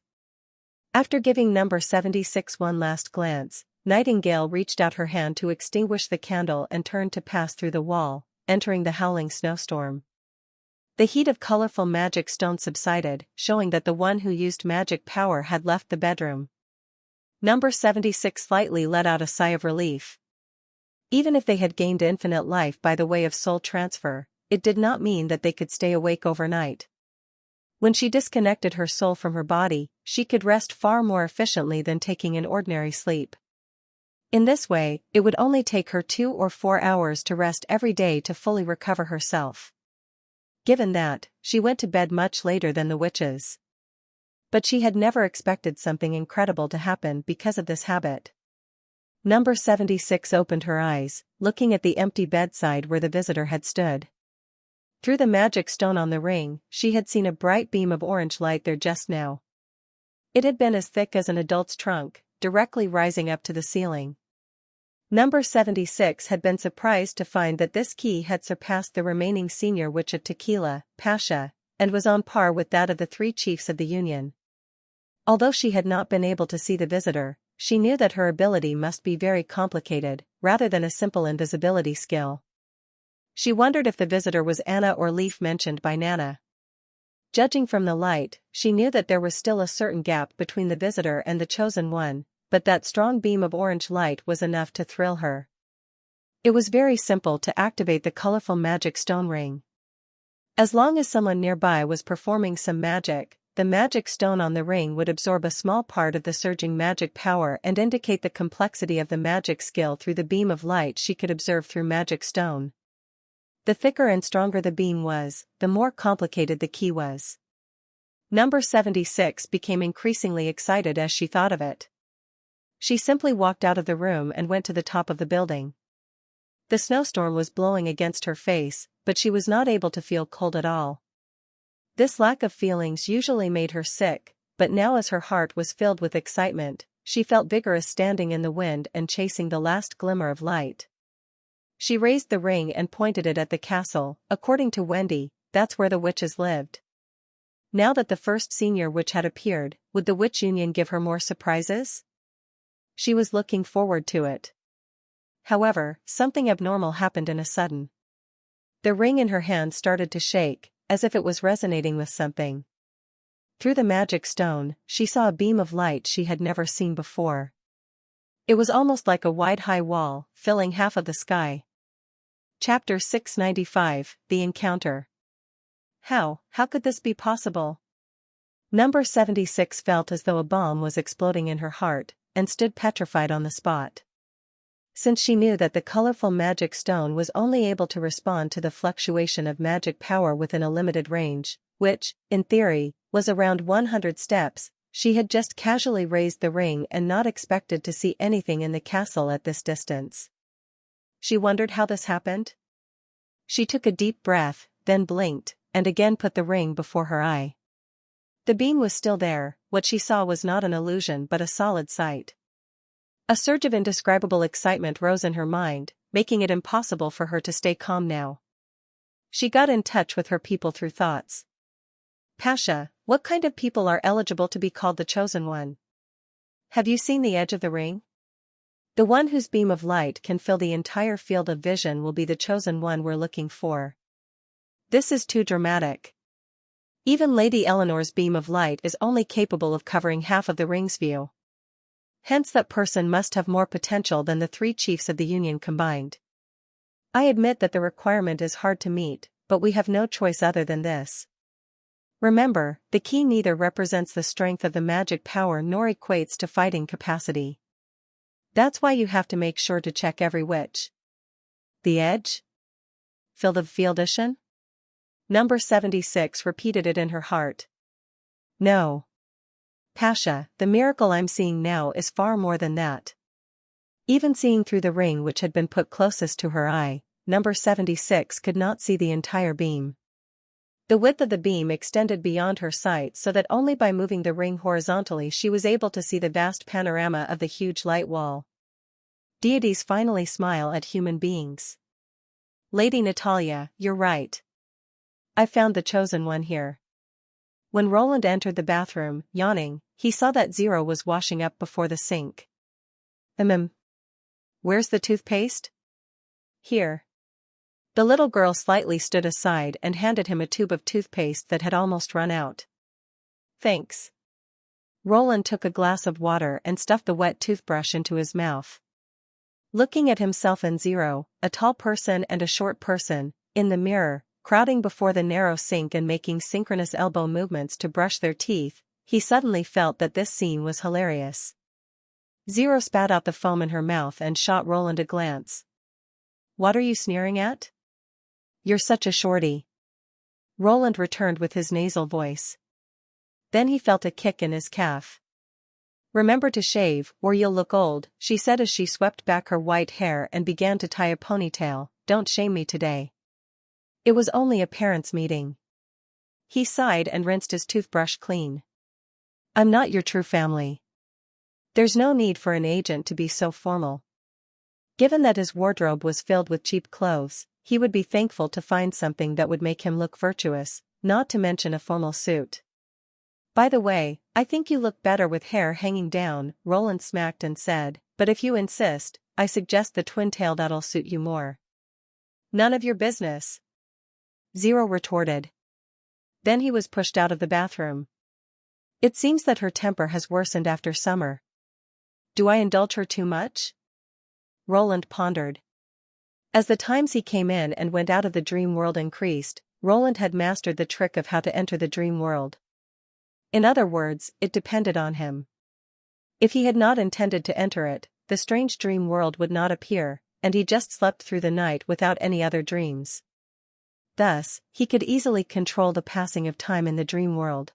After giving Number 76 one last glance, Nightingale reached out her hand to extinguish the candle and turned to pass through the wall, entering the howling snowstorm. The heat of colorful magic stone subsided, showing that the one who used magic power had left the bedroom. Number 76 slightly let out a sigh of relief. Even if they had gained infinite life by the way of soul transfer, it did not mean that they could stay awake overnight. When she disconnected her soul from her body, she could rest far more efficiently than taking an ordinary sleep. In this way, it would only take her 2 or 4 hours to rest every day to fully recover herself. Given that, she went to bed much later than the witches. But she had never expected something incredible to happen because of this habit. Number 76 opened her eyes, looking at the empty bedside where the visitor had stood. Through the magic stone on the ring, she had seen a bright beam of orange light there just now. It had been as thick as an adult's trunk, directly rising up to the ceiling. Number 76 had been surprised to find that this key had surpassed the remaining senior witch of Tequila, Pasha, and was on par with that of the 3 chiefs of the Union. Although she had not been able to see the visitor, she knew that her ability must be very complicated, rather than a simple invisibility skill. She wondered if the visitor was Anna or Leaf mentioned by Nana. Judging from the light, she knew that there was still a certain gap between the visitor and the chosen one, but that strong beam of orange light was enough to thrill her. It was very simple to activate the colorful magic stone ring. As long as someone nearby was performing some magic, the magic stone on the ring would absorb a small part of the surging magic power and indicate the complexity of the magic skill through the beam of light she could observe through magic stone. The thicker and stronger the beam was, the more complicated the key was. Number 76 became increasingly excited as she thought of it. She simply walked out of the room and went to the top of the building. The snowstorm was blowing against her face, but she was not able to feel cold at all. This lack of feelings usually made her sick, but now as her heart was filled with excitement, she felt vigorous standing in the wind and chasing the last glimmer of light. She raised the ring and pointed it at the castle. According to Wendy, that's where the witches lived. Now that the first senior witch had appeared, would the Witch Union give her more surprises? She was looking forward to it. However, something abnormal happened in a sudden. The ring in her hand started to shake, as if it was resonating with something. Through the magic stone, she saw a beam of light she had never seen before. It was almost like a wide high wall, filling half of the sky. Chapter 695, The Encounter. How could this be possible? Number 76 felt as though a bomb was exploding in her heart, and stood petrified on the spot. Since she knew that the colorful magic stone was only able to respond to the fluctuation of magic power within a limited range, which, in theory, was around 100 steps, she had just casually raised the ring and not expected to see anything in the castle at this distance. She wondered how this happened. She took a deep breath, then blinked, and again put the ring before her eye. The beam was still there. What she saw was not an illusion but a solid sight. A surge of indescribable excitement rose in her mind, making it impossible for her to stay calm now. She got in touch with her people through thoughts. Pasha, what kind of people are eligible to be called the Chosen One? Have you seen the edge of the ring? The one whose beam of light can fill the entire field of vision will be the Chosen One we're looking for. This is too dramatic. Even Lady Eleanor's beam of light is only capable of covering half of the ring's view. Hence that person must have more potential than the 3 chiefs of the Union combined. I admit that the requirement is hard to meet, but we have no choice other than this. Remember, the key neither represents the strength of the magic power nor equates to fighting capacity. That's why you have to make sure to check every witch. The edge? Field of vision? Number 76 repeated it in her heart. No. Pasha, the miracle I'm seeing now is far more than that. Even seeing through the ring which had been put closest to her eye, number 76 could not see the entire beam. The width of the beam extended beyond her sight so that only by moving the ring horizontally she was able to see the vast panorama of the huge light wall. Deities finally smile at human beings. Lady Natalia, you're right. I found the Chosen One here. When Roland entered the bathroom, yawning, he saw that Zero was washing up before the sink. Where's the toothpaste? Here. The little girl slightly stood aside and handed him a tube of toothpaste that had almost run out. Thanks. Roland took a glass of water and stuffed the wet toothbrush into his mouth. Looking at himself and Zero, a tall person and a short person, in the mirror, crowding before the narrow sink and making synchronous elbow movements to brush their teeth, he suddenly felt that this scene was hilarious. Zero spat out the foam in her mouth and shot Roland a glance. What are you sneering at? You're such a shorty. Roland returned with his nasal voice. Then he felt a kick in his calf. Remember to shave, or you'll look old, she said as she swept back her white hair and began to tie a ponytail. Don't shame me today. It was only a parents' meeting. He sighed and rinsed his toothbrush clean. I'm not your true family. There's no need for an agent to be so formal. Given that his wardrobe was filled with cheap clothes, he would be thankful to find something that would make him look virtuous, not to mention a formal suit. By the way, I think you look better with hair hanging down, Roland smacked and said, but if you insist, I suggest the twin-tail that'll suit you more. None of your business. Zero retorted. Then he was pushed out of the bathroom. It seems that her temper has worsened after summer. Do I indulge her too much? Roland pondered. As the times he came in and went out of the dream world increased, Roland had mastered the trick of how to enter the dream world. In other words, it depended on him. If he had not intended to enter it, the strange dream world would not appear, and he just slept through the night without any other dreams. Thus, he could easily control the passing of time in the dream world.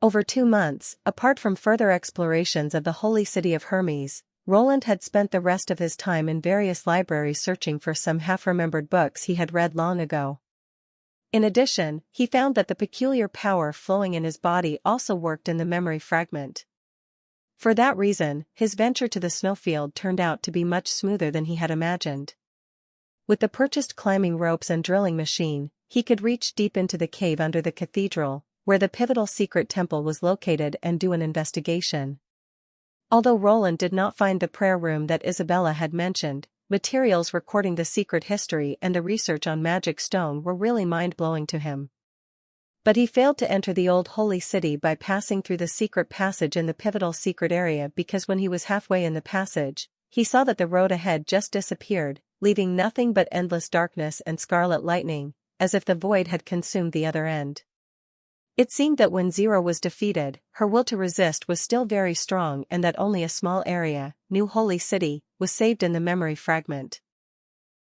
Over 2 months, apart from further explorations of the holy city of Hermes, Roland had spent the rest of his time in various libraries searching for some half-remembered books he had read long ago. In addition, he found that the peculiar power flowing in his body also worked in the memory fragment. For that reason, his venture to the snowfield turned out to be much smoother than he had imagined. With the purchased climbing ropes and drilling machine, he could reach deep into the cave under the cathedral, where the pivotal secret temple was located, and do an investigation. Although Roland did not find the prayer room that Isabella had mentioned, materials recording the secret history and the research on magic stone were really mind-blowing to him. But he failed to enter the old holy city by passing through the secret passage in the pivotal secret area because when he was halfway in the passage, he saw that the road ahead just disappeared, leaving nothing but endless darkness and scarlet lightning, as if the void had consumed the other end. It seemed that when Zero was defeated, her will to resist was still very strong and that only a small area, New Holy City, was saved in the memory fragment.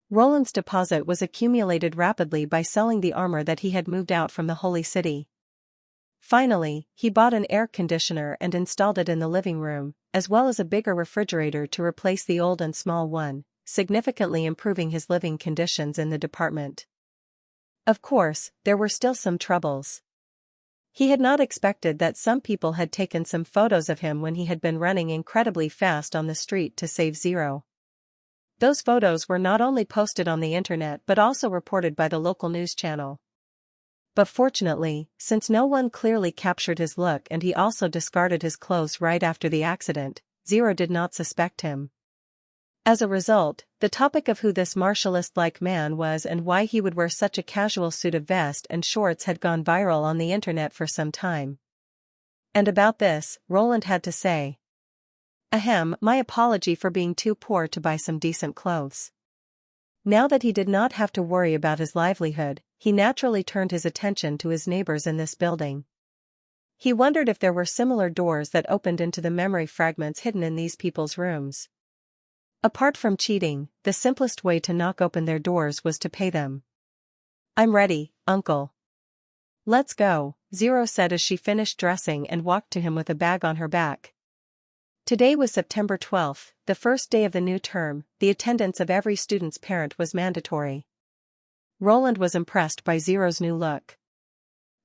Roland's deposit was accumulated rapidly by selling the armor that he had moved out from the Holy City. Finally, he bought an air conditioner and installed it in the living room, as well as a bigger refrigerator to replace the old and small one, significantly improving his living conditions in the department. Of course, there were still some troubles. He had not expected that some people had taken some photos of him when he had been running incredibly fast on the street to save Zero. Those photos were not only posted on the internet but also reported by the local news channel. But fortunately, since no one clearly captured his look and he also discarded his clothes right after the accident, Zero did not suspect him. As a result, the topic of who this martialist-like man was and why he would wear such a casual suit of vest and shorts had gone viral on the internet for some time. And about this, Roland had to say, "Ahem, my apology for being too poor to buy some decent clothes." Now that he did not have to worry about his livelihood, he naturally turned his attention to his neighbors in this building. He wondered if there were similar doors that opened into the memory fragments hidden in these people's rooms. Apart from cheating, the simplest way to knock open their doors was to pay them. "I'm ready, Uncle." "Let's go," Zero said as she finished dressing and walked to him with a bag on her back. Today was September 12th, the first day of the new term. The attendance of every student's parent was mandatory. Roland was impressed by Zero's new look.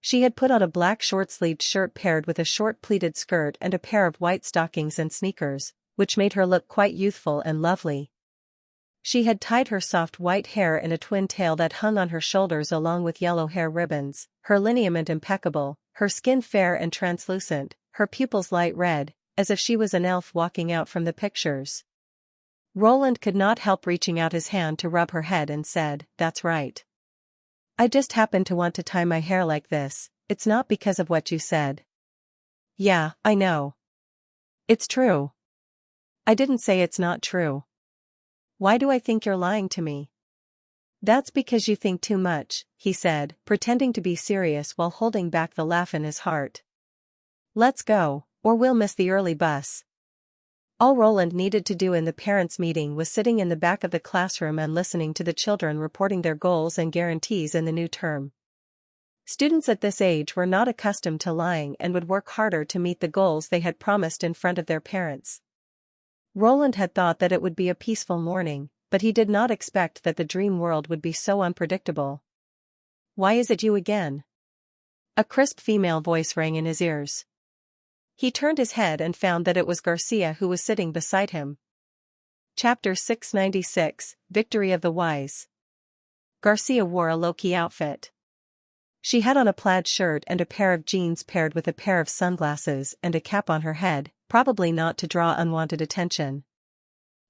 She had put on a black short-sleeved shirt paired with a short pleated skirt and a pair of white stockings and sneakers, which made her look quite youthful and lovely. She had tied her soft white hair in a twin tail that hung on her shoulders along with yellow hair ribbons, her lineament impeccable, her skin fair and translucent, her pupils light red, as if she was an elf walking out from the pictures. Roland could not help reaching out his hand to rub her head and said, "That's right. I just happen to want to tie my hair like this, it's not because of what you said." "Yeah, I know. It's true." "I didn't say it's not true. Why do I think you're lying to me?" "That's because you think too much," he said, pretending to be serious while holding back the laugh in his heart. "Let's go, or we'll miss the early bus." All Roland needed to do in the parents' meeting was sitting in the back of the classroom and listening to the children reporting their goals and guarantees in the new term. Students at this age were not accustomed to lying and would work harder to meet the goals they had promised in front of their parents. Roland had thought that it would be a peaceful morning, but he did not expect that the dream world would be so unpredictable. "Why is it you again?" A crisp female voice rang in his ears. He turned his head and found that it was Garcia who was sitting beside him. Chapter 696, Victory of the Wise. Garcia wore a low-key outfit. She had on a plaid shirt and a pair of jeans paired with a pair of sunglasses and a cap on her head, probably not to draw unwanted attention.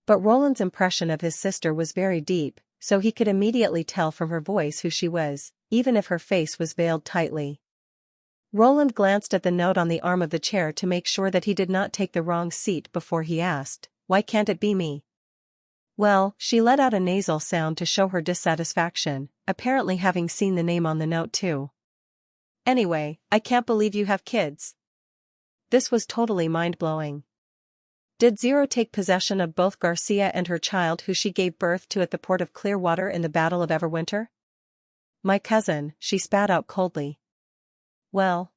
But Roland's impression of his sister was very deep, so he could immediately tell from her voice who she was, even if her face was veiled tightly. Roland glanced at the note on the arm of the chair to make sure that he did not take the wrong seat before he asked, "Why can't it be me?" "Well," she let out a nasal sound to show her dissatisfaction, apparently having seen the name on the note too. "Anyway, I can't believe you have kids." This was totally mind-blowing. Did Zero take possession of both Garcia and her child who she gave birth to at the port of Clearwater in the Battle of Everwinter? "My cousin," she spat out coldly. "Well,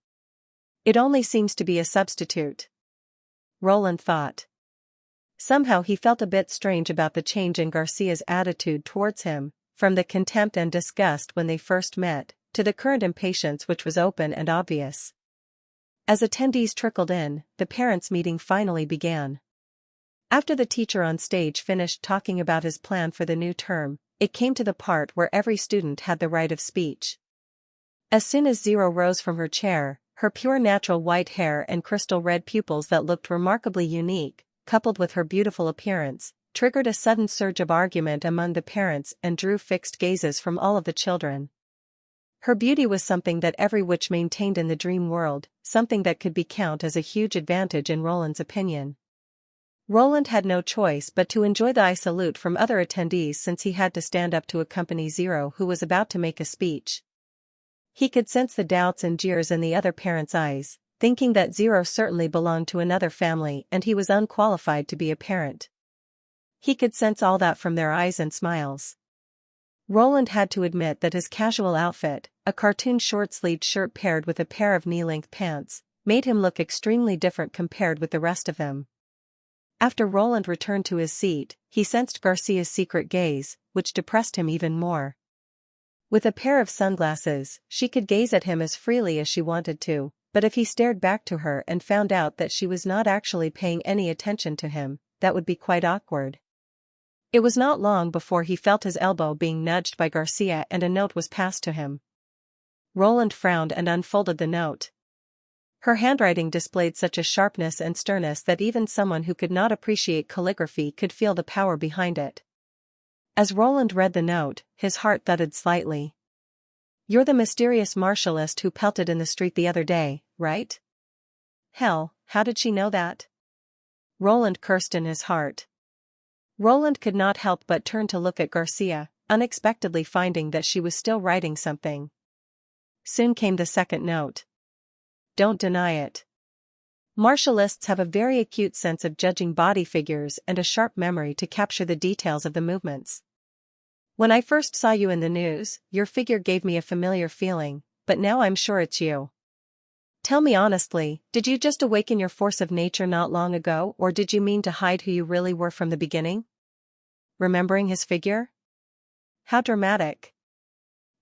it only seems to be a substitute," Roland thought. Somehow he felt a bit strange about the change in Garcia's attitude towards him, from the contempt and disgust when they first met, to the current impatience which was open and obvious. As attendees trickled in, the parents' meeting finally began. After the teacher on stage finished talking about his plan for the new term, it came to the part where every student had the right of speech. As soon as Zero rose from her chair, her pure natural white hair and crystal red pupils that looked remarkably unique, coupled with her beautiful appearance, triggered a sudden surge of argument among the parents and drew fixed gazes from all of the children. Her beauty was something that every witch maintained in the dream world, something that could be counted as a huge advantage in Roland's opinion. Roland had no choice but to enjoy the eye salute from other attendees since he had to stand up to accompany Zero who was about to make a speech. He could sense the doubts and jeers in the other parents' eyes, thinking that Zero certainly belonged to another family and he was unqualified to be a parent. He could sense all that from their eyes and smiles. Roland had to admit that his casual outfit, a cartoon short-sleeved shirt paired with a pair of knee-length pants, made him look extremely different compared with the rest of them. After Roland returned to his seat, he sensed Garcia's secret gaze, which depressed him even more. With a pair of sunglasses, she could gaze at him as freely as she wanted to, but if he stared back to her and found out that she was not actually paying any attention to him, that would be quite awkward. It was not long before he felt his elbow being nudged by Garcia and a note was passed to him. Roland frowned and unfolded the note. Her handwriting displayed such a sharpness and sternness that even someone who could not appreciate calligraphy could feel the power behind it. As Roland read the note, his heart thudded slightly. "You're the mysterious martialist who pelted in the street the other day, right?" Hell, how did she know that? Roland cursed in his heart. Roland could not help but turn to look at Garcia, unexpectedly finding that she was still writing something. Soon came the second note. "Don't deny it. Martialists have a very acute sense of judging body figures and a sharp memory to capture the details of the movements. When I first saw you in the news, your figure gave me a familiar feeling, but now I'm sure it's you. Tell me honestly, did you just awaken your force of nature not long ago or did you mean to hide who you really were from the beginning?" Remembering his figure? How dramatic.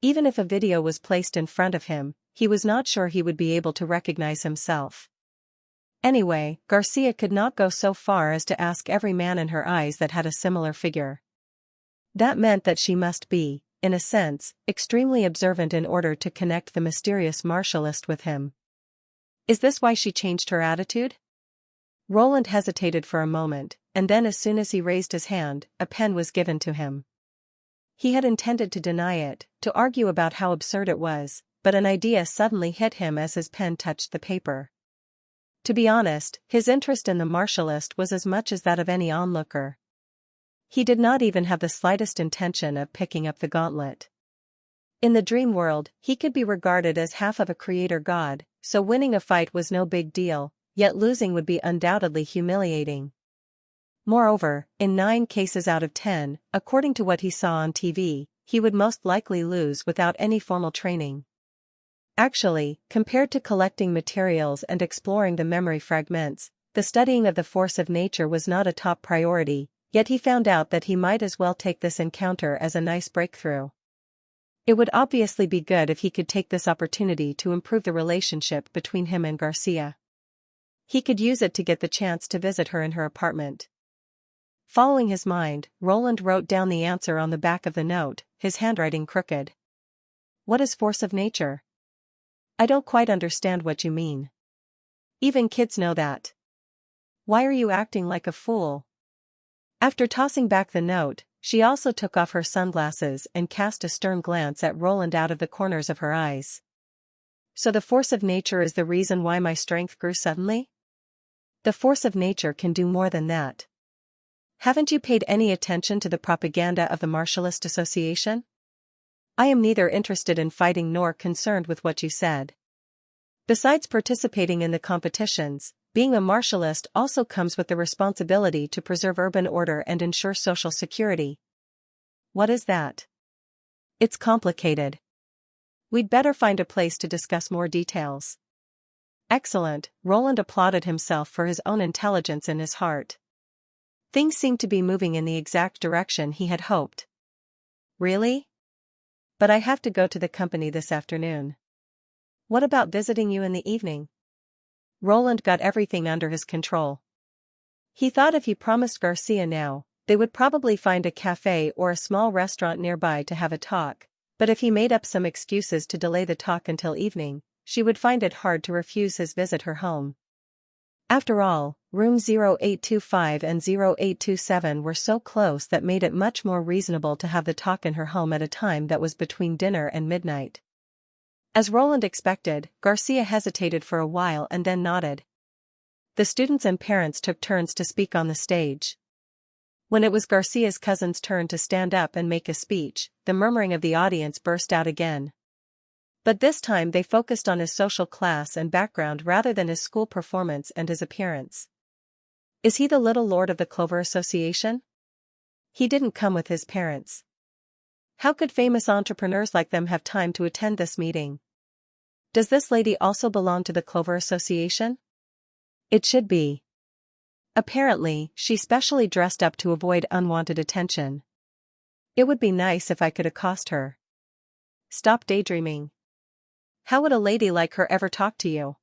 Even if a video was placed in front of him, he was not sure he would be able to recognize himself. Anyway, Garcia could not go so far as to ask every man in her eyes that had a similar figure. That meant that she must be, in a sense, extremely observant in order to connect the mysterious martialist with him. Is this why she changed her attitude? Roland hesitated for a moment, and then as soon as he raised his hand, a pen was given to him. He had intended to deny it, to argue about how absurd it was, but an idea suddenly hit him as his pen touched the paper. To be honest, his interest in the martialist was as much as that of any onlooker. He did not even have the slightest intention of picking up the gauntlet. In the dream world, he could be regarded as half of a creator god, so winning a fight was no big deal, yet losing would be undoubtedly humiliating. Moreover, in 9 cases out of 10, according to what he saw on TV, he would most likely lose without any formal training. Actually, compared to collecting materials and exploring the memory fragments, the studying of the force of nature was not a top priority, yet he found out that he might as well take this encounter as a nice breakthrough. It would obviously be good if he could take this opportunity to improve the relationship between him and Garcia. He could use it to get the chance to visit her in her apartment. Following his mind, Roland wrote down the answer on the back of the note, his handwriting crooked. What is force of nature? I don't quite understand what you mean. Even kids know that. Why are you acting like a fool? After tossing back the note, she also took off her sunglasses and cast a stern glance at Roland out of the corners of her eyes. So the force of nature is the reason why my strength grew suddenly? The force of nature can do more than that. Haven't you paid any attention to the propaganda of the Martialist Association? I am neither interested in fighting nor concerned with what you said. Besides participating in the competitions, being a martialist also comes with the responsibility to preserve urban order and ensure social security. What is that? It's complicated. We'd better find a place to discuss more details. Excellent, Roland applauded himself for his own intelligence in his heart. Things seemed to be moving in the exact direction he had hoped. Really? But I have to go to the company this afternoon. What about visiting you in the evening? Roland got everything under his control. He thought if he promised Garcia now, they would probably find a cafe or a small restaurant nearby to have a talk, but if he made up some excuses to delay the talk until evening, she would find it hard to refuse his visit her home. After all, room 0825 and 0827 were so close that made it much more reasonable to have the talk in her home at a time that was between dinner and midnight. As Roland expected, Garcia hesitated for a while and then nodded. The students and parents took turns to speak on the stage. When it was Garcia's cousin's turn to stand up and make a speech, the murmuring of the audience burst out again. But this time they focused on his social class and background rather than his school performance and his appearance. Is he the little lord of the Clover Association? He didn't come with his parents. How could famous entrepreneurs like them have time to attend this meeting? Does this lady also belong to the Clover Association? It should be. Apparently, she specially dressed up to avoid unwanted attention. It would be nice if I could accost her. Stop daydreaming. How would a lady like her ever talk to you?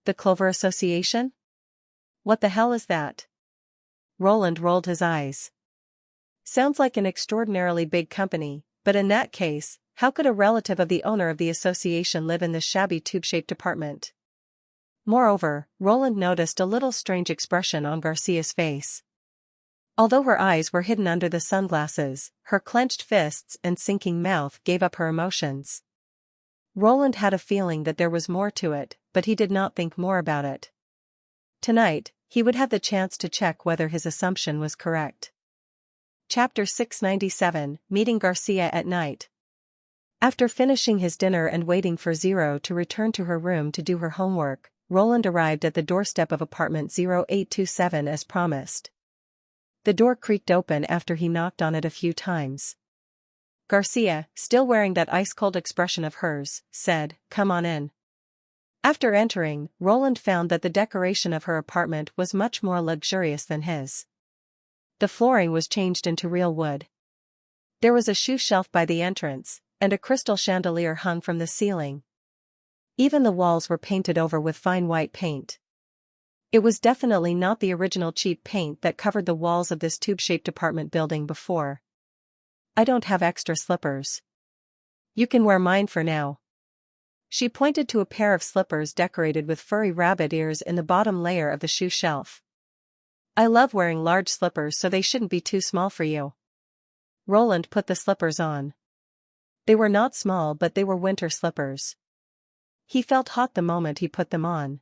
The Clover Association? What the hell is that? Roland rolled his eyes. Sounds like an extraordinarily big company, but in that case, how could a relative of the owner of the association live in this shabby tube-shaped apartment? Moreover, Roland noticed a little strange expression on Garcia's face. Although her eyes were hidden under the sunglasses, her clenched fists and sinking mouth gave up her emotions. Roland had a feeling that there was more to it, but he did not think more about it. Tonight, he would have the chance to check whether his assumption was correct. Chapter 697, Meeting Garcia at Night. After finishing his dinner and waiting for Zero to return to her room to do her homework, Roland arrived at the doorstep of apartment 0827 as promised. The door creaked open after he knocked on it a few times. Garcia, still wearing that ice-cold expression of hers, said, "Come on in." After entering, Roland found that the decoration of her apartment was much more luxurious than his. The flooring was changed into real wood. There was a shoe shelf by the entrance, and a crystal chandelier hung from the ceiling. Even the walls were painted over with fine white paint. It was definitely not the original cheap paint that covered the walls of this tube-shaped apartment building before. I don't have extra slippers. You can wear mine for now. She pointed to a pair of slippers decorated with furry rabbit ears in the bottom layer of the shoe shelf. I love wearing large slippers, so they shouldn't be too small for you. Roland put the slippers on. They were not small, but they were winter slippers. He felt hot the moment he put them on.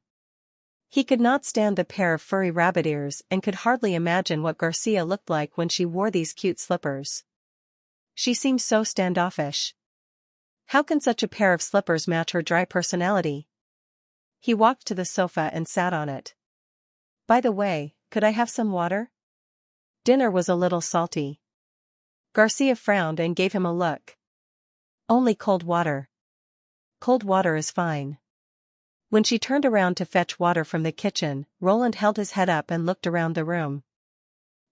He could not stand the pair of furry rabbit ears and could hardly imagine what Garcia looked like when she wore these cute slippers. She seemed so standoffish. How can such a pair of slippers match her dry personality? He walked to the sofa and sat on it. By the way, could I have some water? Dinner was a little salty. Garcia frowned and gave him a look. Only cold water. Cold water is fine. When she turned around to fetch water from the kitchen, Roland held his head up and looked around the room.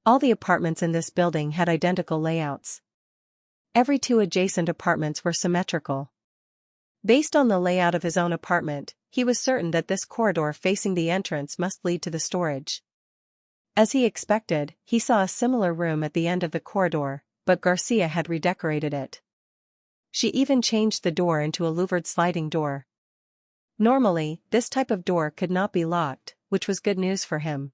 All the apartments in this building had identical layouts. Every two adjacent apartments were symmetrical. Based on the layout of his own apartment, he was certain that this corridor facing the entrance must lead to the storage. As he expected, he saw a similar room at the end of the corridor, but Garcia had redecorated it. She even changed the door into a louvered sliding door. Normally, this type of door could not be locked, which was good news for him.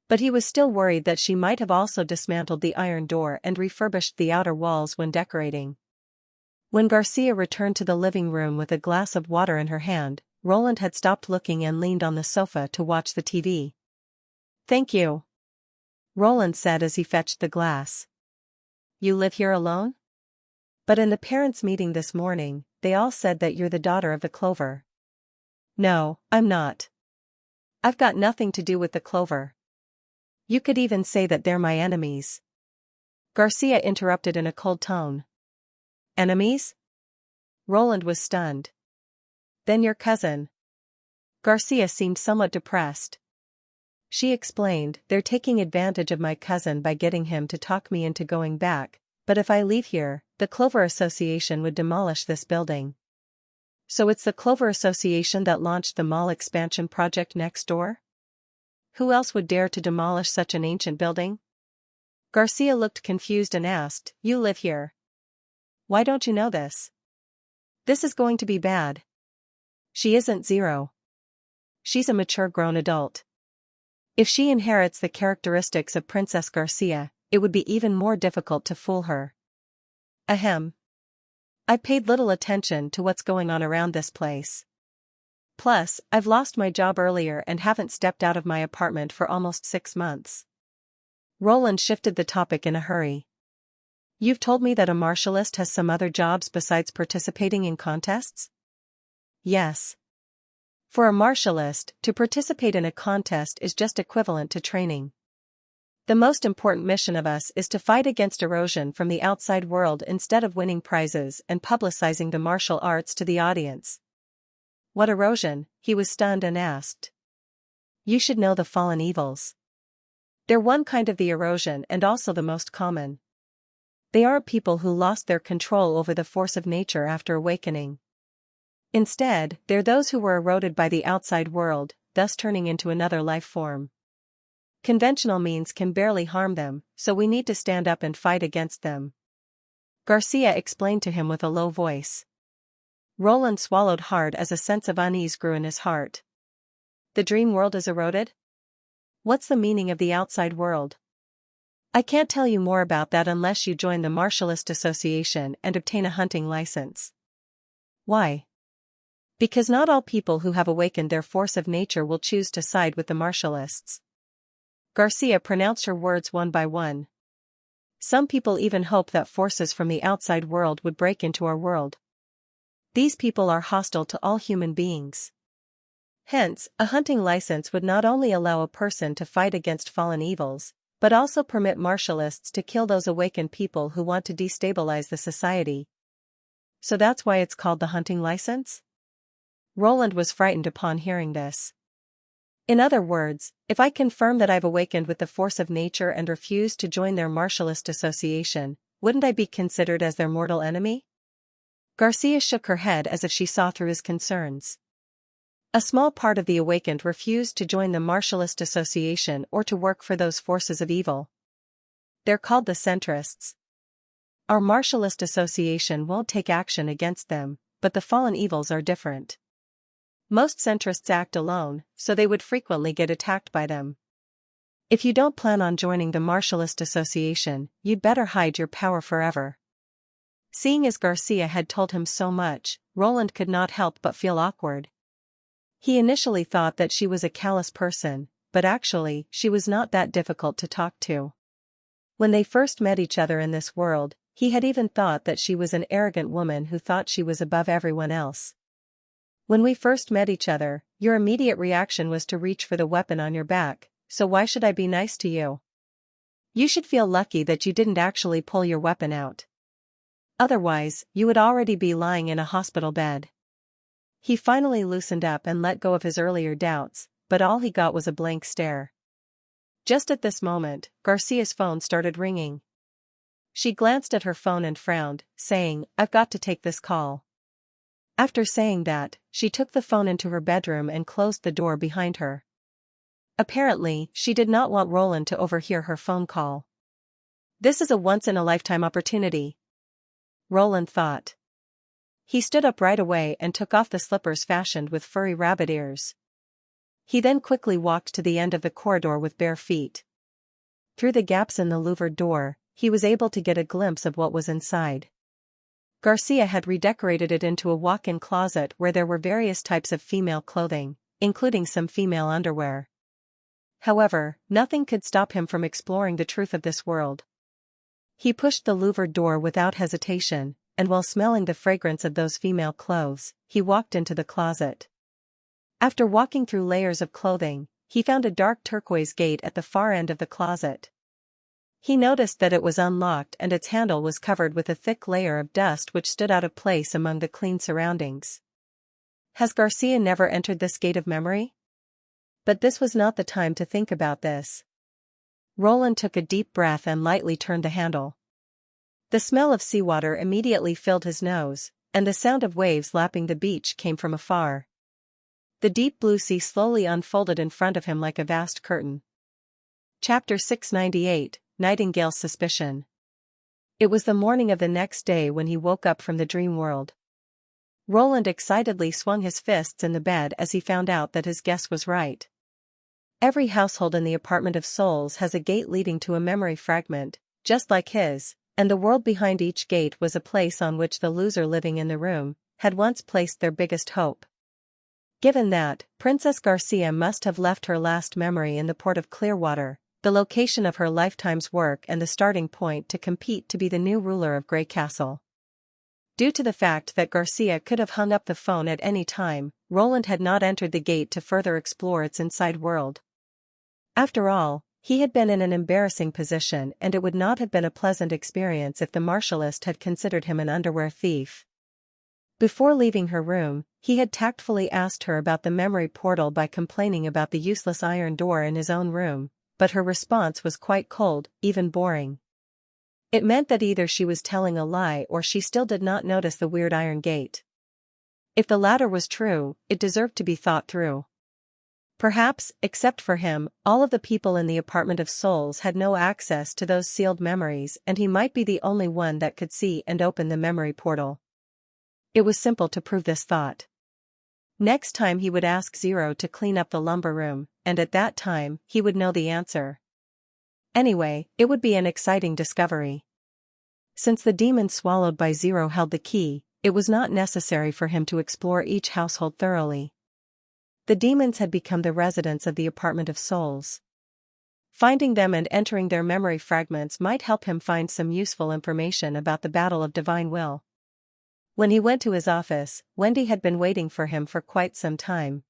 But he was still worried that she might have also dismantled the iron door and refurbished the outer walls when decorating. When Garcia returned to the living room with a glass of water in her hand, Roland had stopped looking and leaned on the sofa to watch the TV. "Thank you," Roland said as he fetched the glass. "You live here alone? But in the parents' meeting this morning, they all said that you're the daughter of the clover." "No, I'm not. I've got nothing to do with the clover. You could even say that they're my enemies." Garcia interrupted in a cold tone. "Enemies?" Roland was stunned. "Then your cousin." Garcia seemed somewhat depressed. She explained, "They're taking advantage of my cousin by getting him to talk me into going back, but if I leave here, the Clover Association would demolish this building." "So it's the Clover Association that launched the mall expansion project next door? Who else would dare to demolish such an ancient building?" Garcia looked confused and asked, "You live here. Why don't you know this? This is going to be bad." "She isn't zero. She's a mature grown adult. If she inherits the characteristics of Princess Garcia, it would be even more difficult to fool her." "Ahem. I paid little attention to what's going on around this place. Plus, I've lost my job earlier and haven't stepped out of my apartment for almost 6 months." Roland shifted the topic in a hurry. "You've told me that a martialist has some other jobs besides participating in contests?" "Yes. For a martialist, to participate in a contest is just equivalent to training. The most important mission of us is to fight against erosion from the outside world instead of winning prizes and publicizing the martial arts to the audience." "What erosion?" He was stunned and asked. "You should know the fallen evils. They're one kind of the erosion and also the most common. They aren't people who lost their control over the force of nature after awakening. Instead, they're those who were eroded by the outside world, thus turning into another life form. Conventional means can barely harm them, so we need to stand up and fight against them," Garcia explained to him with a low voice. Roland swallowed hard as a sense of unease grew in his heart. The dream world is eroded? What's the meaning of the outside world? "I can't tell you more about that unless you join the Martialist Association and obtain a hunting license." "Why?" "Because not all people who have awakened their force of nature will choose to side with the martialists." Garcia pronounced her words one by one. "Some people even hope that forces from the outside world would break into our world. These people are hostile to all human beings. Hence, a hunting license would not only allow a person to fight against fallen evils, but also permit martialists to kill those awakened people who want to destabilize the society." "So that's why it's called the hunting license?" Roland was frightened upon hearing this. "In other words, if I confirm that I've awakened with the force of nature and refuse to join their martialist association, wouldn't I be considered as their mortal enemy?" Garcia shook her head as if she saw through his concerns. "A small part of the awakened refused to join the martialist association or to work for those forces of evil. They're called the centrists. Our martialist association won't take action against them, but the fallen evils are different. Most centrists act alone, so they would frequently get attacked by them. If you don't plan on joining the Martialist Association, you'd better hide your power forever. Seeing as Garcia had told him so much, Roland could not help but feel awkward. He initially thought that she was a callous person, but actually, she was not that difficult to talk to. When they first met each other in this world, he had even thought that she was an arrogant woman who thought she was above everyone else. When we first met each other, your immediate reaction was to reach for the weapon on your back, so why should I be nice to you? You should feel lucky that you didn't actually pull your weapon out. Otherwise, you would already be lying in a hospital bed. He finally loosened up and let go of his earlier doubts, but all he got was a blank stare. Just at this moment, Garcia's phone started ringing. She glanced at her phone and frowned, saying, "I've got to take this call." After saying that, she took the phone into her bedroom and closed the door behind her. Apparently, she did not want Roland to overhear her phone call. This is a once-in-a-lifetime opportunity, Roland thought. He stood up right away and took off the slippers fashioned with furry rabbit ears. He then quickly walked to the end of the corridor with bare feet. Through the gaps in the louvered door, he was able to get a glimpse of what was inside. Garcia had redecorated it into a walk-in closet where there were various types of female clothing, including some female underwear. However, nothing could stop him from exploring the truth of this world. He pushed the louvered door without hesitation, and while smelling the fragrance of those female clothes, he walked into the closet. After walking through layers of clothing, he found a dark turquoise gate at the far end of the closet. He noticed that it was unlocked and its handle was covered with a thick layer of dust which stood out of place among the clean surroundings. Has Garcia never entered this gate of memory? But this was not the time to think about this. Roland took a deep breath and lightly turned the handle. The smell of seawater immediately filled his nose, and the sound of waves lapping the beach came from afar. The deep blue sea slowly unfolded in front of him like a vast curtain. Chapter 698, Nightingale's Suspicion. It was the morning of the next day when he woke up from the dream world. Roland excitedly swung his fists in the bed as he found out that his guess was right. Every household in the Apartment of Souls has a gate leading to a memory fragment, just like his, and the world behind each gate was a place on which the loser living in the room had once placed their biggest hope. Given that, Princess Garcia must have left her last memory in the port of Clearwater, the location of her lifetime's work and the starting point to compete to be the new ruler of Grey Castle. Due to the fact that Garcia could have hung up the phone at any time, Roland had not entered the gate to further explore its inside world. After all, he had been in an embarrassing position and it would not have been a pleasant experience if the Martialist had considered him an underwear thief. Before leaving her room, he had tactfully asked her about the memory portal by complaining about the useless iron door in his own room, but her response was quite cold, even boring. It meant that either she was telling a lie or she still did not notice the weird iron gate. If the latter was true, it deserved to be thought through. Perhaps, except for him, all of the people in the Apartment of Souls had no access to those sealed memories and he might be the only one that could see and open the memory portal. It was simple to prove this thought. Next time he would ask Zero to clean up the lumber room, and at that time, he would know the answer. Anyway, it would be an exciting discovery. Since the demon swallowed by Zero held the key, it was not necessary for him to explore each household thoroughly. The demons had become the residents of the Apartment of Souls. Finding them and entering their memory fragments might help him find some useful information about the Battle of Divine Will. When he went to his office, Wendy had been waiting for him for quite some time.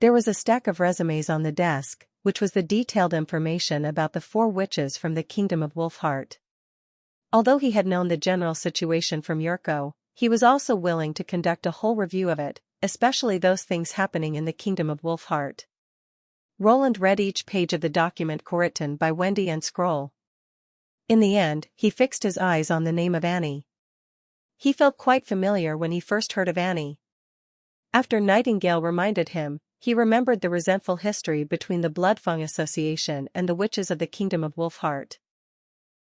There was a stack of resumes on the desk, which was the detailed information about the 4 witches from the Kingdom of Wolfheart. Although he had known the general situation from Yurko, he was also willing to conduct a whole review of it, especially those things happening in the Kingdom of Wolfheart. Roland read each page of the document written by Wendy and Scroll. In the end, he fixed his eyes on the name of Annie. He felt quite familiar when he first heard of Annie. After Nightingale reminded him, he remembered the resentful history between the Bloodfang Association and the witches of the Kingdom of Wolfheart.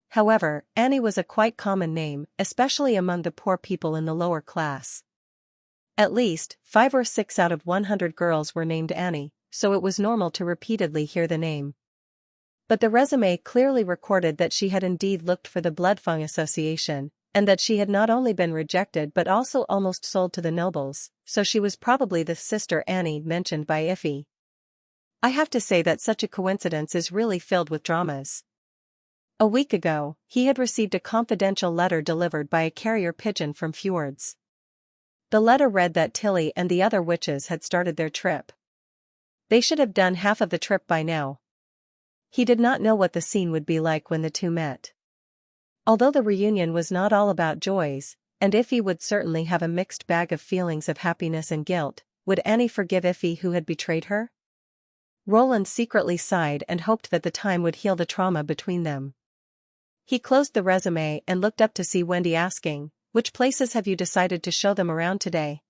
However, Annie was a quite common name, especially among the poor people in the lower class. At least, 5 or 6 out of 100 girls were named Annie, so it was normal to repeatedly hear the name. But the resume clearly recorded that she had indeed looked for the Bloodfang Association, and that she had not only been rejected but also almost sold to the nobles, so she was probably the sister Annie mentioned by Iffy. I have to say that such a coincidence is really filled with dramas. A week ago, he had received a confidential letter delivered by a carrier pigeon from Fjords. The letter read that Tilly and the other witches had started their trip. They should have done half of the trip by now. He did not know what the scene would be like when the two met. Although the reunion was not all about joys, and Iffy would certainly have a mixed bag of feelings of happiness and guilt, would Annie forgive Iffy who had betrayed her? Roland secretly sighed and hoped that the time would heal the trauma between them. He closed the resume and looked up to see Wendy asking, "Which places have you decided to show them around today?"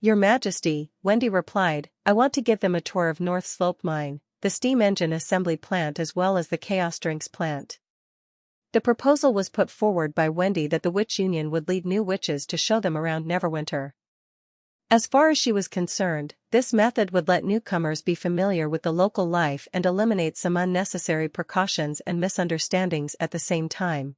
"Your Majesty," Wendy replied, "I want to give them a tour of North Slope Mine, the steam engine assembly plant as well as the Chaos Drinks plant." The proposal was put forward by Wendy that the Witch Union would lead new witches to show them around Neverwinter. As far as she was concerned, this method would let newcomers be familiar with the local life and eliminate some unnecessary precautions and misunderstandings at the same time.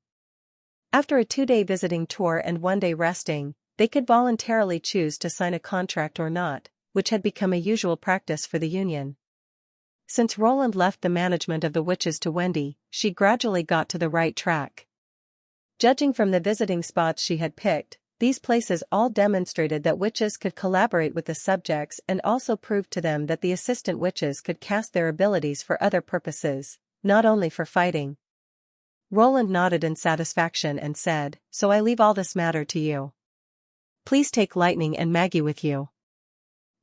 After a 2-day visiting tour and 1 day resting, they could voluntarily choose to sign a contract or not, which had become a usual practice for the Union. Since Roland left the management of the witches to Wendy, she gradually got to the right track. Judging from the visiting spots she had picked, these places all demonstrated that witches could collaborate with the subjects and also proved to them that the assistant witches could cast their abilities for other purposes, not only for fighting. Roland nodded in satisfaction and said, "So I leave all this matter to you. Please take Lightning and Maggie with you.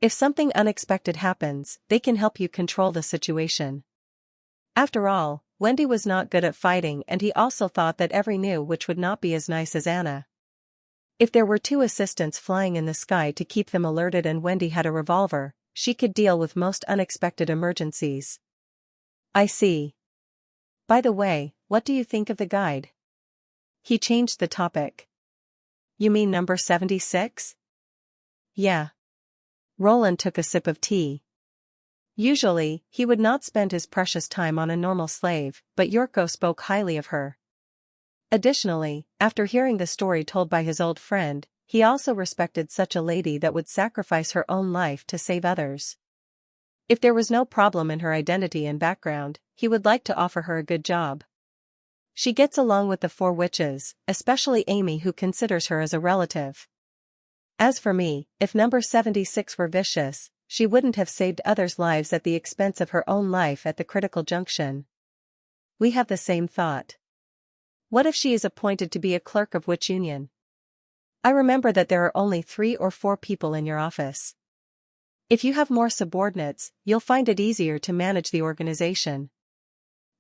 If something unexpected happens, they can help you control the situation." After all, Wendy was not good at fighting, and he also thought that every new witch would not be as nice as Anna. If there were 2 assistants flying in the sky to keep them alerted and Wendy had a revolver, she could deal with most unexpected emergencies. "I see. By the way, what do you think of the guide?" He changed the topic. "You mean number 76? Yeah." Roland took a sip of tea. Usually, he would not spend his precious time on a normal slave, but Yorko spoke highly of her. Additionally, after hearing the story told by his old friend, he also respected such a lady that would sacrifice her own life to save others. If there was no problem in her identity and background, he would like to offer her a good job. She gets along with the 4 witches, especially Amy, who considers her as a relative. As for me, if number 76 were vicious, she wouldn't have saved others' lives at the expense of her own life at the critical junction. We have the same thought. What if she is appointed to be a clerk of Witch Union? I remember that there are only 3 or 4 people in your office. If you have more subordinates, you'll find it easier to manage the organization.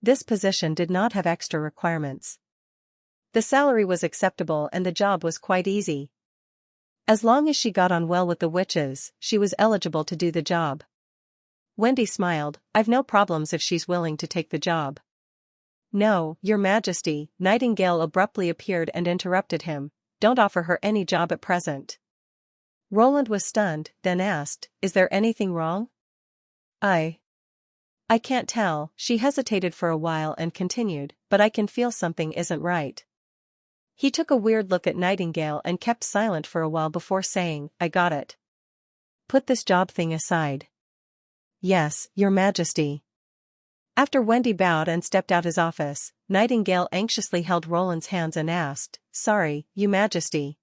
This position did not have extra requirements. The salary was acceptable and the job was quite easy. As long as she got on well with the witches, she was eligible to do the job. Wendy smiled. "I've no problems if she's willing to take the job." "No, Your Majesty," Nightingale abruptly appeared and interrupted him. "Don't offer her any job at present." Roland was stunned, then asked, "Is there anything wrong?" I can't tell." She hesitated for a while and continued, "But I can feel something isn't right." He took a weird look at Nightingale and kept silent for a while before saying, "I got it. Put this job thing aside." "Yes, Your Majesty." After Wendy bowed and stepped out his office, Nightingale anxiously held Roland's hands and asked, "Sorry, Your Majesty.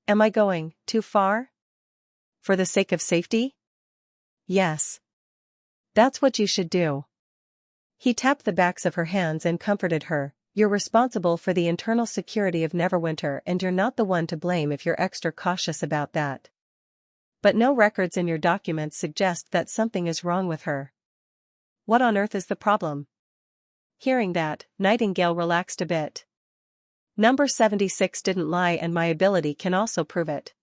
Am I going too far? For the sake of safety?" "Yes. That's what you should do." He tapped the backs of her hands and comforted her. "You're responsible for the internal security of Neverwinter and you're not the one to blame if you're extra cautious about that. But no records in your documents suggest that something is wrong with her. What on earth is the problem?" Hearing that, Nightingale relaxed a bit. "Number 76 didn't lie and my ability can also prove it.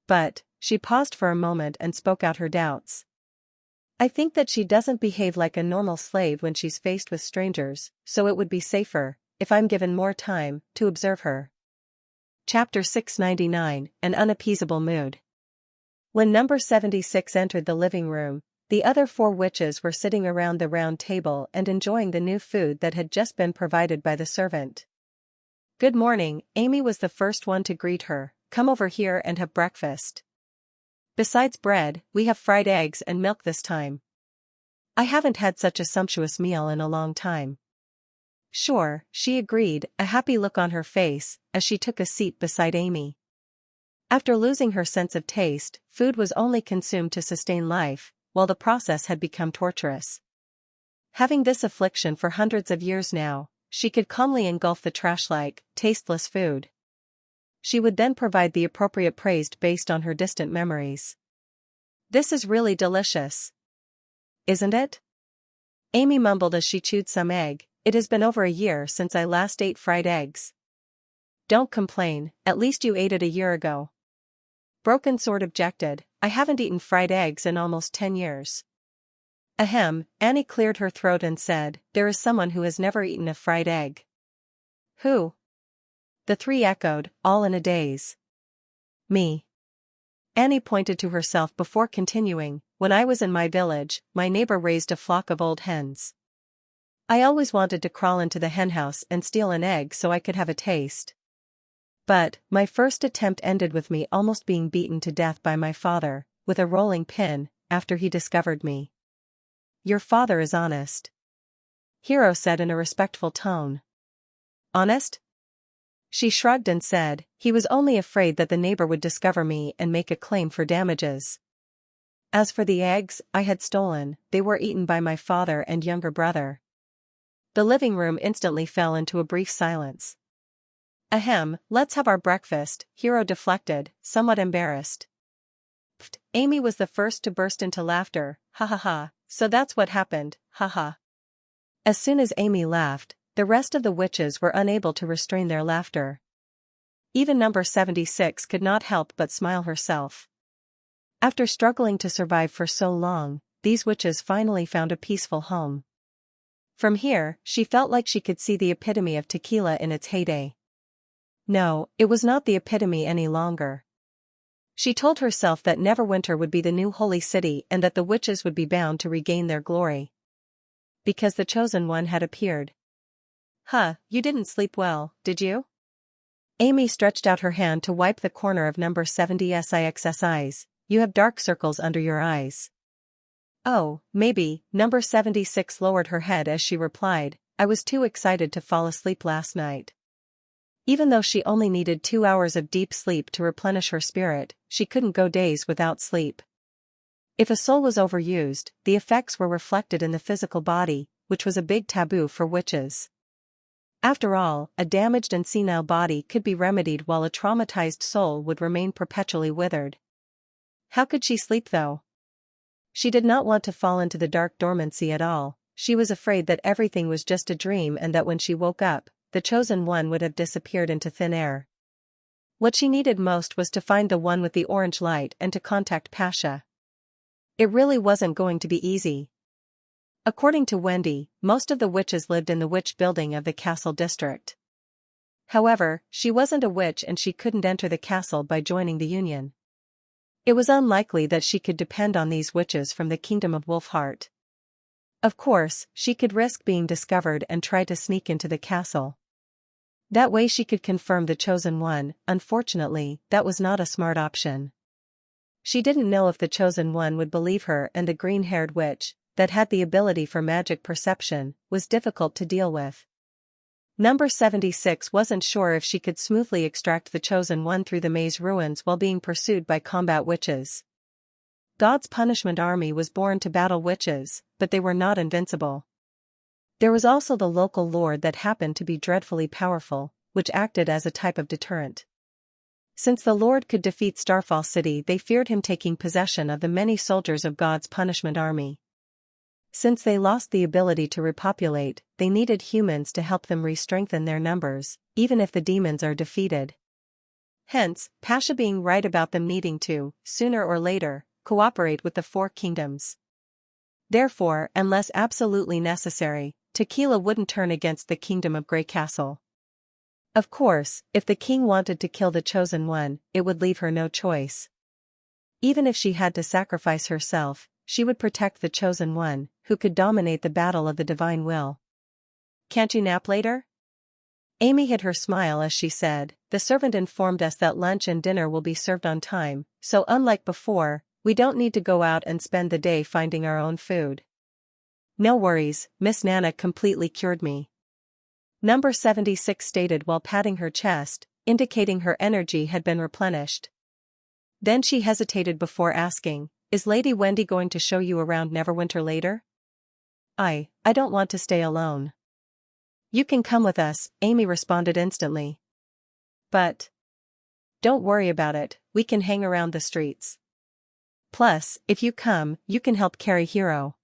But," she paused for a moment and spoke out her doubts. "I think that she doesn't behave like a normal slave when she's faced with strangers, so it would be safer, if I'm given more time, to observe her." Chapter 699, An Unappeasable Mood. When number 76 entered the living room, The other 4 witches were sitting around the round table and enjoying the new food that had just been provided by the servant. "Good morning," Amy was the first one to greet her. "Come over here and have breakfast. Besides bread, we have fried eggs and milk this time. I haven't had such a sumptuous meal in a long time." "Sure," she agreed, a happy look on her face, as she took a seat beside Amy. After losing her sense of taste, food was only consumed to sustain life, while the process had become torturous. Having this affliction for hundreds of years now, she could calmly engulf the trash-like, tasteless food. She would then provide the appropriate praise based on her distant memories. "This is really delicious. Isn't it?" Amy mumbled as she chewed some egg. "It has been over a year since I last ate fried eggs." "Don't complain, at least you ate it a year ago." Broken Sword objected. "I haven't eaten fried eggs in almost 10 years. Ahem, Annie cleared her throat and said, "There is someone who has never eaten a fried egg." "Who?" The 3 echoed, all in a daze. "Me." Annie pointed to herself before continuing, "When I was in my village, my neighbor raised a flock of old hens. I always wanted to crawl into the henhouse and steal an egg so I could have a taste. But, my first attempt ended with me almost being beaten to death by my father, with a rolling pin, after he discovered me." "Your father is honest," Hero said in a respectful tone. "Honest?" She shrugged and said, "He was only afraid that the neighbor would discover me and make a claim for damages. As for the eggs I had stolen, they were eaten by my father and younger brother." The living room instantly fell into a brief silence. "Ahem, let's have our breakfast," Hero deflected, somewhat embarrassed. Pfft, Amy was the first to burst into laughter. "Ha ha ha, so that's what happened, ha ha." As soon as Amy laughed, the rest of the witches were unable to restrain their laughter. Even number 76 could not help but smile herself. After struggling to survive for so long, these witches finally found a peaceful home. From here, she felt like she could see the epitome of tequila in its heyday. No, it was not the epitome any longer. She told herself that Neverwinter would be the new holy city and that the witches would be bound to regain their glory. Because the chosen one had appeared. "Huh, you didn't sleep well, did you?" Amy stretched out her hand to wipe the corner of number 76's eyes. "You have dark circles under your eyes." "Oh, maybe," number 76 lowered her head as she replied, "I was too excited to fall asleep last night." Even though she only needed 2 hours of deep sleep to replenish her spirit, she couldn't go days without sleep. If a soul was overused, the effects were reflected in the physical body, which was a big taboo for witches. After all, a damaged and senile body could be remedied while a traumatized soul would remain perpetually withered. How could she sleep though? She did not want to fall into the dark dormancy at all. She was afraid that everything was just a dream and that when she woke up, the chosen one would have disappeared into thin air. What she needed most was to find the one with the orange light and to contact Pasha. It really wasn't going to be easy. According to Wendy, most of the witches lived in the witch building of the castle district. However, she wasn't a witch and she couldn't enter the castle by joining the union. It was unlikely that she could depend on these witches from the kingdom of Wolfheart. Of course, she could risk being discovered and try to sneak into the castle. That way she could confirm the chosen one. Unfortunately, that was not a smart option. She didn't know if the chosen one would believe her, and the green-haired witch, that had the ability for magic perception, was difficult to deal with. Number 76 wasn't sure if she could smoothly extract the chosen one through the maze ruins while being pursued by combat witches. God's punishment army was born to battle witches, but they were not invincible. There was also the local lord that happened to be dreadfully powerful, which acted as a type of deterrent. Since the Lord could defeat Starfall City, they feared him taking possession of the many soldiers of God's punishment army. Since they lost the ability to repopulate, they needed humans to help them re-strengthen their numbers, even if the demons are defeated. Hence, Pasha being right about them needing to, sooner or later, cooperate with the 4 kingdoms. Therefore, unless absolutely necessary, Tequila wouldn't turn against the kingdom of Grey Castle. Of course, if the king wanted to kill the chosen one, it would leave her no choice. Even if she had to sacrifice herself, she would protect the chosen one, who could dominate the battle of the divine will. "Can't you nap later?" Amy hid her smile as she said, "The servant informed us that lunch and dinner will be served on time, so unlike before, we don't need to go out and spend the day finding our own food." "No worries, Miss Nana completely cured me," Number 76 stated while patting her chest, indicating her energy had been replenished. Then she hesitated before asking, "Is Lady Wendy going to show you around Neverwinter later?" I don't want to stay alone." "You can come with us," Amy responded instantly. "But don't worry about it, we can hang around the streets. Plus, if you come, you can help carry Hero."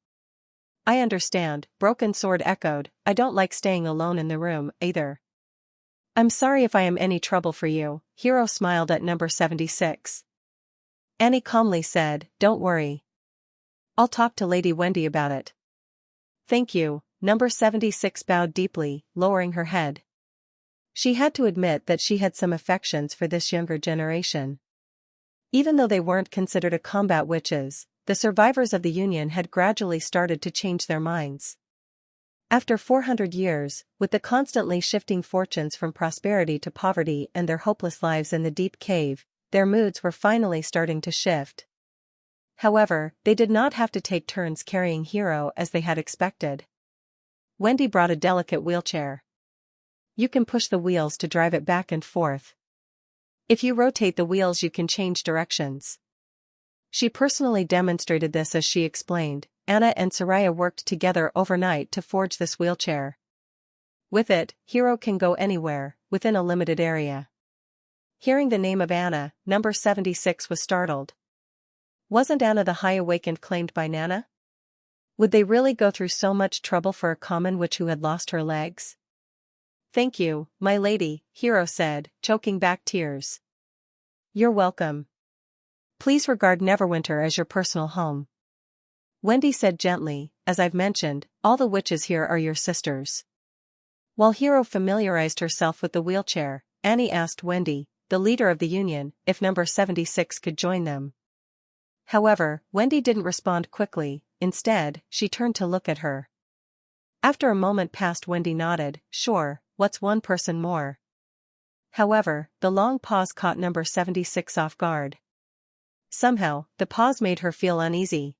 "I understand," Broken Sword echoed, "I don't like staying alone in the room, either." "I'm sorry if I am any trouble for you," Hero smiled at number 76. Annie calmly said, "Don't worry. I'll talk to Lady Wendy about it." "Thank you," number 76 bowed deeply, lowering her head. She had to admit that she had some affections for this younger generation. Even though they weren't considered a combat witches, the survivors of the Union had gradually started to change their minds. After 400 years, with the constantly shifting fortunes from prosperity to poverty and their hopeless lives in the deep cave, their moods were finally starting to shift. However, they did not have to take turns carrying Hero as they had expected. Wendy brought a delicate wheelchair. "You can push the wheels to drive it back and forth. If you rotate the wheels you can change directions." She personally demonstrated this as she explained, Anna and Soraya worked together overnight to forge this wheelchair. With it, Hero can go anywhere, within a limited area. Hearing the name of Anna, number 76 was startled. Wasn't Anna the High Awakened claimed by Nana? Would they really go through so much trouble for a common witch who had lost her legs? "Thank you, my lady," Hero said, choking back tears. "You're welcome. Please regard Neverwinter as your personal home." Wendy said gently, "As I've mentioned, all the witches here are your sisters." While Hero familiarized herself with the wheelchair, Annie asked Wendy, the leader of the Union, if number 76 could join them. However, Wendy didn't respond quickly. Instead, she turned to look at her. After a moment passed, Wendy nodded, "Sure, what's one person more?" However, the long pause caught number 76 off guard. Somehow, the pause made her feel uneasy.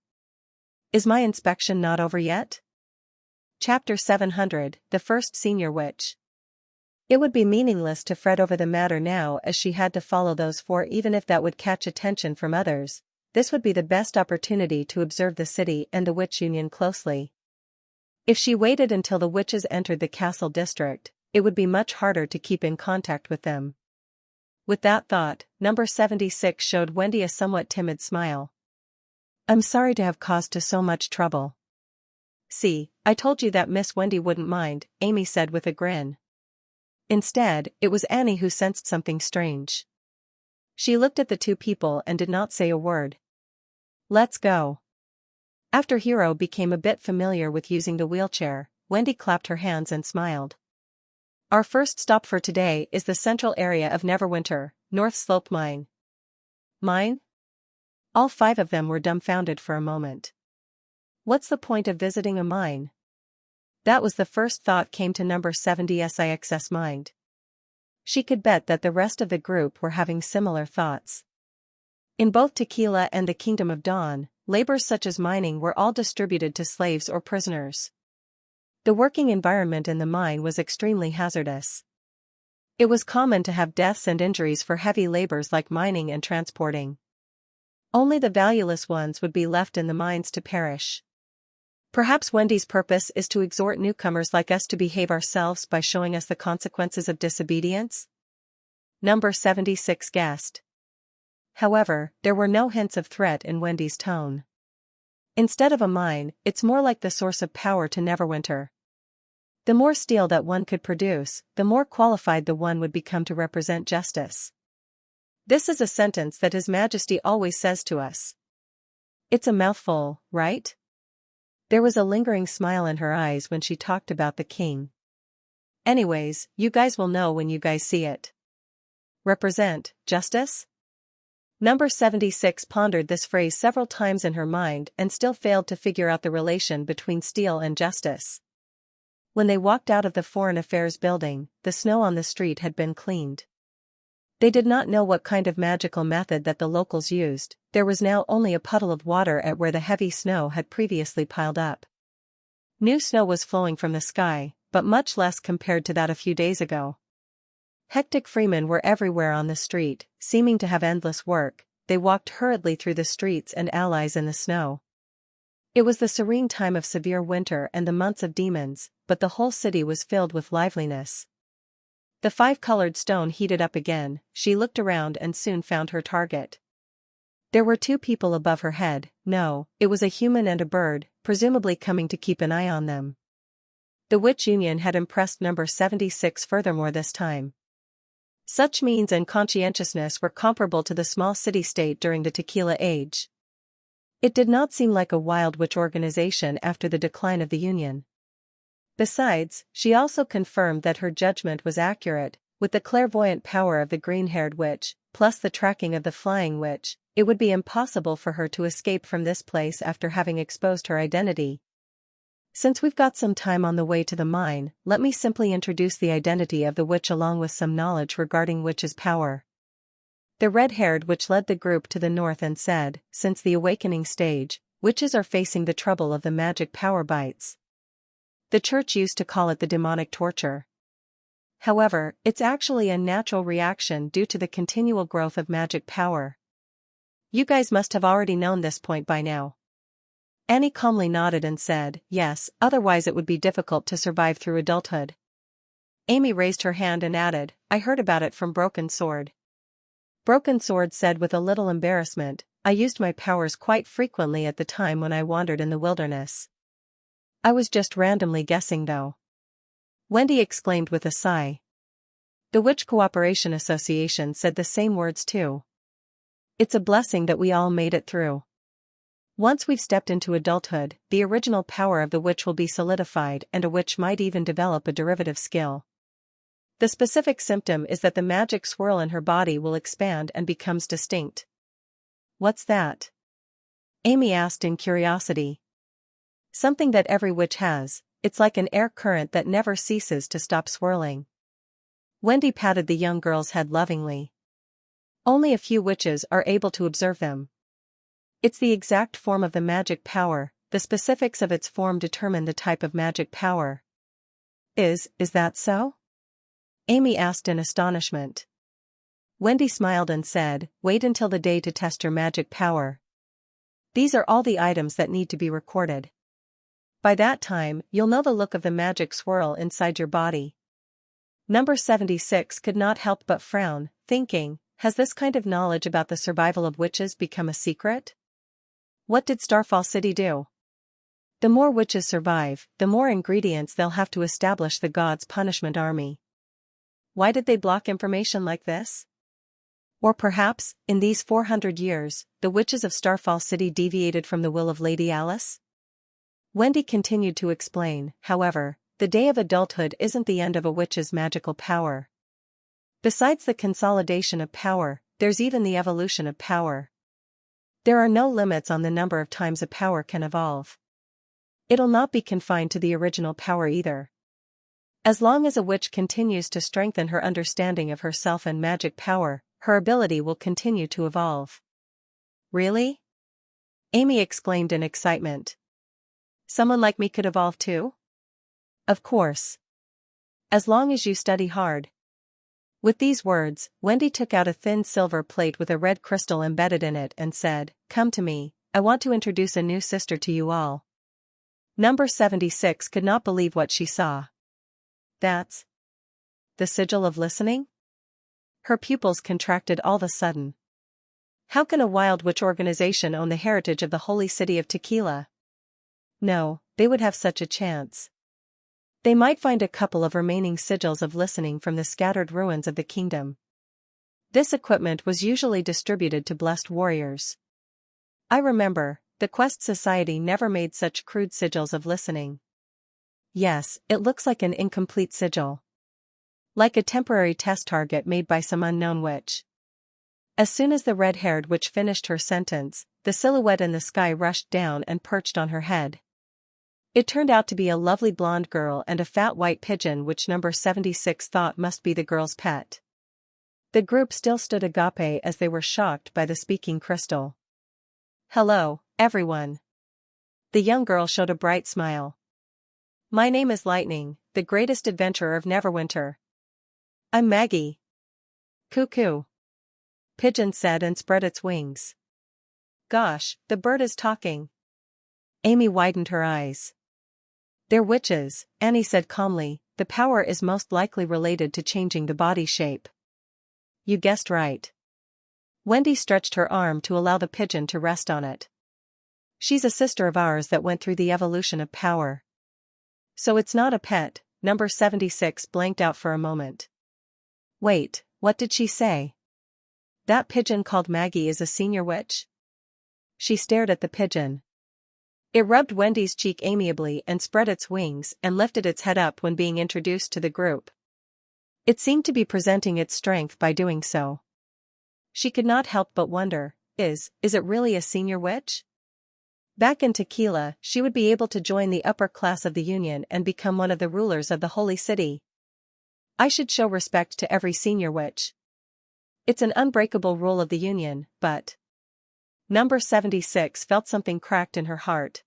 "Is my inspection not over yet?" Chapter 700, The First Senior Witch. It would be meaningless to fret over the matter now as she had to follow those four, even if that would catch attention from others. This would be the best opportunity to observe the city and the Witch Union closely. If she waited until the witches entered the castle district, it would be much harder to keep in contact with them. With that thought, number 76 showed Wendy a somewhat timid smile. "I'm sorry to have caused so much trouble." "See, I told you that Miss Wendy wouldn't mind," Amy said with a grin. Instead, it was Annie who sensed something strange. She looked at the two people and did not say a word. "Let's go." After Hero became a bit familiar with using the wheelchair, Wendy clapped her hands and smiled. "Our first stop for today is the central area of Neverwinter, North Slope Mine." "Mine?" All five of them were dumbfounded for a moment. What's the point of visiting a mine? That was the first thought came to number 76's mind. She could bet that the rest of the group were having similar thoughts. In both Tequila and the Kingdom of Dawn, labors such as mining were all distributed to slaves or prisoners. The working environment in the mine was extremely hazardous. It was common to have deaths and injuries for heavy labors like mining and transporting. Only the valueless ones would be left in the mines to perish. Perhaps Wendy's purpose is to exhort newcomers like us to behave ourselves by showing us the consequences of disobedience? Number 76 guessed. However, there were no hints of threat in Wendy's tone. Instead of a mine, it's more like the source of power to Neverwinter. The more steel that one could produce, the more qualified the one would become to represent justice. This is a sentence that His Majesty always says to us. It's a mouthful, right? There was a lingering smile in her eyes when she talked about the king. Anyways, you guys will know when you guys see it. Represent justice? Number 76 pondered this phrase several times in her mind and still failed to figure out the relation between steel and justice. When they walked out of the Foreign Affairs building, the snow on the street had been cleaned. They did not know what kind of magical method that the locals used. There was now only a puddle of water at where the heavy snow had previously piled up. New snow was flowing from the sky, but much less compared to that a few days ago. Hectic freemen were everywhere on the street, seeming to have endless work. They walked hurriedly through the streets and allies in the snow. It was the serene time of severe winter and the months of demons, but the whole city was filled with liveliness. The five-colored stone heated up again. She looked around and soon found her target. There were two people above her head. No, it was a human and a bird, presumably coming to keep an eye on them. The witch union had impressed number 76 furthermore this time. Such means and conscientiousness were comparable to the small city-state during the Tequila Age. It did not seem like a wild witch organization after the decline of the union. Besides, she also confirmed that her judgment was accurate. With the clairvoyant power of the green-haired witch, plus the tracking of the flying witch, it would be impossible for her to escape from this place after having exposed her identity. Since we've got some time on the way to the mine, let me simply introduce the identity of the witch along with some knowledge regarding witch's power. The red-haired witch led the group to the north and said, since the awakening stage, witches are facing the trouble of the magic power bites. The church used to call it the demonic torture. However, it's actually a natural reaction due to the continual growth of magic power. You guys must have already known this point by now. Annie calmly nodded and said, yes, otherwise it would be difficult to survive through adulthood. Amy raised her hand and added, I heard about it from Broken Sword. Broken Sword said with a little embarrassment, I used my powers quite frequently at the time when I wandered in the wilderness. I was just randomly guessing though. Wendy exclaimed with a sigh. The Witch Cooperation Association said the same words too. It's a blessing that we all made it through. Once we've stepped into adulthood, the original power of the witch will be solidified and a witch might even develop a derivative skill. The specific symptom is that the magic swirl in her body will expand and becomes distinct. What's that? Amy asked in curiosity. Something that every witch has, it's like an air current that never ceases to stop swirling. Wendy patted the young girl's head lovingly. Only a few witches are able to observe them. It's the exact form of the magic power, the specifics of its form determine the type of magic power. Is that so? Amy asked in astonishment. Wendy smiled and said, wait until the day to test your magic power. These are all the items that need to be recorded. By that time, you'll know the look of the magic swirl inside your body. Number 76 could not help but frown, thinking, has this kind of knowledge about the survival of witches become a secret? What did Starfall City do? The more witches survive, the more ingredients they'll have to establish the gods' punishment army. Why did they block information like this? Or perhaps, in these 400 years, the witches of Starfall City deviated from the will of Lady Alice? Wendy continued to explain, however, the day of adulthood isn't the end of a witch's magical power. Besides the consolidation of power, there's even the evolution of power. There are no limits on the number of times a power can evolve. It'll not be confined to the original power either. As long as a witch continues to strengthen her understanding of herself and magic power, her ability will continue to evolve. Really? Amy exclaimed in excitement. Someone like me could evolve too? Of course. As long as you study hard. With these words, Wendy took out a thin silver plate with a red crystal embedded in it and said, come to me, I want to introduce a new sister to you all. Number 76 could not believe what she saw. That's the sigil of listening? Her pupils contracted all of a sudden. How can a wild witch organization own the heritage of the holy city of Tequila? No, they would have such a chance. They might find a couple of remaining sigils of listening from the scattered ruins of the kingdom. This equipment was usually distributed to blessed warriors. I remember, the Quest Society never made such crude sigils of listening. Yes, it looks like an incomplete sigil. Like a temporary test target made by some unknown witch. As soon as the red-haired witch finished her sentence, the silhouette in the sky rushed down and perched on her head. It turned out to be a lovely blonde girl and a fat white pigeon which number 76 thought must be the girl's pet. The group still stood agape as they were shocked by the speaking crystal. "Hello, everyone." The young girl showed a bright smile. "My name is Lightning, the greatest adventurer of Neverwinter." "I'm Maggie." "Cuckoo," Pigeon said and spread its wings. "Gosh, the bird is talking." Amy widened her eyes. "They're witches," Annie said calmly. "The power is most likely related to changing the body shape." "You guessed right." Wendy stretched her arm to allow the pigeon to rest on it. "She's a sister of ours that went through the evolution of power." "So it's not a pet," number 76 blanked out for a moment. "Wait, what did she say? That pigeon called Maggie is a senior witch?" She stared at the pigeon. It rubbed Wendy's cheek amiably and spread its wings and lifted its head up when being introduced to the group. It seemed to be presenting its strength by doing so. She could not help but wonder, is it really a senior witch? Back in Tequila, she would be able to join the upper class of the Union and become one of the rulers of the Holy City. "I should show respect to every senior witch. It's an unbreakable rule of the Union, but..." Number 76 felt something cracked in her heart.